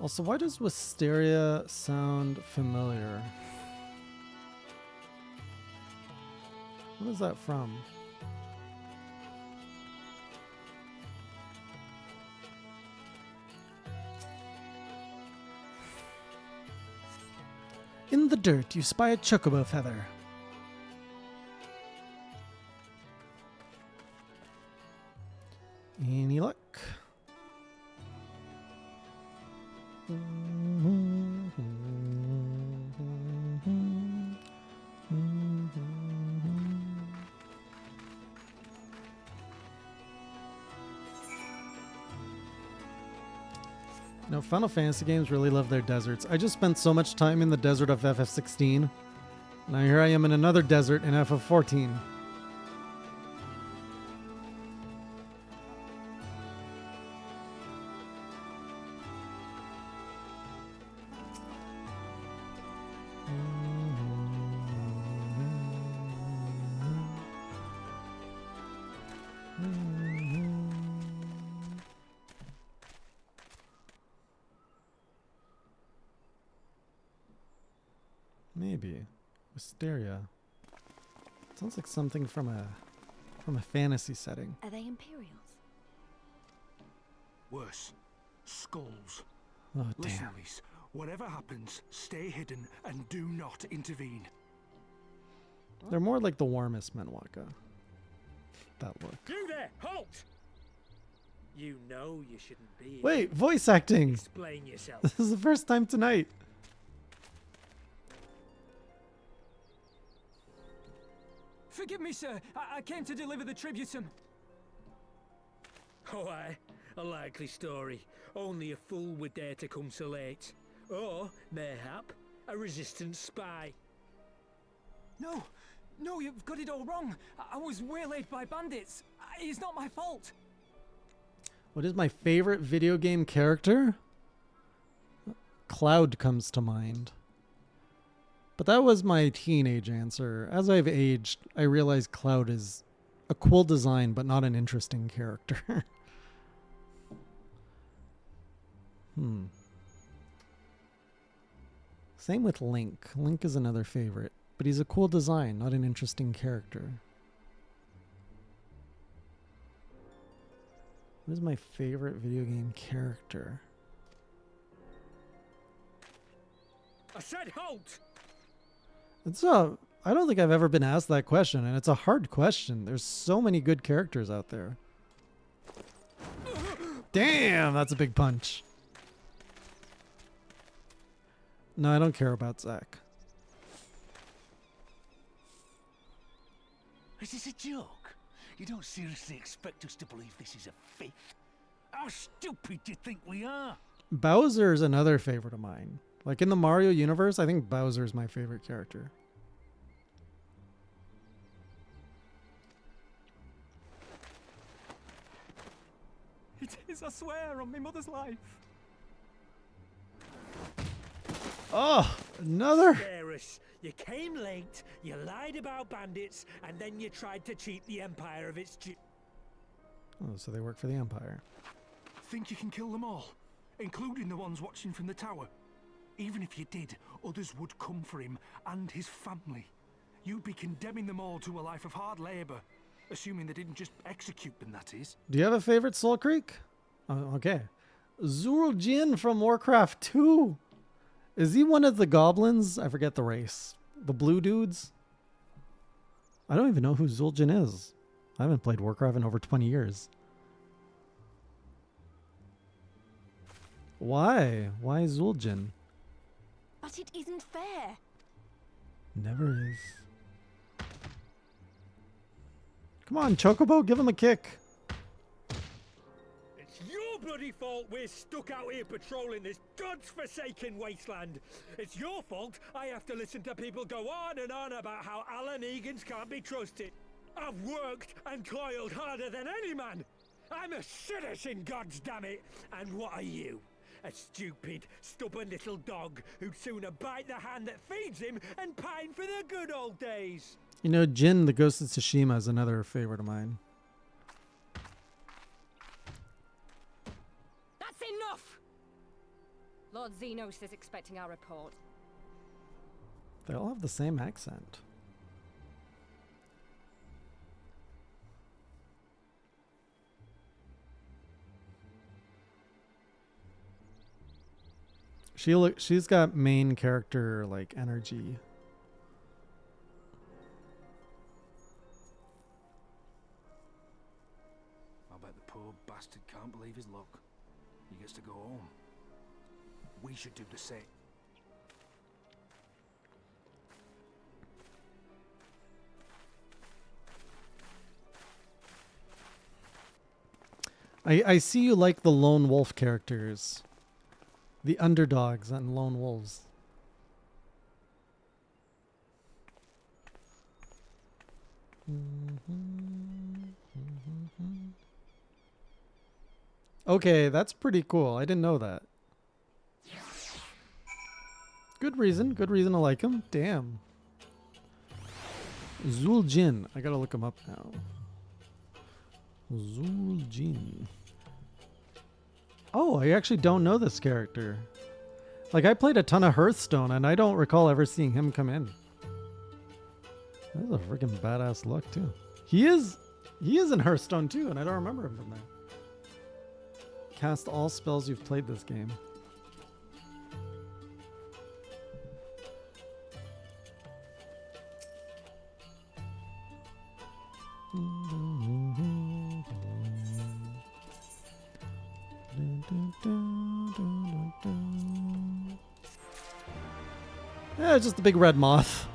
Also, why does Wisteria sound familiar? What is that from? In the dirt, you spy a chocobo feather. Any luck? No, Final Fantasy games really love their deserts. I just spent so much time in the desert of FF16. Now here I am in another desert in FF14. Maybe. Wisteria. Sounds like something from a fantasy setting. Are they Imperials? Worse. Skulls. Oh, Listen, damn. Reese. Whatever happens, stay hidden and do not intervene. They're more like the warmest Menwaka. That look. You there! Halt! You know you shouldn't be here. Wait, voice acting! Explain yourself. This is the first time tonight. Forgive me, sir. I came to deliver the tributum. Oh, aye. A likely story. Only a fool would dare to come so late. Or, mayhap, a resistance spy. No, no, you've got it all wrong. I was waylaid by bandits. It's not my fault. What is my favorite video game character? Cloud comes to mind. But that was my teenage answer. As I've aged, I realize Cloud is a cool design, but not an interesting character. Same with Link. Link is another favorite, but he's a cool design, not an interesting character. What is my favorite video game character? I said halt! I don't think I've ever been asked that question, and it's a hard question. There's so many good characters out there. Damn, that's a big punch. No, I don't care about Zack. Is this a joke? You don't seriously expect us to believe this is a fake? How stupid do you think we are? Bowser's another favorite of mine. Like in the Mario universe, I think Bowser's my favorite character. It is, I swear, on my mother's life. Oh, another. Scare us. You came late, you lied about bandits, and then you tried to cheat the Empire of its Oh, so they work for the Empire. Think you can kill them all, including the ones watching from the tower? Even if you did, others would come for him and his family. You'd be condemning them all to a life of hard labor, assuming they didn't just execute them, that is. Do you have a favorite Soul Creek? Oh, okay. Zul'jin from Warcraft 2. Is he one of the goblins? I forget the race. The blue dudes? I don't even know who Zul'jin is. I haven't played Warcraft in over 20 years. Why? Why Zul'jin? But it isn't fair. Never is. Come on, Chocobo, give him a kick. It's your bloody fault we're stuck out here patrolling this godforsaken wasteland. It's your fault I have to listen to people go on and on about how Alan Egan's can't be trusted. I've worked and toiled harder than any man. I'm a citizen, goddammit. And what are you? A stupid, stubborn little dog who'd sooner bite the hand that feeds him and pine for the good old days. You know, Jin, the Ghost of Tsushima, is another favorite of mine. That's enough! Lord Xenos is expecting our report. They all have the same accent. She's got main character like energy. I bet the poor bastard can't believe his luck. He gets to go home. We should do the same. I see you like the lone wolf characters. The underdogs and lone wolves. Okay, that's pretty cool. I didn't know that. Good reason to like him. Damn. Zul'jin. I gotta look him up now. Zul'jin. Oh, I actually don't know this character. Like, I played a ton of Hearthstone, and I don't recall ever seeing him come in. That's a freaking badass look, too. He is in Hearthstone, too, and I don't remember him from there. Cast all spells you've played this game. Yeah, it's just a big red moth.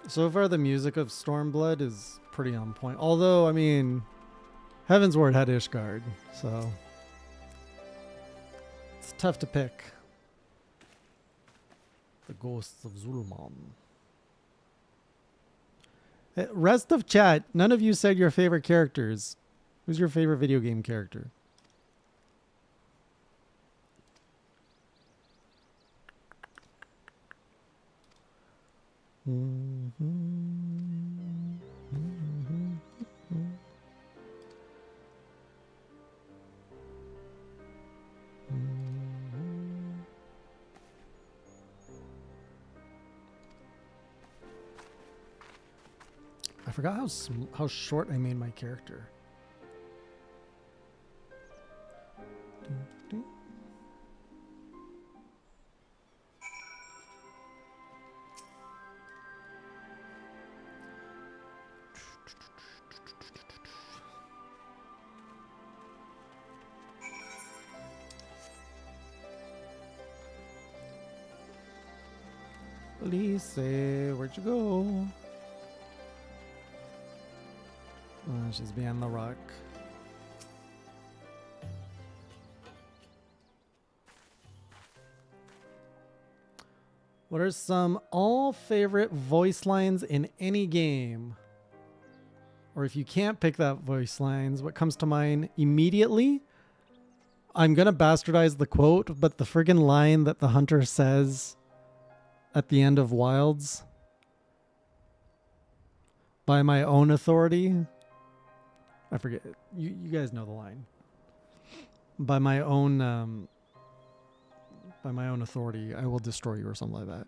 So far, the music of Stormblood is pretty on point. Although, I mean, Heaven's Ward had Ishgard, so it's tough to pick. The Ghosts of Zul'Aman. Rest of chat, none of you said your favorite characters. Who's your favorite video game character? I forgot how short I made my character. Lise, where'd you go? She's behind the rock. What are some all favorite voice lines in any game? Or if you can't pick that voice lines, what comes to mind immediately? I'm gonna bastardize the quote, but the friggin' line that the hunter says at the end of Wilds, by my own authority. I forget. You guys know the line. By my own authority, I will destroy you, or something like that.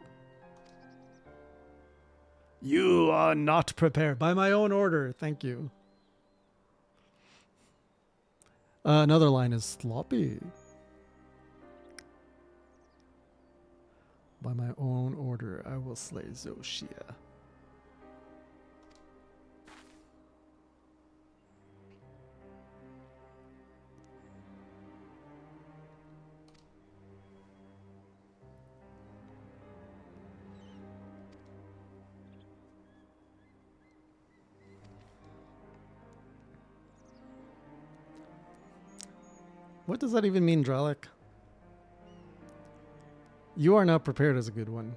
You are not prepared. By my own order. Thank you. Another line is sloppy. By my own order, I will slay Zoshia. What does that even mean, Dralik? You are not prepared is a good one.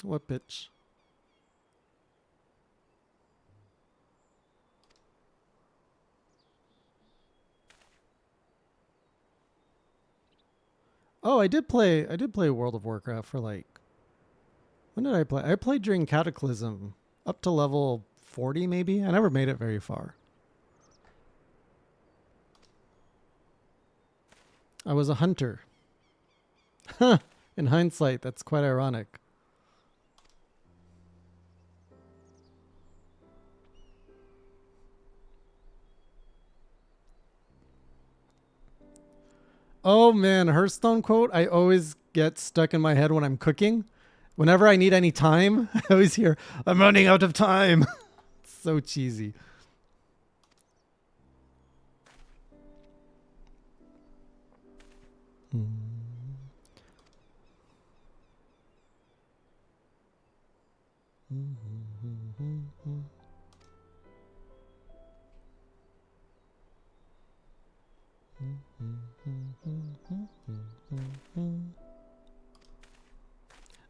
What pitch? Oh, I did play World of Warcraft for like, when did I play? I played during Cataclysm up to level 40 maybe. I never made it very far. I was a hunter. Huh. In hindsight, that's quite ironic. Oh man, Hearthstone quote, I always get stuck in my head when I'm cooking. Whenever I need any time, I always hear, I'm running out of time. It's so cheesy.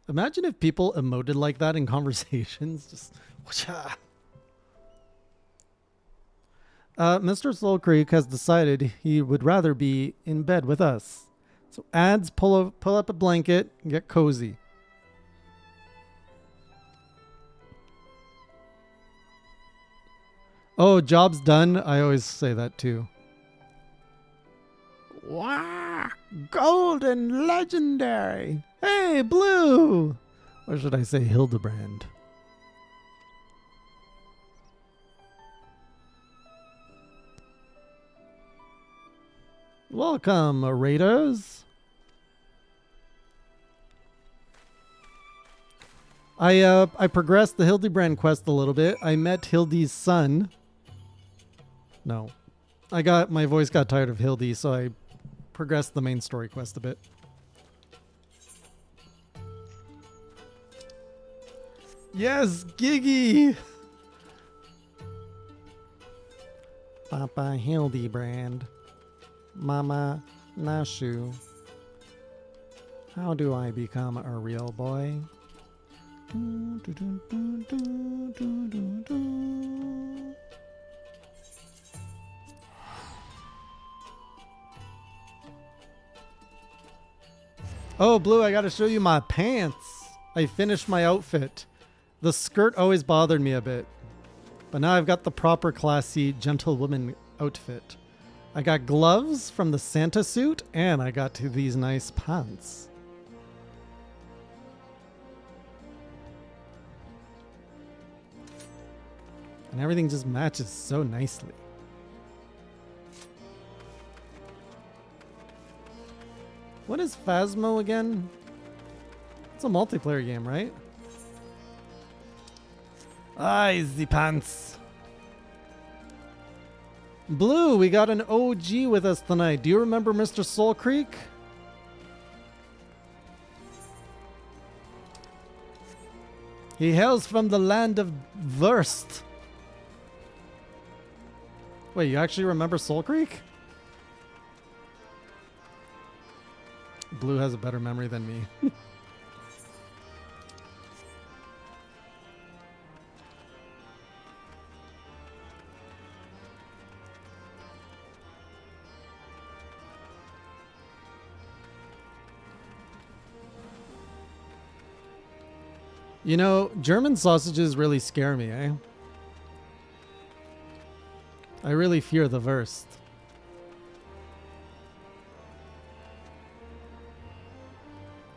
Imagine if people emoted like that in conversations. Just whoosh-ah. Mr. Soul Creek has decided he would rather be in bed with us. So ads, pull up a blanket and get cozy. Oh, job's done. I always say that too. Wow, golden legendary. Hey, Blue. Or should I say Hildebrand? Welcome, raiders. I progressed the Hildebrand quest a little bit. I met Hildy's son. No. My voice got tired of Hildy, so I progressed the main story quest a bit. Yes, Giggy! Papa Hildebrand. Mama Nashu. How do I become a real boy? Oh, Blue, I gotta show you my pants. I finished my outfit. The skirt always bothered me a bit, but now I've got the proper classy gentlewoman outfit. I got gloves from the Santa suit, and I got to these nice pants. And everything just matches so nicely. What is Phasmo again? It's a multiplayer game, right? The pants. Blue, we got an OG with us tonight. Do you remember Mr. Soul Creek? He hails from the land of Verst. Wait, you actually remember Soul Creek? Blue has a better memory than me. You know, German sausages really scare me, eh? I really fear the worst.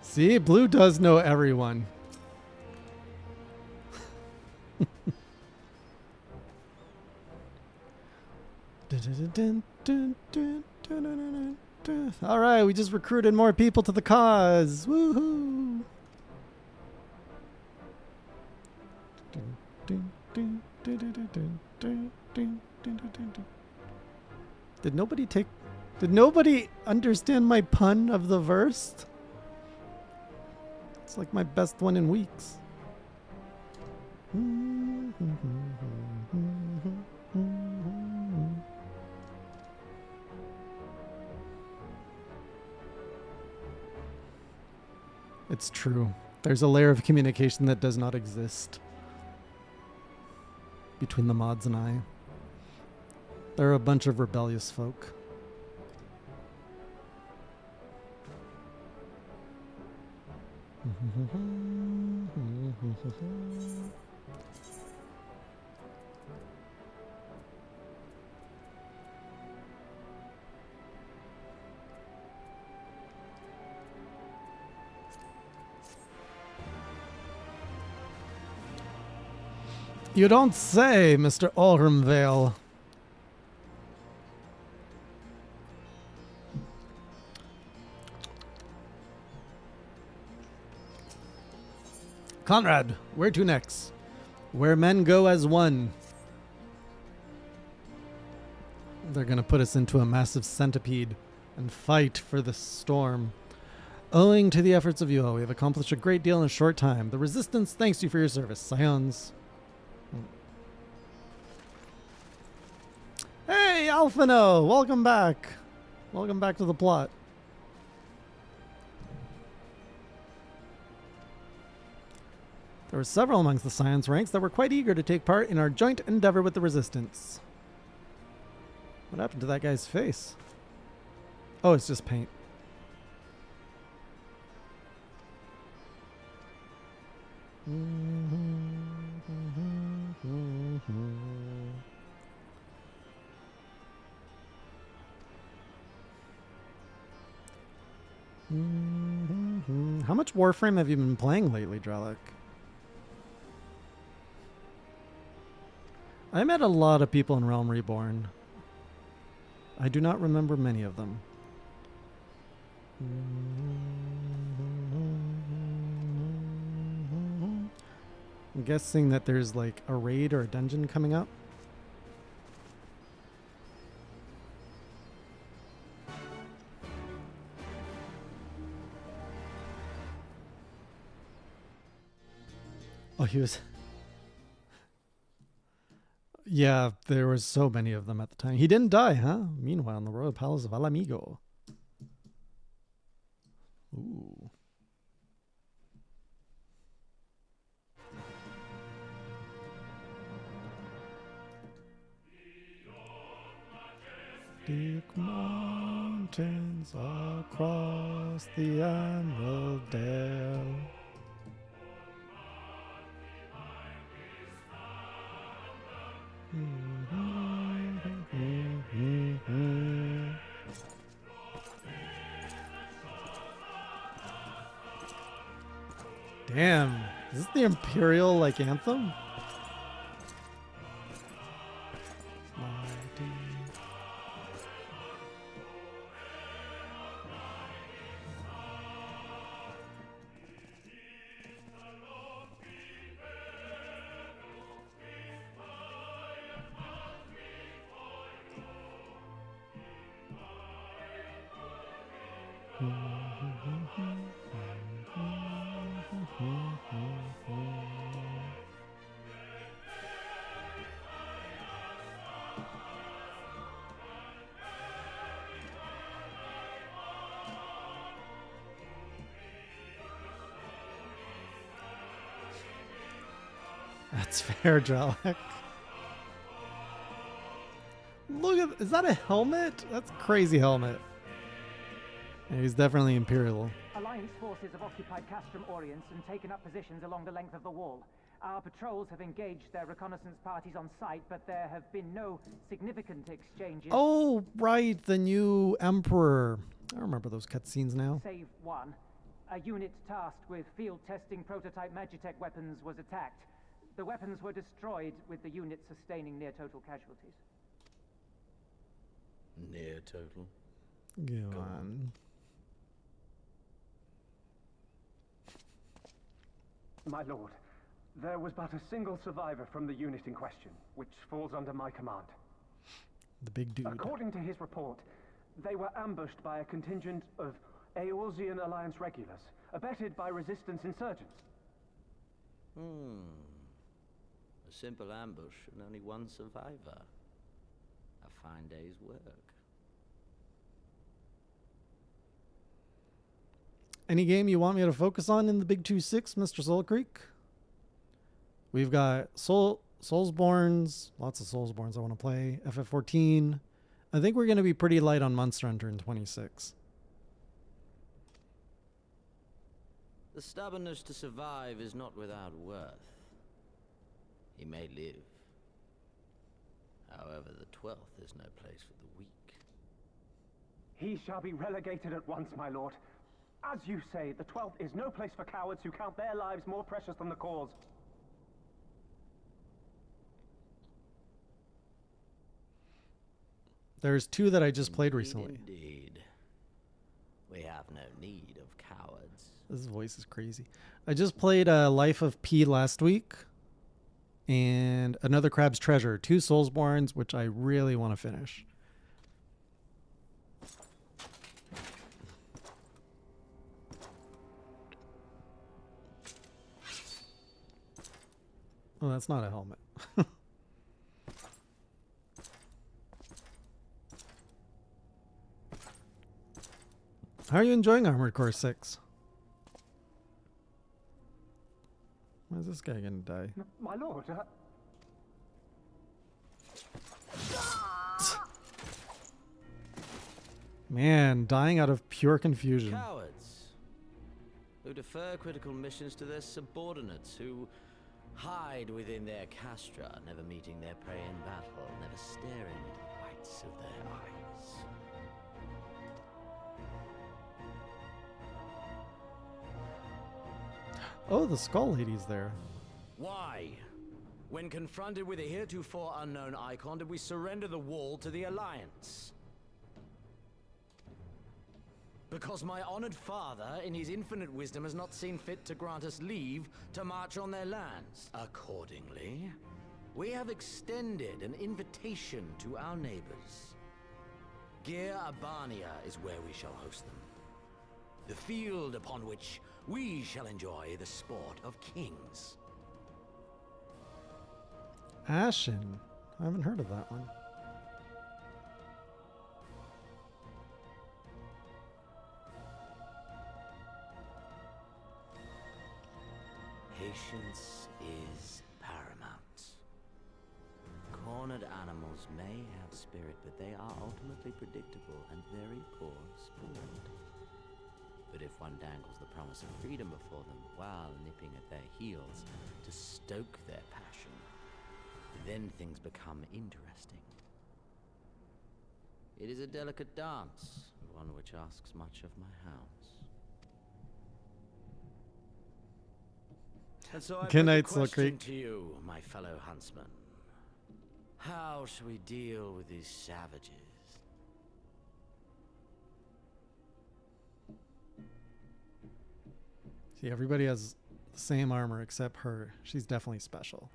See, Blue does know everyone. All right, we just recruited more people to the cause. Woohoo! Did nobody understand my pun of the verse? It's like my best one in weeks. It's true. There's a layer of communication that does not exist between the mods and I. They're a bunch of rebellious folk. You don't say, Mr. Ormvale. Conrad, where to next? Where men go as one. They're gonna put us into a massive centipede and fight for the storm. Owing to the efforts of you all, we have accomplished a great deal in a short time. The Resistance thanks you for your service, Scions. Hey, Alphino! Welcome back. Welcome back to the plot. There were several amongst the Science ranks that were quite eager to take part in our joint endeavor with the Resistance. What happened to that guy's face? Oh, it's just paint. How much Warframe have you been playing lately, Drellic? I met a lot of people in Realm Reborn. I do not remember many of them. I'm guessing that there's like a raid or a dungeon coming up. Oh, he was... Yeah, there was so many of them at the time. He didn't die, huh? Meanwhile, in the royal palace of Alamigo. Ooh. Deep mountains across the Emerald Dale. Damn, is this the Imperial like anthem? That's fair, Dralek. Look at, is that a helmet? That's a crazy helmet. Yeah, he's definitely Imperial. Alliance forces have occupied Castrum Orients and taken up positions along the length of the wall. Our patrols have engaged their reconnaissance parties on site, but there have been no significant exchanges. Oh, right, the new Emperor. I remember those cutscenes now. Save one. A unit tasked with field testing prototype Magitech weapons was attacked. The weapons were destroyed, with the unit sustaining near-total casualties. Near total? Go on. My lord, there was but a single survivor from the unit in question, which falls under my command. The big dude. According to his report, they were ambushed by a contingent of Eorzean Alliance regulars, abetted by resistance insurgents. A simple ambush and only one survivor. A fine day's work. Any game you want me to focus on in the Big 2-6, Mr. Soul Creek? We've got Soulsborns, lots of Soulsborns I want to play. FF14. I think we're going to be pretty light on Monster Hunter in 26. The stubbornness to survive is not without worth. He may live. However, the 12th is no place for the weak. He shall be relegated at once, my lord. As you say, the 12th is no place for cowards who count their lives more precious than the cause. There's two that I just played recently. Indeed. We have no need of cowards. This voice is crazy. I just played Life of P last week. And Another Crab's Treasure. 2 Soulsborns, which I really want to finish. Oh, that's not a helmet. How are you enjoying Armored Core 6? Why is this guy gonna die? My lord, Man, dying out of pure confusion. Cowards who defer critical missions to their subordinates, who hide within their castra, never meeting their prey in battle, never staring into the whites of their eyes. Oh, the Skull Lady's there. Why? When confronted with a heretofore unknown icon, did we surrender the wall to the Alliance? Because my honored father, in his infinite wisdom, has not seen fit to grant us leave to march on their lands. Accordingly, we have extended an invitation to our neighbors. Gir Abania is where we shall host them. The field upon which we shall enjoy the sport of kings. Ashen. I haven't heard of that one. Patience is paramount. Cornered animals may have spirit, but they are ultimately predictable and very poor sport. But if one dangles the promise of freedom before them while nipping at their heels to stoke their passion, then things become interesting. It is a delicate dance, one which asks much of my hounds. And so I Good put night, the Slow question Creek. to you, my fellow huntsman. How shall we deal with these savages? See, everybody has the same armor except her. She's definitely special.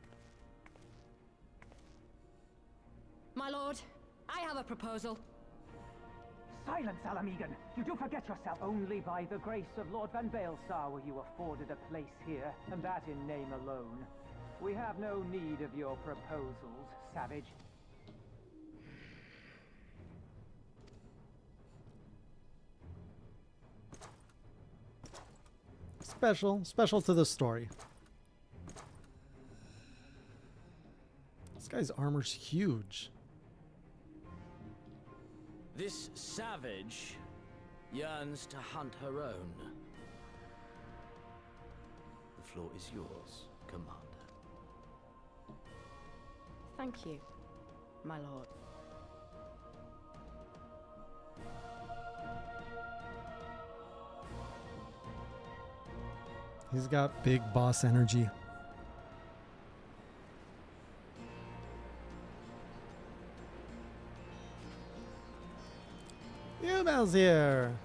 My lord, I have a proposal. Silence, Alamegan! You do forget yourself. Only by the grace of Lord Van Baelsar were you afforded a place here, and that in name alone. We have no need of your proposals, savage. Special to the story. This guy's armor's huge. This savage yearns to hunt her own. The floor is yours, Commander. Thank you, my lord. He's got big boss energy. You Mel's here.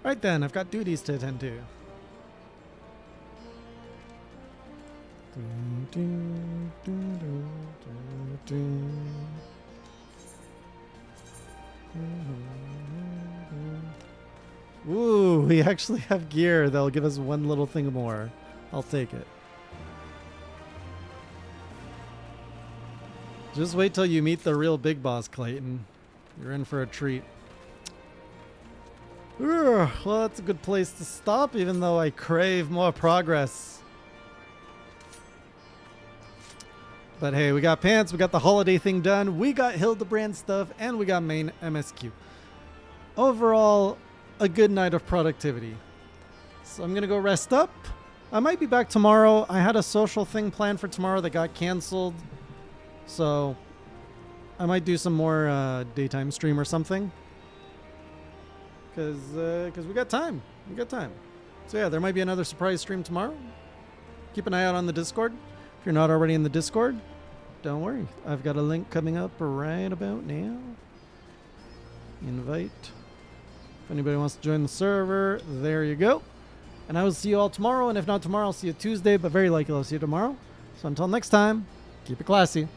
Right then, I've got duties to attend to. Ooh, we actually have gear that'll give us one little thing more. I'll take it. Just wait till you meet the real big boss, Clayton. You're in for a treat. Well, that's a good place to stop, even though I crave more progress. But hey, we got pants, we got the holiday thing done, we got Hildebrand stuff, and we got main MSQ. Overall, a good night of productivity. So I'm going to go rest up. I might be back tomorrow. I had a social thing planned for tomorrow that got canceled. So I might do some more daytime stream or something. Because we got time. We got time. So yeah, there might be another surprise stream tomorrow. Keep an eye out on the Discord. If you're not already in the Discord, don't worry. I've got a link coming up right about now. Invite. If anybody wants to join the server, there you go. And I will see you all tomorrow. And if not tomorrow, I'll see you Tuesday. But very likely I'll see you tomorrow. So until next time, keep it classy.